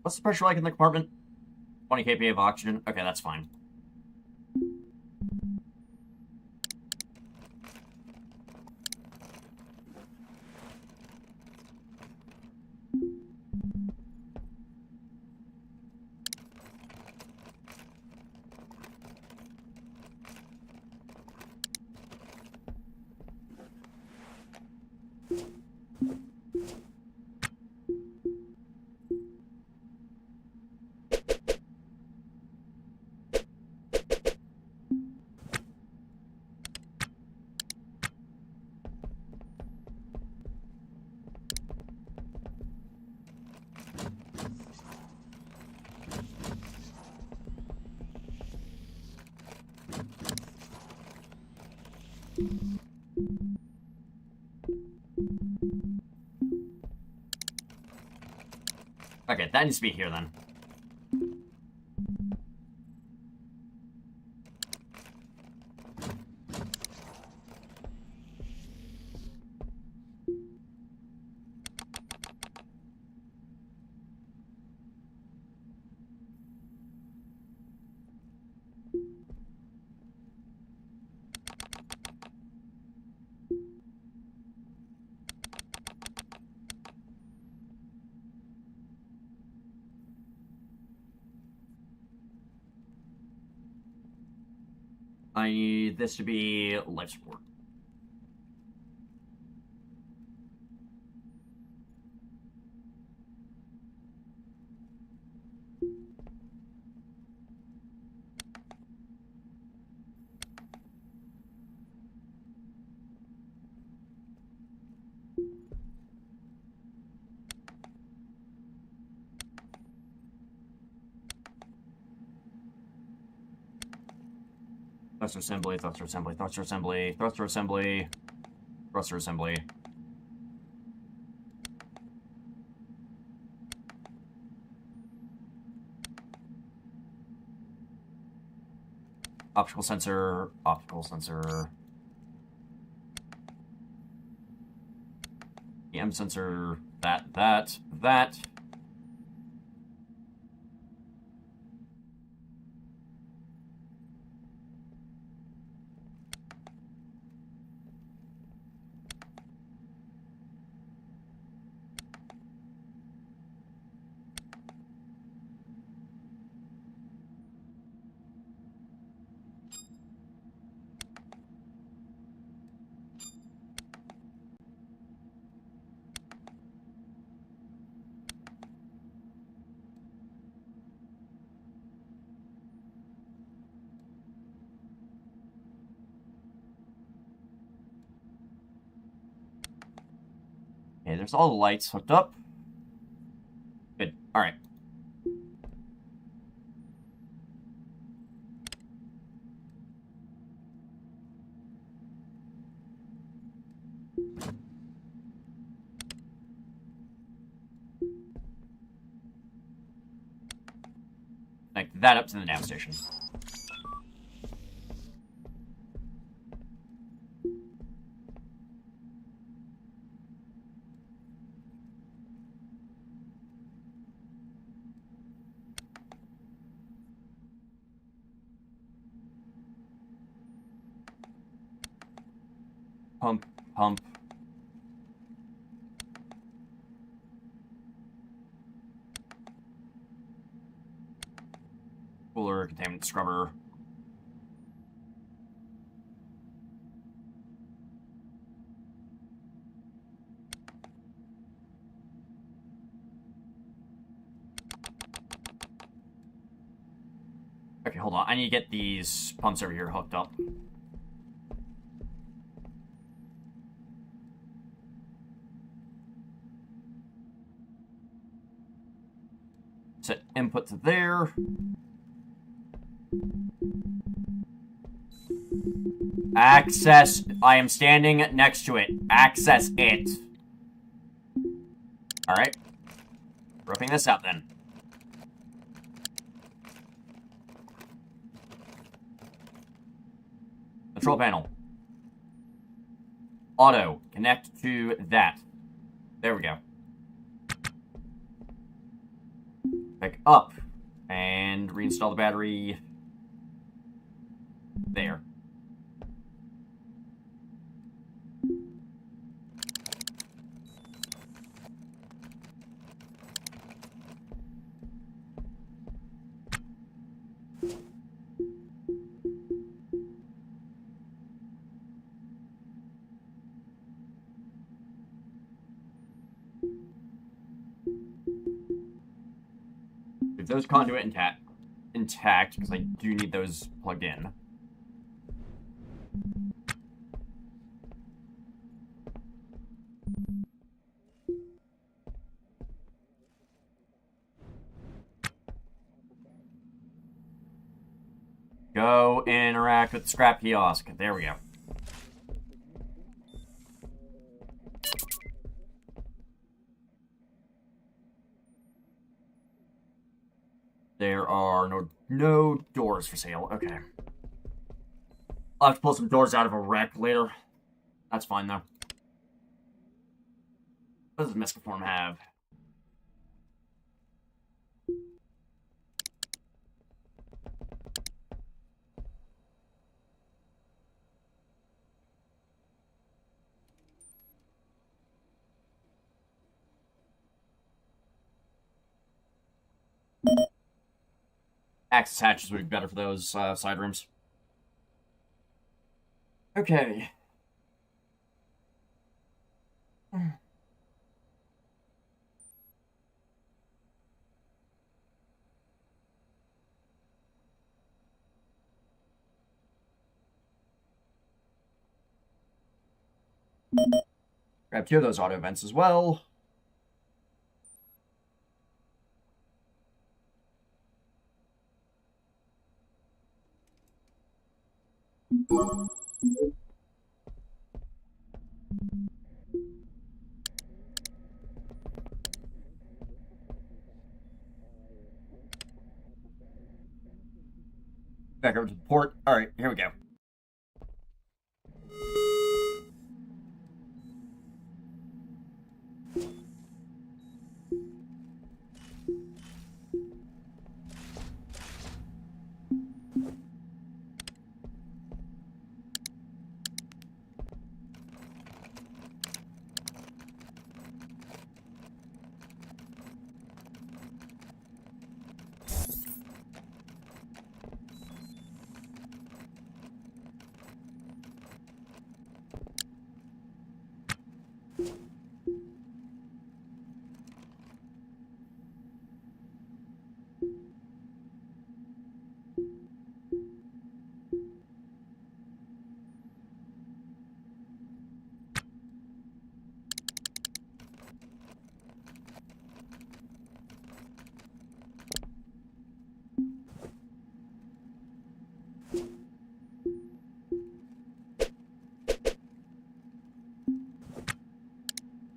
What's the pressure like in the compartment? 20 kPa of oxygen. Okay, that's fine. Okay, that needs to be here then. I need this to be life support. Thruster assembly, thruster assembly, thruster assembly, thruster assembly, thruster assembly. Optical sensor, optical sensor. EM sensor, that. Okay, there's all the lights hooked up. Good. All right. Connect that up to the nav station. Pump. Cooler, contaminant scrubber. Okay, hold on. I need to get these pumps over here hooked up. Set input to there. Access. I am standing next to it. Access it. Alright. Ripping this out then. Control panel. Auto. Connect to that. There we go. Pick up. And reinstall the battery. There. If those conduit intact, because I do need those plugged in. Go interact with the scrap kiosk. There we go. There are no doors for sale. Okay. I'll have to pull some doors out of a wreck later. That's fine, though. What does Mescaform have? Access hatches would be better for those side rooms. Okay. Grab 2 of those auto vents as well. Back over to the port. Alright, here we go.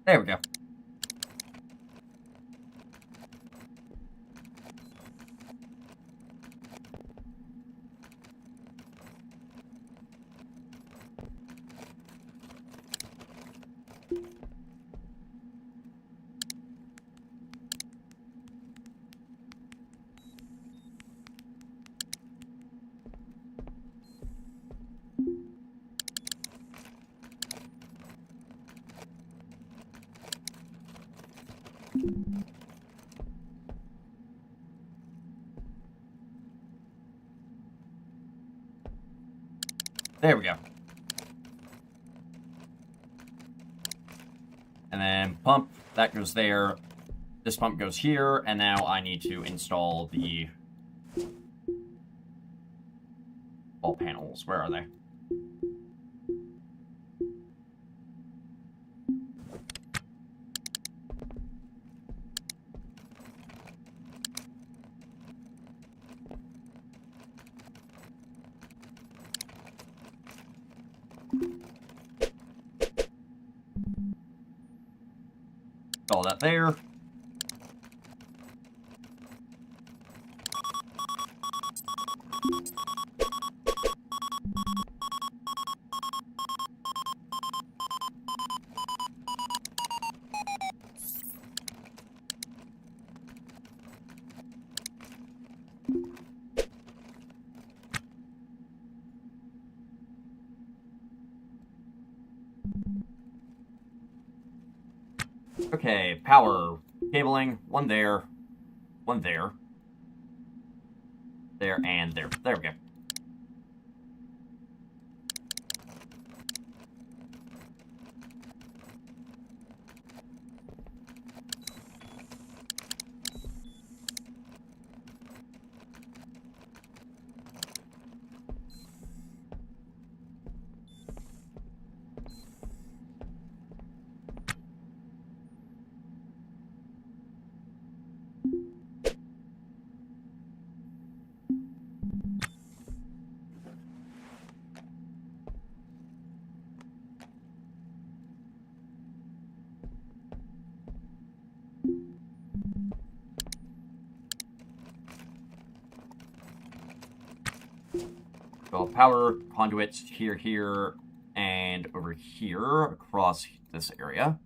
There we go. There we go. And then pump, that goes there. This pump goes here, and now I need to install the wall panels. Where are they? All that there. Okay, power. Cabling. One there. One there. There and there. There we go. Well, power conduits here, and over here across this area.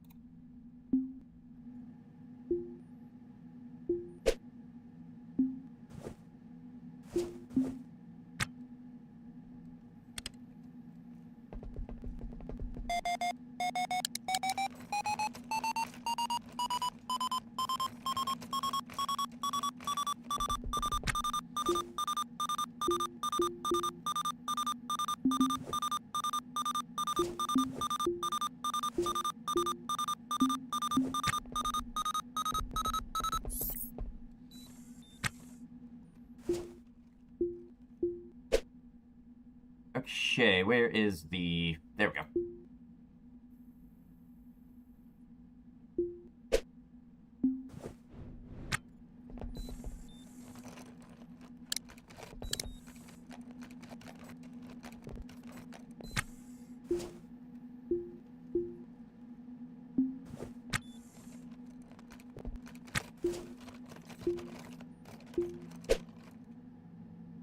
Okay, where is the... There we go.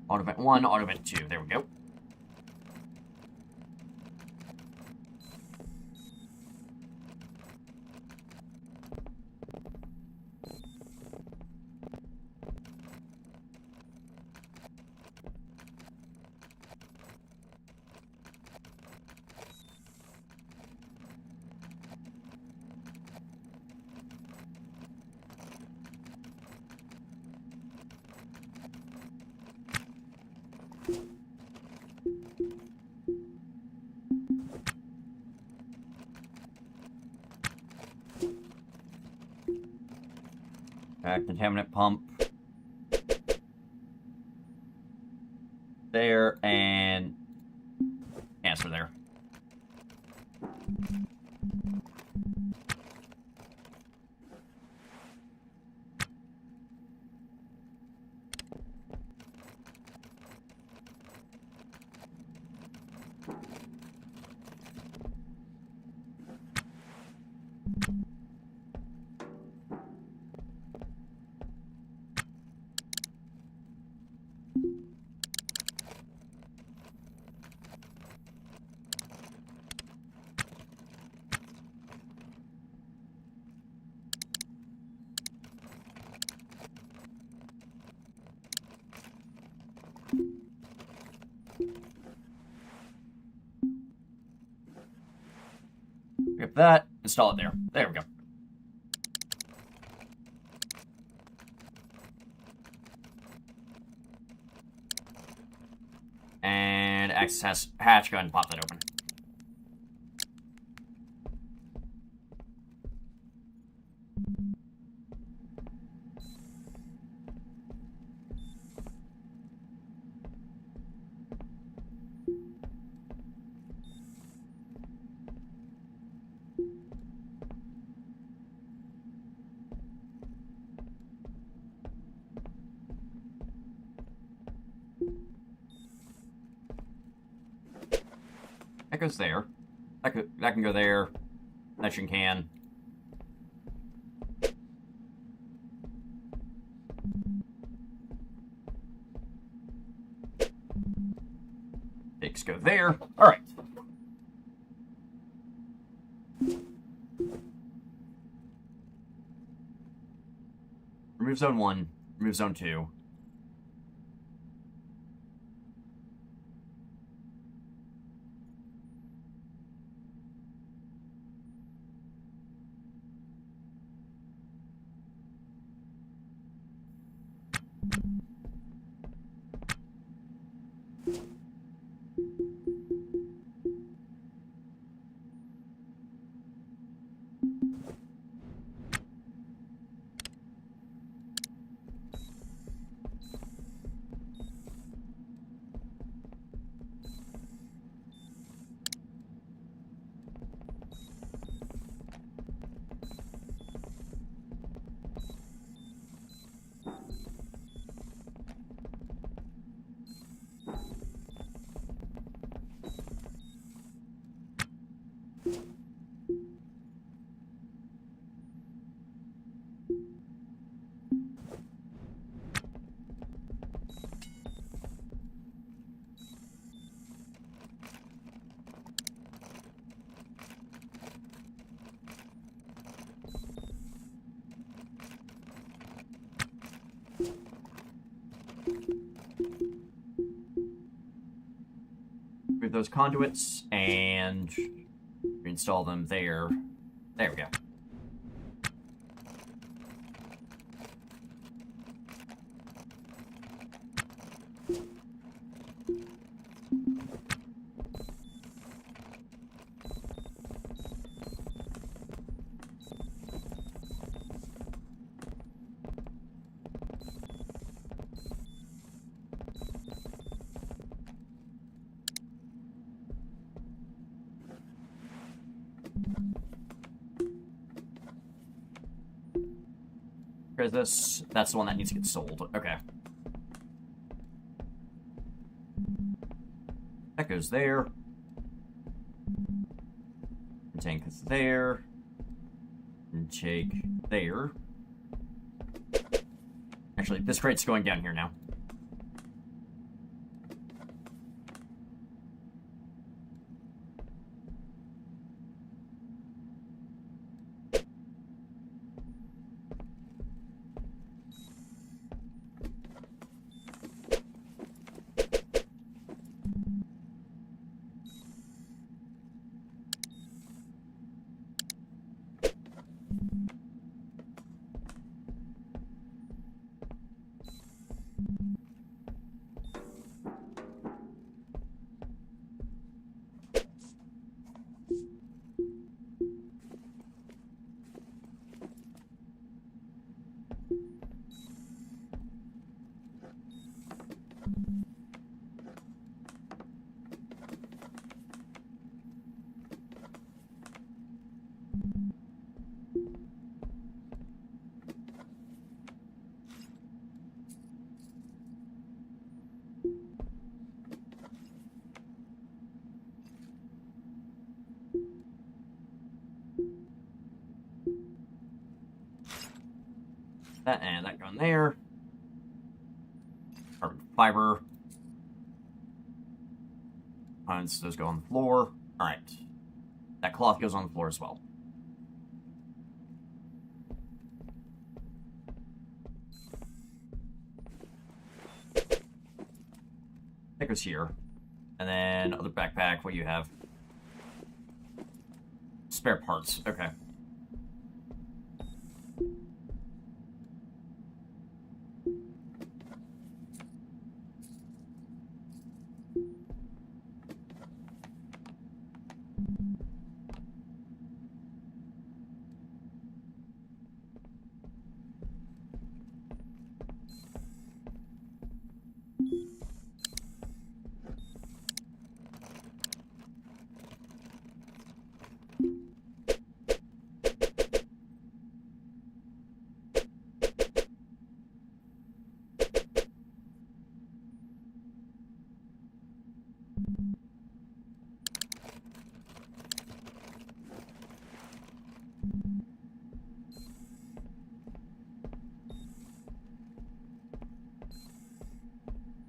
Auto vent 1, auto vent 2. There we go. Contaminant pump. There, and answer there. Grab that, install it there. There we go. And access hatch, go ahead and pop that open. That goes there. That can go there. That can. Takes go there. All right. Remove zone 1. Remove zone 2. Move those conduits and install them there. There we go. Where's this? That's the one that needs to get sold. Okay. That goes there. Tank is there. Intake there. Actually, this crate's going down here now. That and that going there. Carbon fiber. Those go on the floor. Alright. That cloth goes on the floor as well. That goes here. And then other backpack, what do you have? Spare parts. Okay.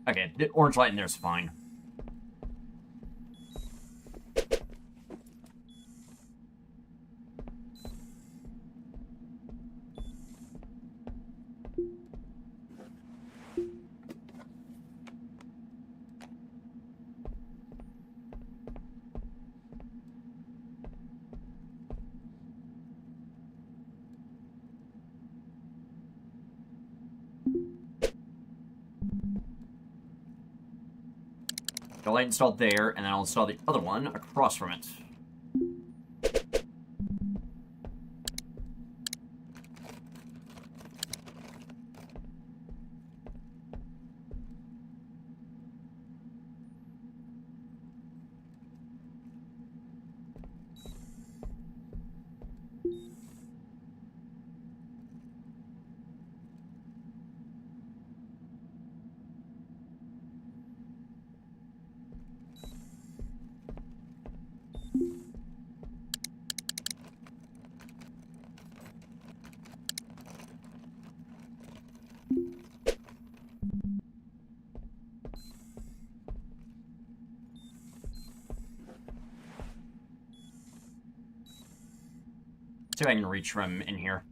Okay, the orange light in there is fine. The light installed there, and then I'll install the other one across from it. See if I can reach from in here.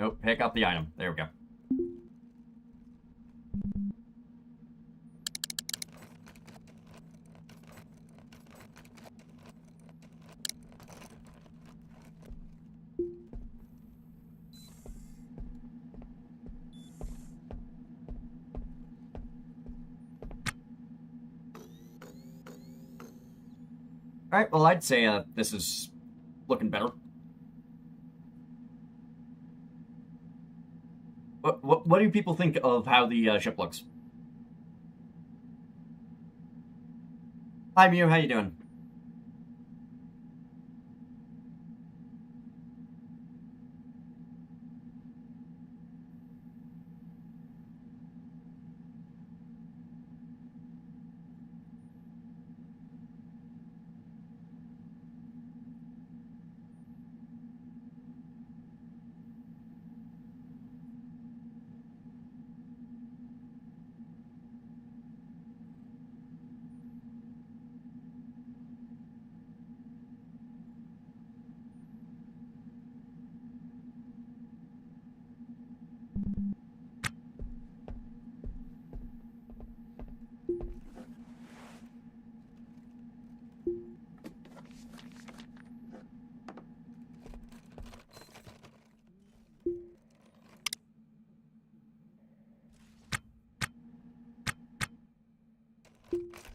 Nope, pick up the item. There we go. Alright, well, I'd say this is looking better. What do people think of how the ship looks? Hi, Mew, how you doing?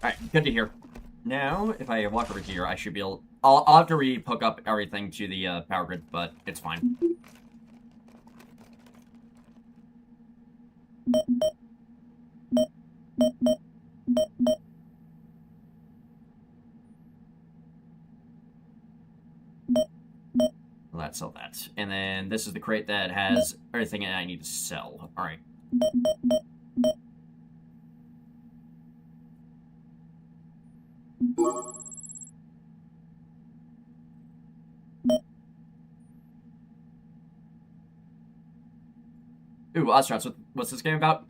Alright, good to hear. Now, if I walk over here, I should be able... I'll have to re-hook up everything to the power grid, but it's fine. Let's sell that. And then this is the crate that has everything I need to sell. Alright. Ooh, Ostranuats, what's this game about?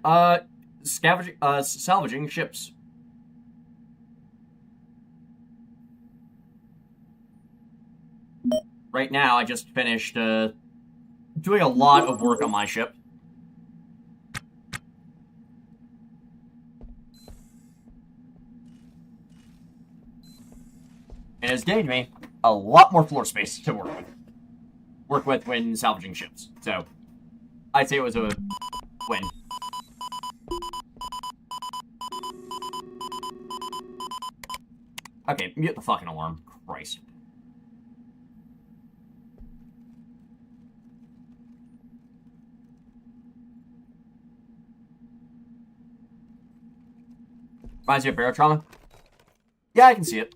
Salvaging ships. Right now, I just finished, doing a lot of work on my ship. And it's gained me a lot more floor space to work with when salvaging ships. So, I'd say it was a win. Okay, mute the fucking alarm. Christ. Reminds you of barotrauma? Yeah, I can see it.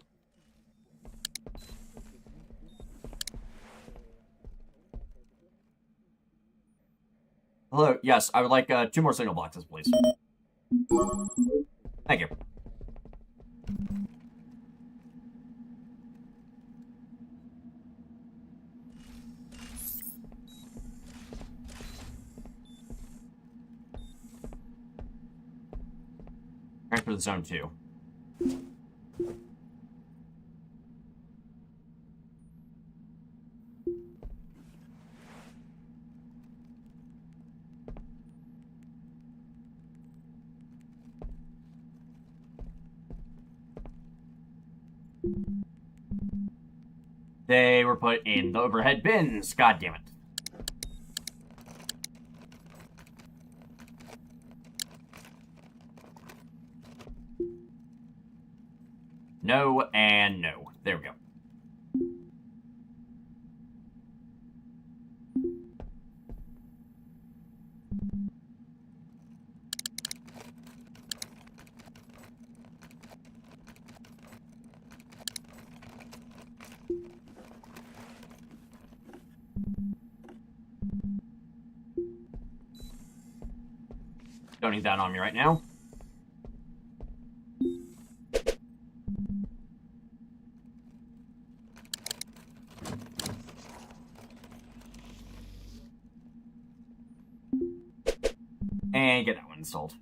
Hello, yes, I would like 2 more signal boxes, please. Thank you. for the zone 2. They were put in the overhead bins. God damn it. No and no. There we go. Don't need that on me right now. And get that one installed.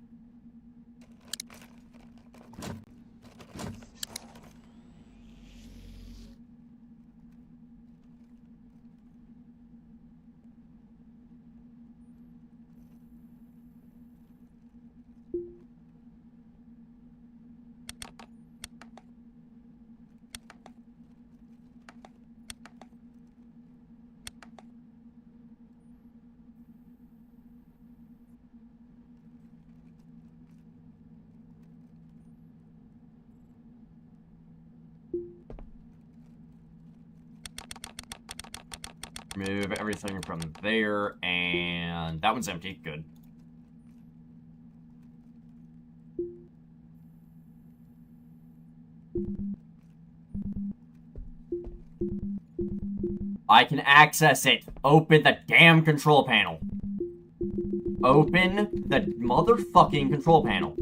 Remove everything from there, and that one's empty. Good. I can access it. Open the damn control panel. Open the motherfucking control panel.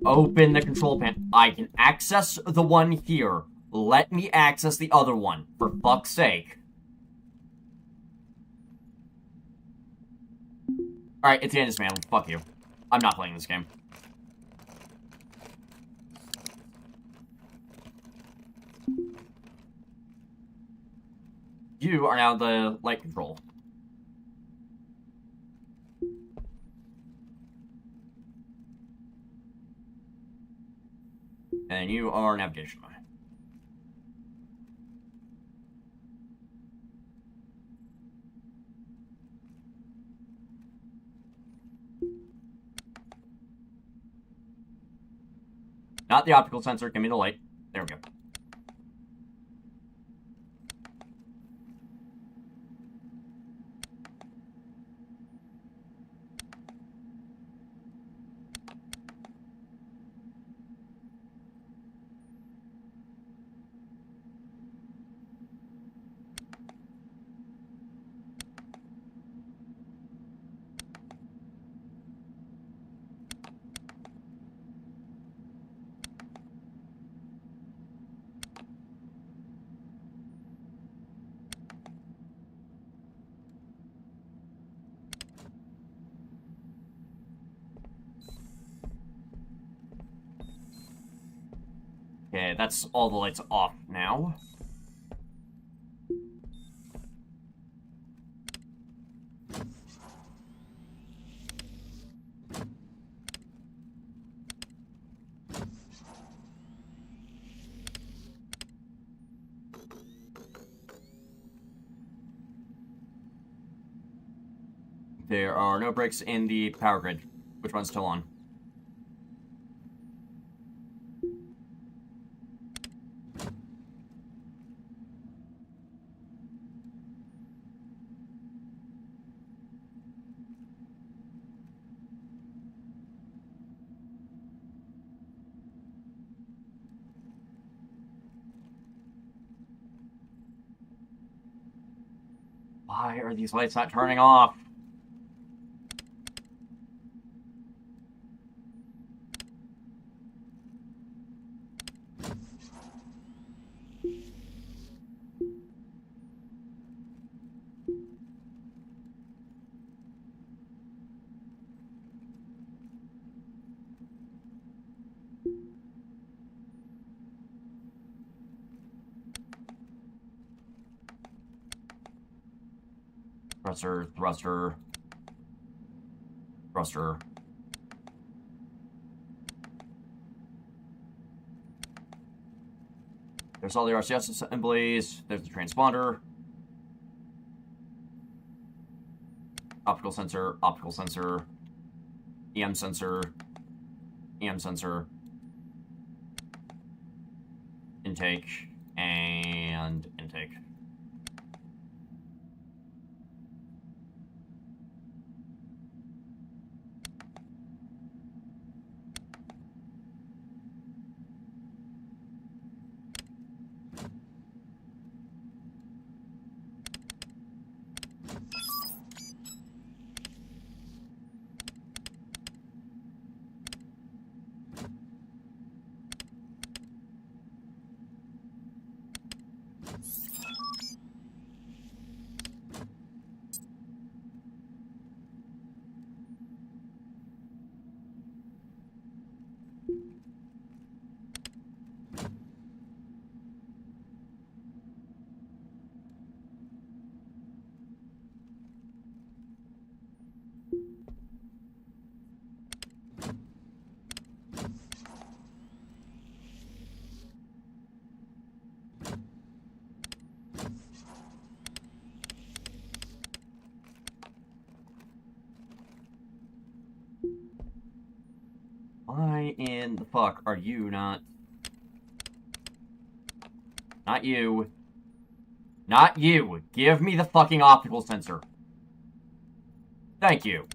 Open the control panel. I can access the one here. Let me access the other one, for fuck's sake. Alright, it's the end of this, man. Fuck you. I'm not playing this game. You are now the light control. And you are navigation. Not the optical sensor, give me the light. There we go. Okay, that's all the lights off now. There are no breaks in the power grid. Which one's still on? Why are these lights not turning off? Thruster, thruster, thruster. There's all the RCS assemblies. There's the transponder. Optical sensor, EM sensor, EM sensor, intake, and intake. Why in the fuck are you not... Not you. Not you. Give me the fucking optical sensor. Thank you.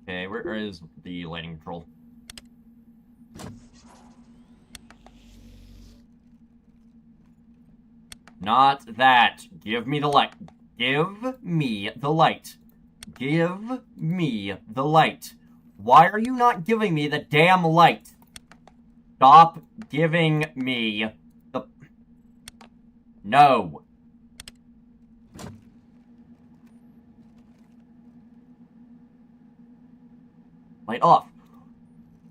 Okay, where is the lighting control? Not that. Give me the light. Give me the light. Give me the light. Why are you not giving me the damn light? Stop giving me the... No. Light off.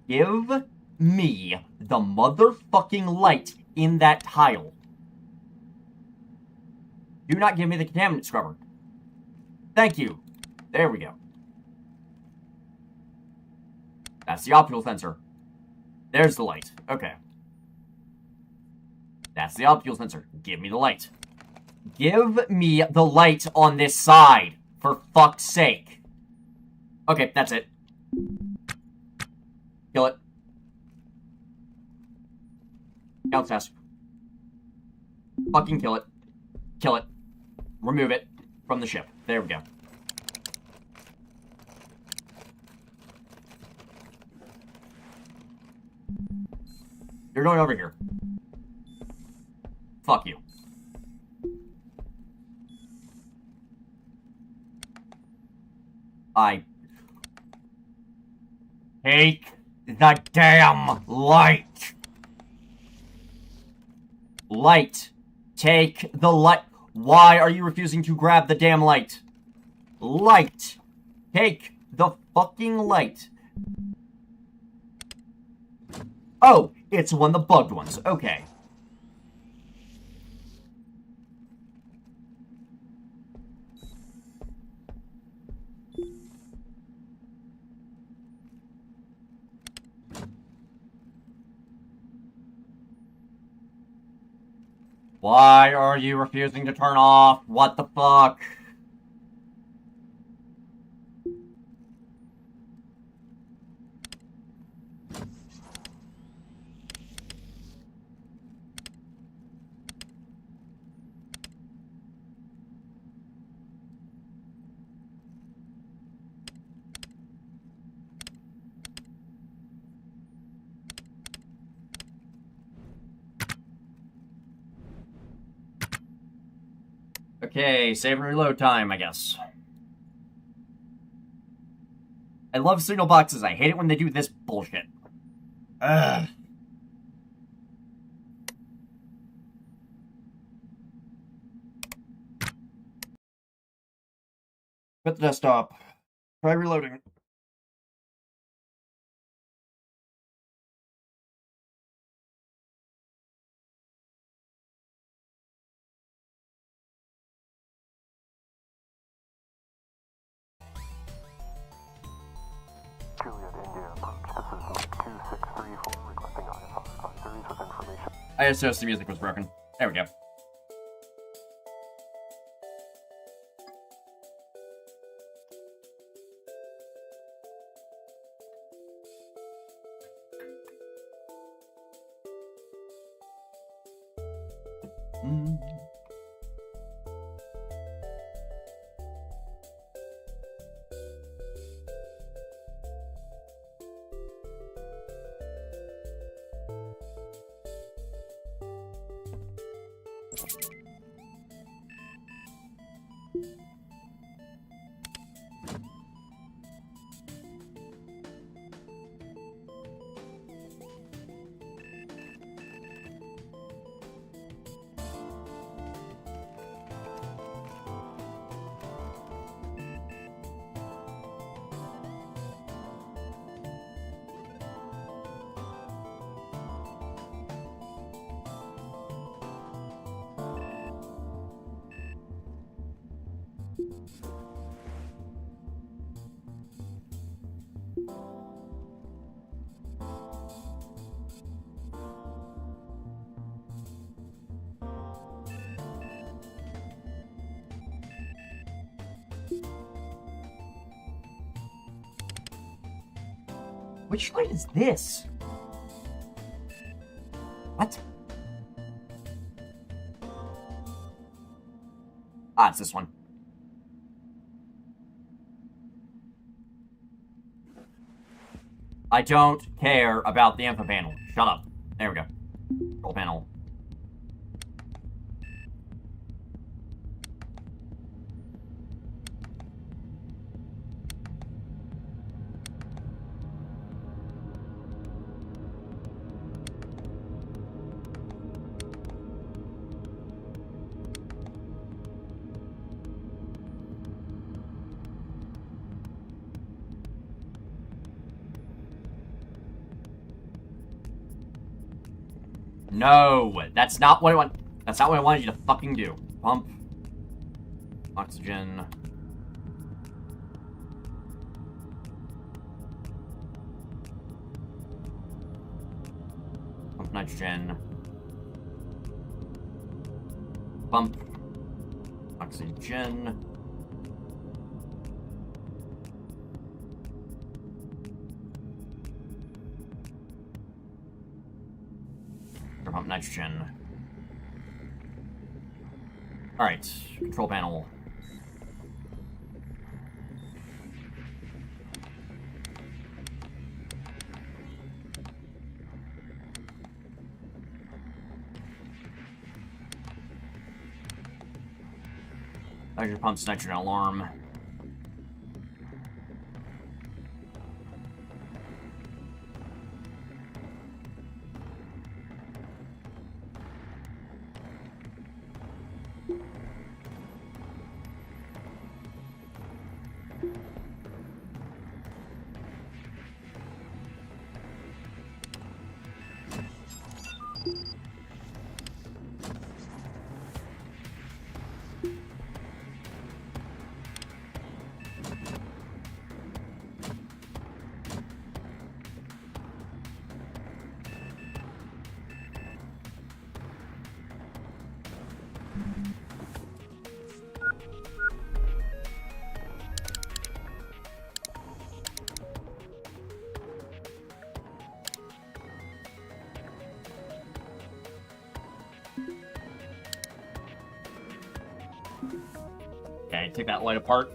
Give me the motherfucking light in that tile. Do not give me the contaminant scrubber. Thank you. There we go. That's the optical sensor. There's the light. Okay. That's the optical sensor. Give me the light. Give me the light on this side. For fuck's sake. Okay, that's it. Kill it. Now it's fast. Fucking kill it. Kill it. Remove it from the ship. There we go. You're going over here. Fuck you. Take the damn light. Light. Take the light. Why are you refusing to grab the damn light? Light. Take the fucking light. Oh, it's one of the bugged ones. Okay. Why are you refusing to turn off? What the fuck? Okay, save and reload time, I guess. I love signal boxes. I hate it when they do this bullshit. Ugh. Quit the desktop. Try reloading. Juliet, India approach. This is Mike 2634 requesting ISR advisories with information. I assumed the music was broken. There we go. Which light is this? What? Ah, it's this one. I don't care about the info panel. Shut up. There we go. Control panel. No, that's not what I want. That's not what I wanted you to fucking do. Pump. Oxygen. Pump nitrogen. Pump. Oxygen. Pump nitrogen. Alright, control panel. Nitrogen pumps, nitrogen alarm. Alright, take that light apart.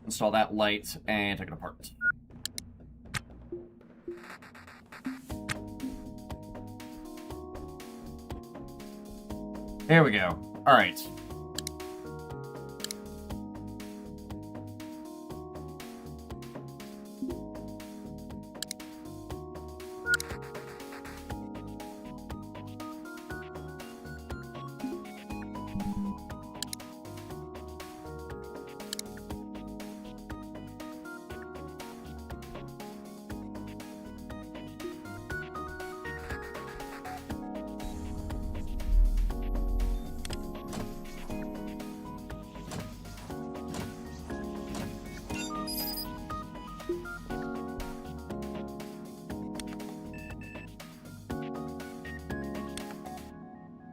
Install that light and take it apart. There we go. Alright.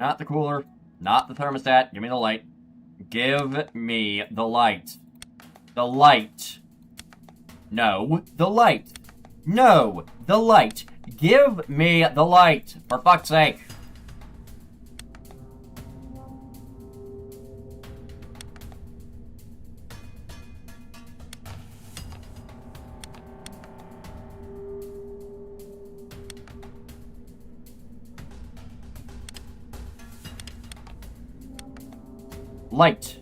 Not the cooler, not the thermostat. Give me the light. Give me the light. The light. No, the light. No, the light. Give me the light, for fuck's sake. Light.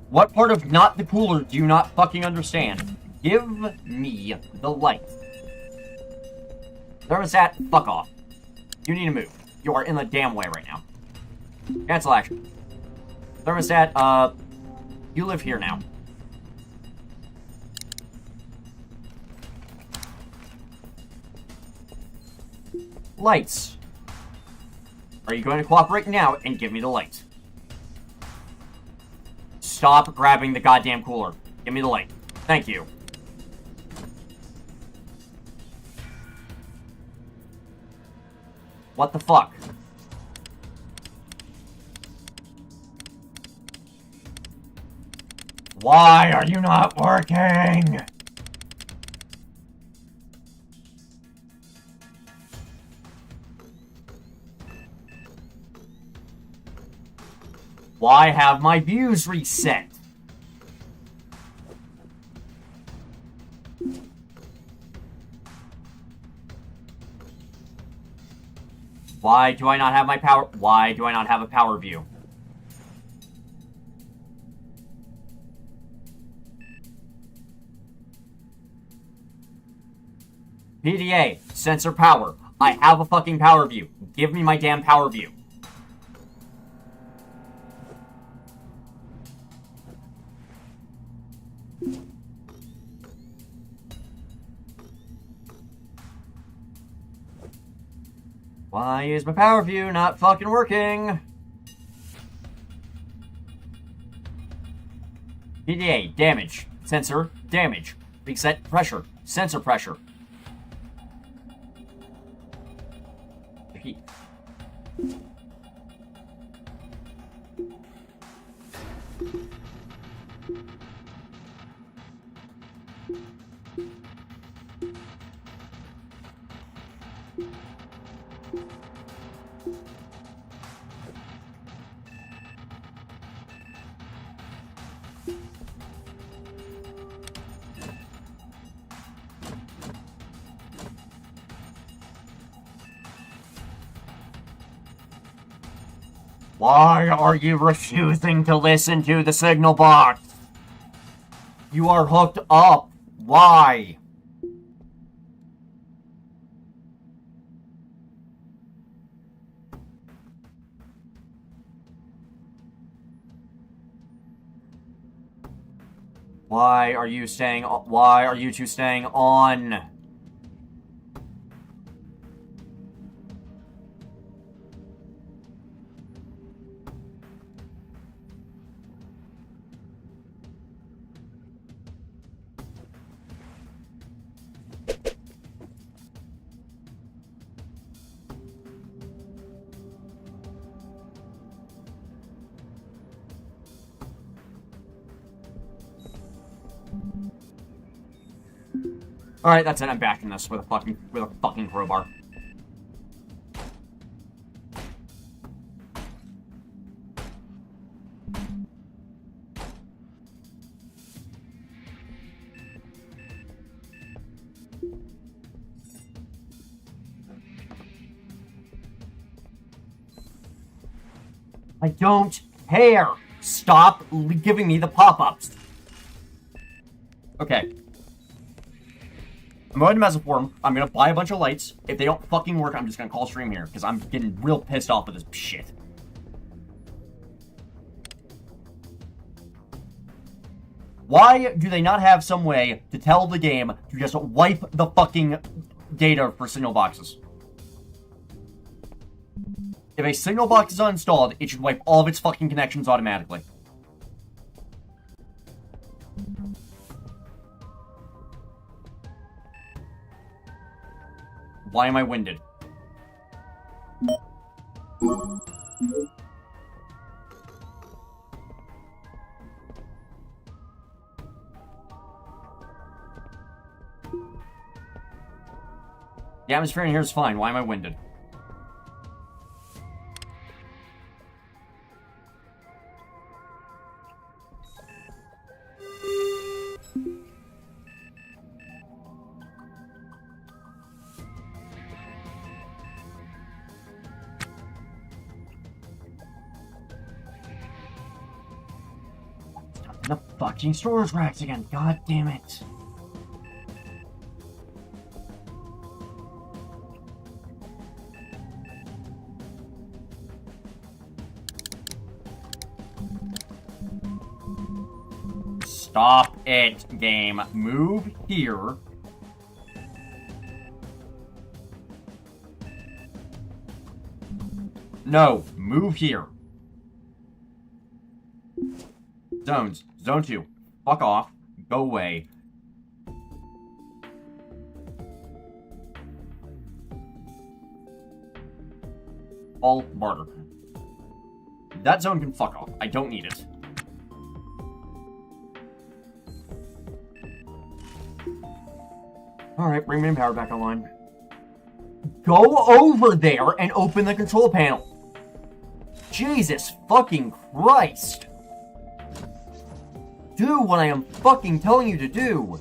What part of not the cooler do you not fucking understand? Give me the light. Thermostat, fuck off. You need to move. You are in the damn way right now. Cancel action. Thermostat, you live here now. Lights. Are you going to cooperate now and give me the light? Stop grabbing the goddamn cooler. Give me the light. Thank you. What the fuck? Why are you not working? Why have my views reset? Why do I not have my power? Why do I not have a power view? PDA, sensor power. I have a fucking power view. Give me my damn power view. Why is my power view not fucking working? PDA, damage. Sensor, damage. Reset pressure. Sensor pressure. Heat. Why are you refusing to listen to the signal box? You are hooked up. Why? Why are you two staying on? Alright, that's it. I'm backing this with a fucking crowbar. I don't care. Stop giving me the pop-ups. Okay. I'm going to Mesoform. I'm going to buy a bunch of lights. If they don't fucking work, I'm just going to call stream here, because I'm getting real pissed off with this shit. Why do they not have some way to tell the game to just wipe the fucking data for signal boxes? If a signal box is uninstalled, it should wipe all of its fucking connections automatically. Why am I winded? The atmosphere in here is fine. Why am I winded? The fucking storage racks again. God damn it. Stop it, game. Move here. No, move here. Zones. Zone 2. Fuck off. Go away. All barter. That zone can fuck off. I don't need it. Alright, bring main power back online. Go over there and open the control panel. Jesus fucking Christ. Do what I am fucking telling you to do.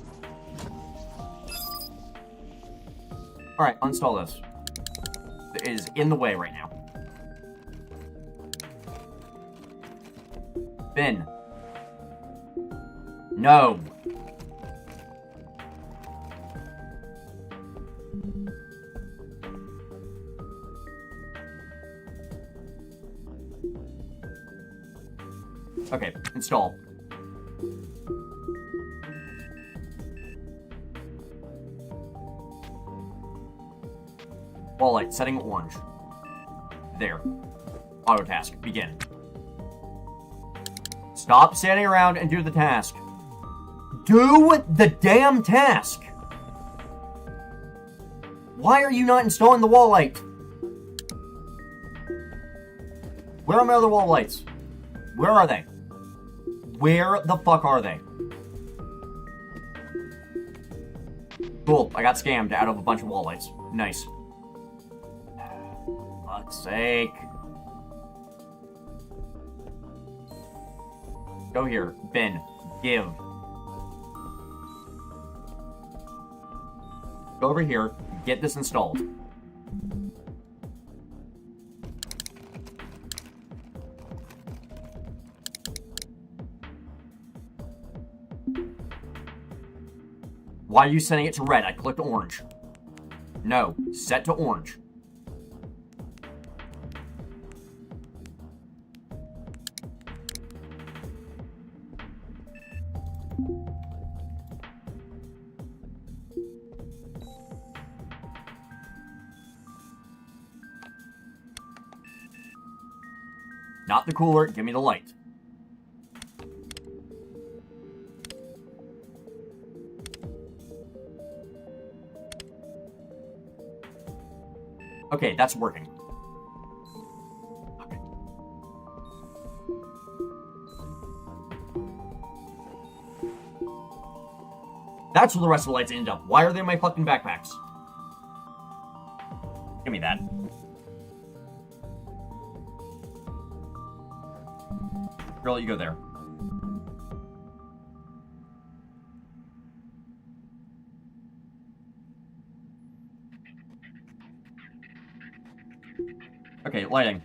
Alright, uninstall this. It is in the way right now. Bin. No. Okay, install. Wall light, setting orange. There. Auto task, begin. Stop standing around and do the task. Do the damn task! Why are you not installing the wall light? Where are my other wall lights? Where are they? Where the fuck are they? Cool, I got scammed out of a bunch of wall lights. Nice. Fuck's sake. Go here. Bin. Give. Go over here. Get this installed. Why are you setting it to red? I clicked orange. No, set to orange. Not the cooler, give me the light. Okay, that's working. Okay. That's where the rest of the lights ended up. Why are they in my fucking backpacks? Give me that. Girl, you go there. Okay, lighting.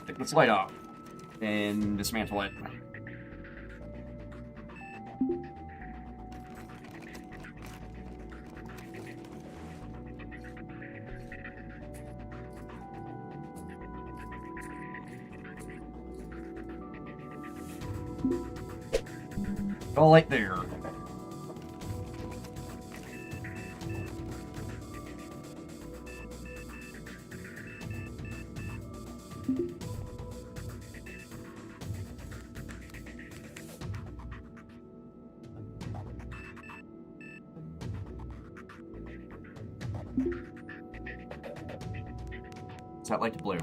Take this light off and dismantle it. Go light there. Set light to blue.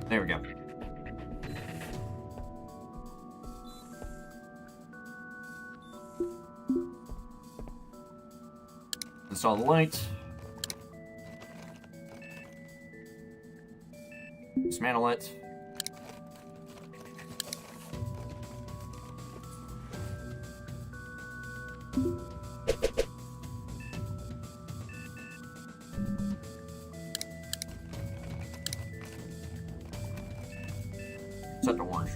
There we go. Install the light. Dismantle it. Set to orange.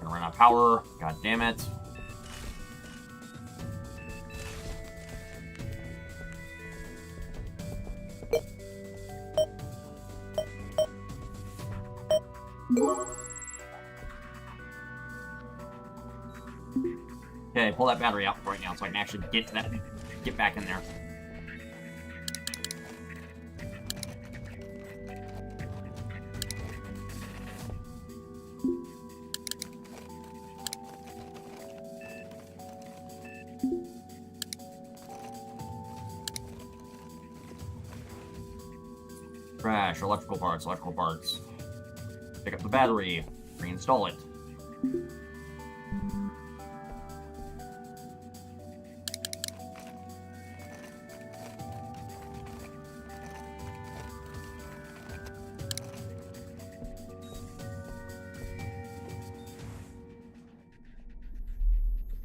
Gonna run out of power. God damn it. Okay, pull that battery out right now so I can actually get to that, get back in there. Trash, electrical parts, electrical parts. Pick up the battery, reinstall it.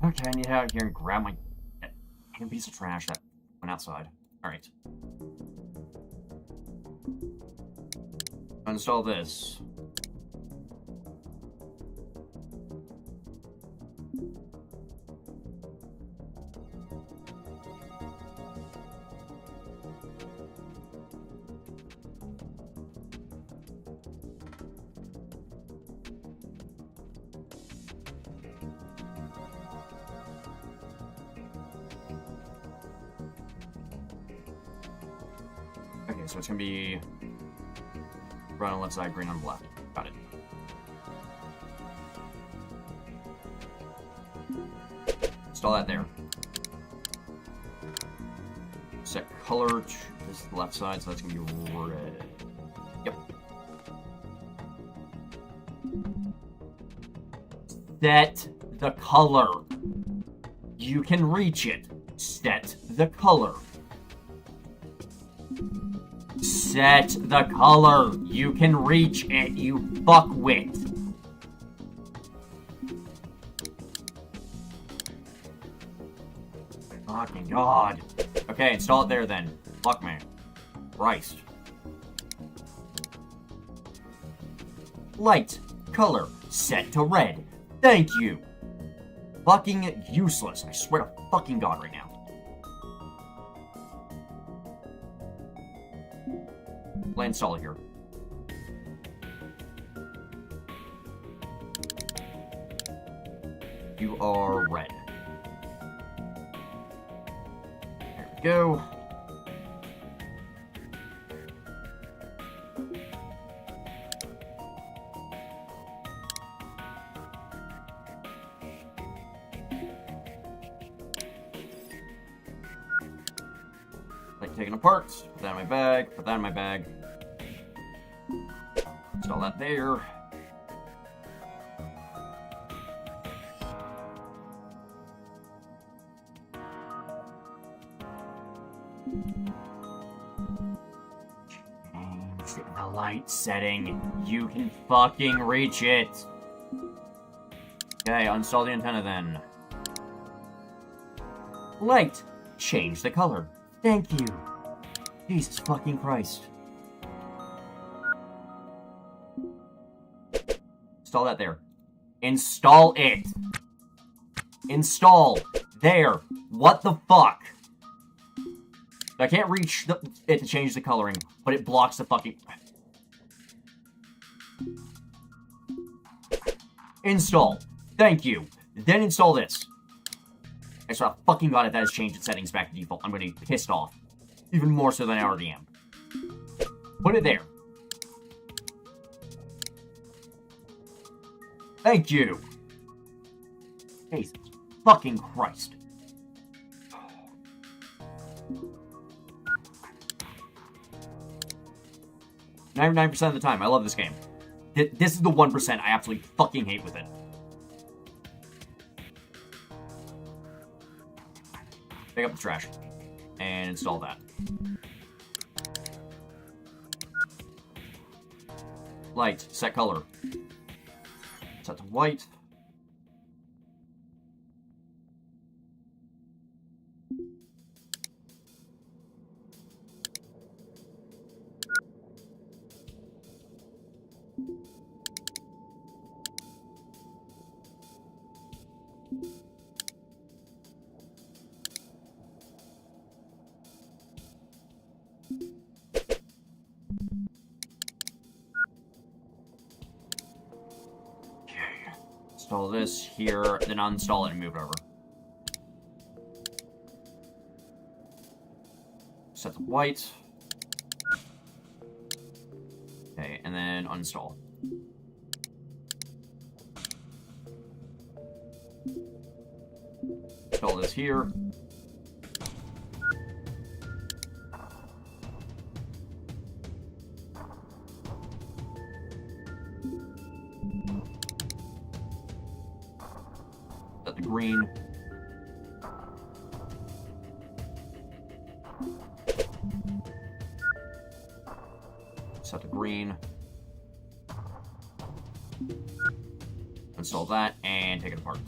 Okay, I need to get out here and grab my piece of trash that went outside. Alright. Uninstall this. Okay, so it's gonna be red on the left side, green on the left. Got it. Install that there. Set color. This is the left side, so that's gonna be red. Yep. Set the color. You can reach it. Set the color. Set the color. You can reach it, you fuckwit. Fucking God. Okay, install it there then. Fuck me. Christ. Light. Color. Set to red. Thank you. Fucking useless. I swear to fucking God right now. Let's install it here. You are red. There we go. Like taking apart, put that in my bag, put that in my bag. Install that there. Change the light setting. You can fucking reach it. Okay, uninstall the antenna then. Light. Change the color. Thank you. Jesus fucking Christ. Install that there. Install it. Install. There. What the fuck? I can't reach it to change the coloring, but it blocks the fucking... Install. Thank you. Then install this. I swear to fucking God if that has changed its settings back to default, I'm gonna be pissed off. Even more so than I already am. Put it there. Thank you. Jesus fucking Christ. 99% of the time, I love this game. This is the 1% I absolutely fucking hate with it. Pick up the trash. And install that. Light, set color. Set to white. Install this here, then uninstall it and move it over. Set to white. Okay, and then uninstall. Install this here. Set the green. Set the green. Install that and take it apart.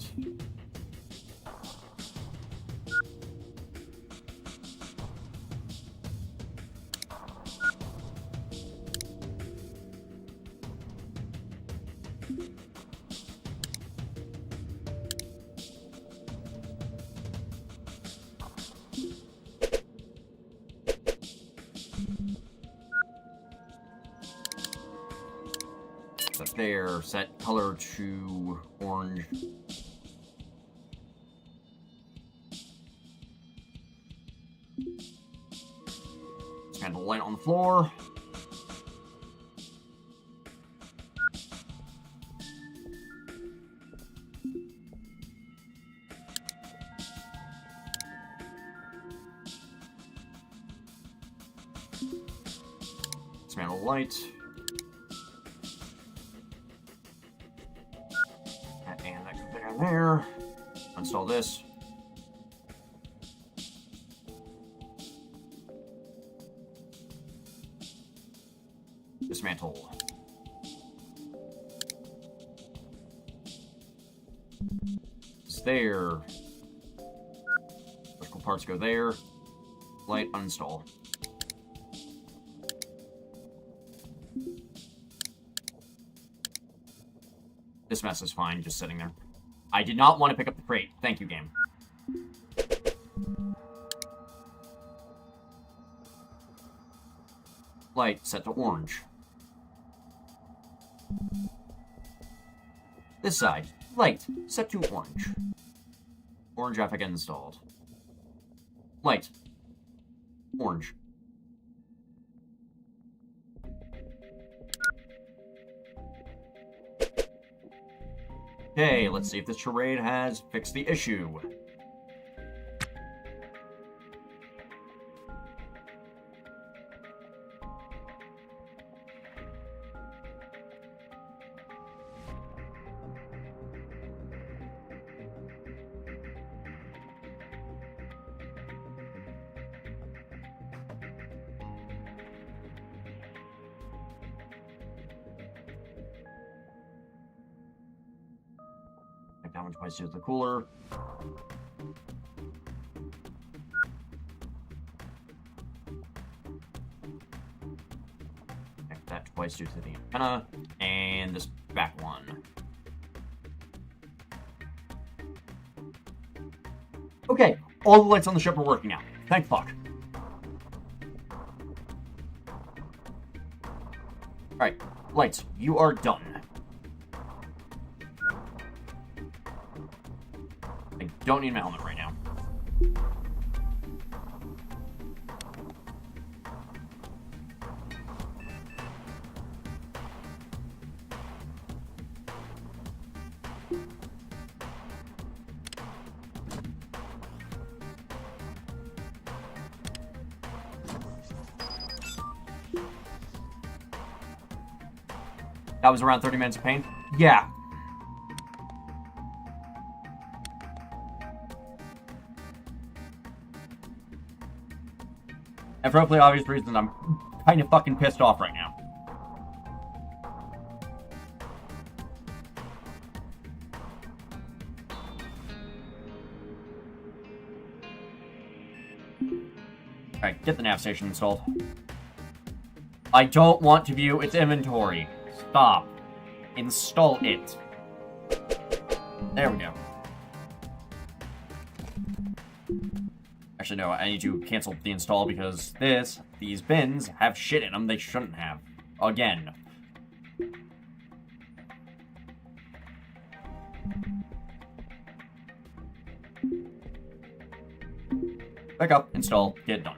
Set there, set color to orange. Stand the light on the floor. Stand the light. And that can fit in there. Install this. Dismantle. It's there. electrical parts go there. Light, uninstall. This mess is fine, just sitting there. I did not want to pick up the crate. Thank you, game. Light set to orange. This side, light set to orange. Orange graphic installed. Light. Orange. Okay, let's see if this charade has fixed the issue. That one twice to the cooler. Connect that twice to the antenna. And this back one. Okay, all the lights on the ship are working now. Thank fuck. Alright, lights, you are done. I don't need my helmet right now. That was around 30 minutes of pain? Yeah. And for hopefully obvious reasons, I'm kind of fucking pissed off right now. Alright, get the nav station installed. I don't want to view its inventory. Stop. Install it. There we go. Actually, no, I need to cancel the install because these bins have shit in them they shouldn't have. Again. Back up, install, get it done.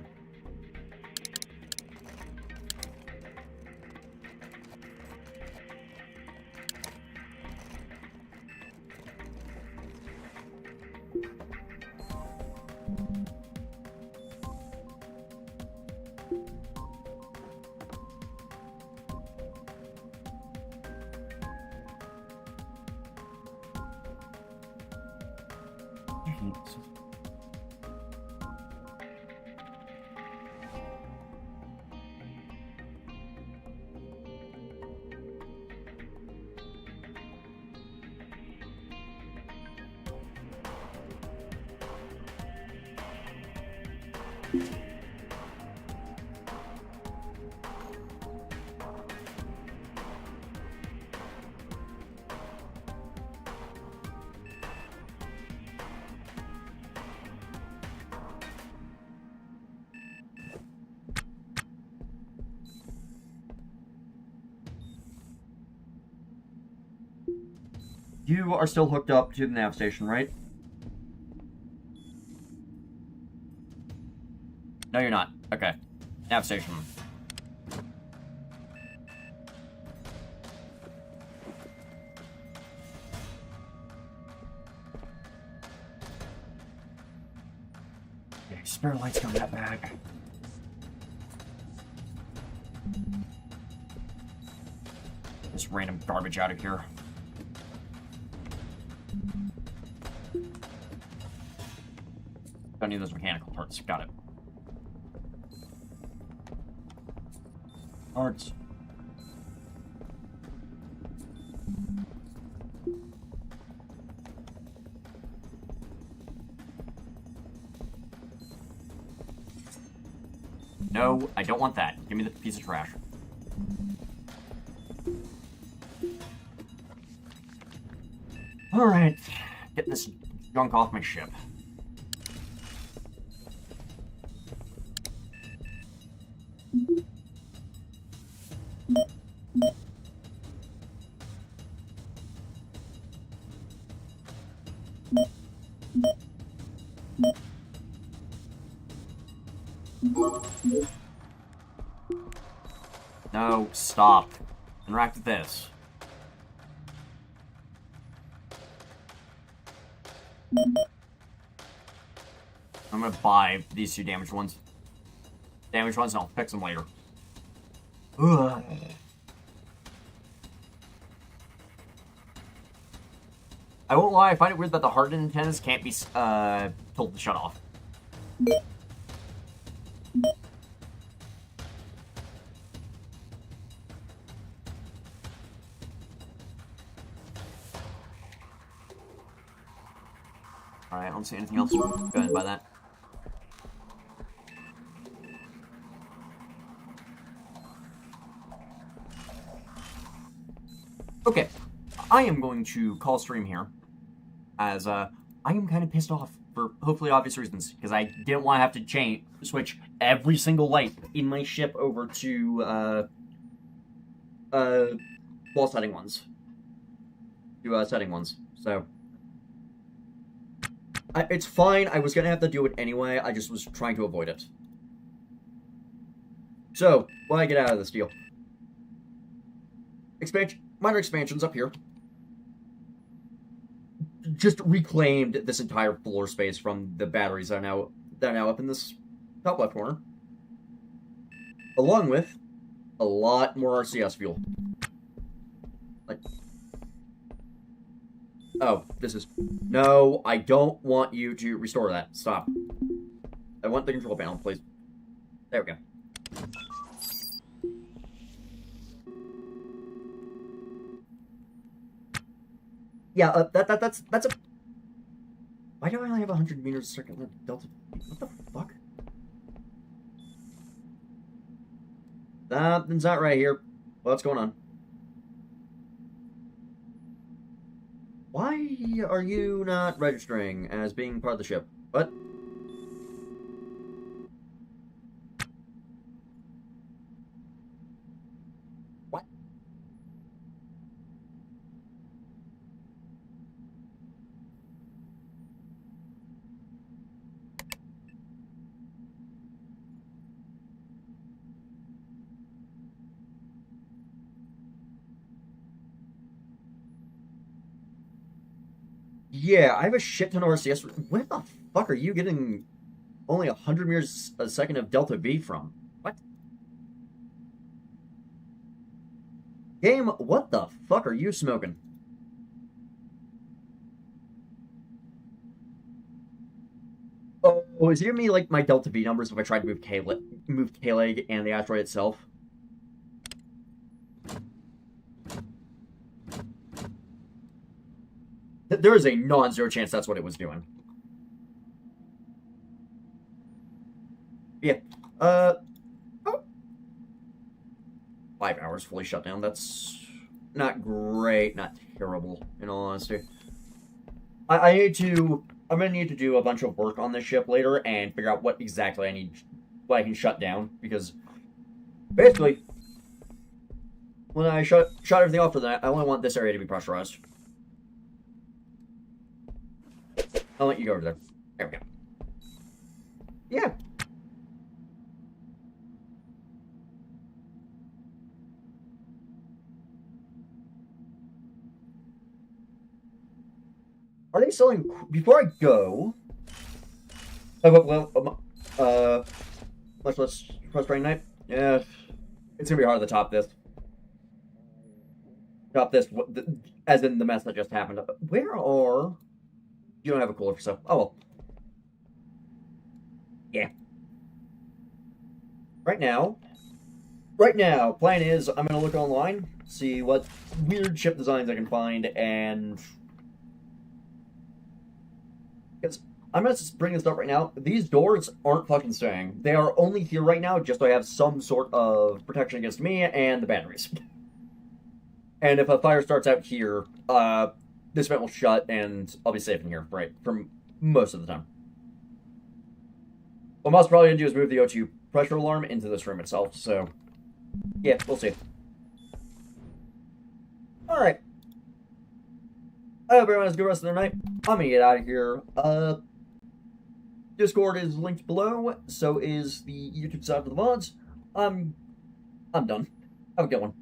You are still hooked up to the nav station, right? No, you're not. Okay. Nav station. Okay, spare lights go in that bag. This random garbage out of here. Don't need those mechanical parts. Got it. Parts. No, I don't want that. Give me the piece of trash. Alright. Get this junk off my ship. No, stop. Interact with this. I'm gonna buy these two damaged ones. Damaged ones, and I'll fix them later. Ugh. I won't lie, I find it weird that the hardened antennas can't be told to shut off. Alright, I don't see anything else. Go ahead and buy that. Okay, I am going to call stream here, as I am kind of pissed off for hopefully obvious reasons, because I didn't want to have to switch every single light in my ship over to wall setting ones. To setting ones, so it's fine. I was gonna have to do it anyway. I just was trying to avoid it. So, what do I get out of this deal? Minor expansions up here. Just reclaimed this entire floor space from the batteries that are now up in this top left corner. Along with a lot more RCS fuel. Like, oh, this is... No, I don't want you to restore that. Stop. I want the control panel, please. There we go. Yeah, that's a... Why do I only have 100 meters a second delta? What the fuck? Something's not right here. What's going on? Why are you not registering as being part of the ship? What? What? Yeah, I have a shit ton of RCS. Where the fuck are you getting only 100 meters a second of Delta V from? What? Game, what the fuck are you smoking? Oh, is it giving me like my Delta V numbers if I try to move K-Leg and the asteroid itself? There is a non-zero chance that's what it was doing. Yeah. Oh. 5 hours fully shut down. That's not great, not terrible, in all honesty. I'm gonna need to do a bunch of work on this ship later and figure out what exactly what I can shut down, because basically, when I shut everything off for that, I only want this area to be pressurized. I'll let you go over there. There we go. Yeah. Are they selling... Before I go... much less frustrating night? Yeah. It's gonna be hard to top this. As in the mess that just happened. Where are... You don't have a cooler for stuff. Oh, well. Yeah. Right now, plan is I'm going to look online, see what weird ship designs I can find, and... Because I'm gonna bring this up right now. These doors aren't fucking staying. They are only here right now just so I have some sort of protection against me and the batteries. And if a fire starts out here, this vent will shut and I'll be safe in here, right? For most of the time. What Mouse probably gonna do is move the O2 pressure alarm into this room itself, so yeah, we'll see. Alright. I hope everyone has a good rest of their night. I'm gonna get out of here. Discord is linked below, so is the YouTube side of the VODs. I'm done. Have a good one.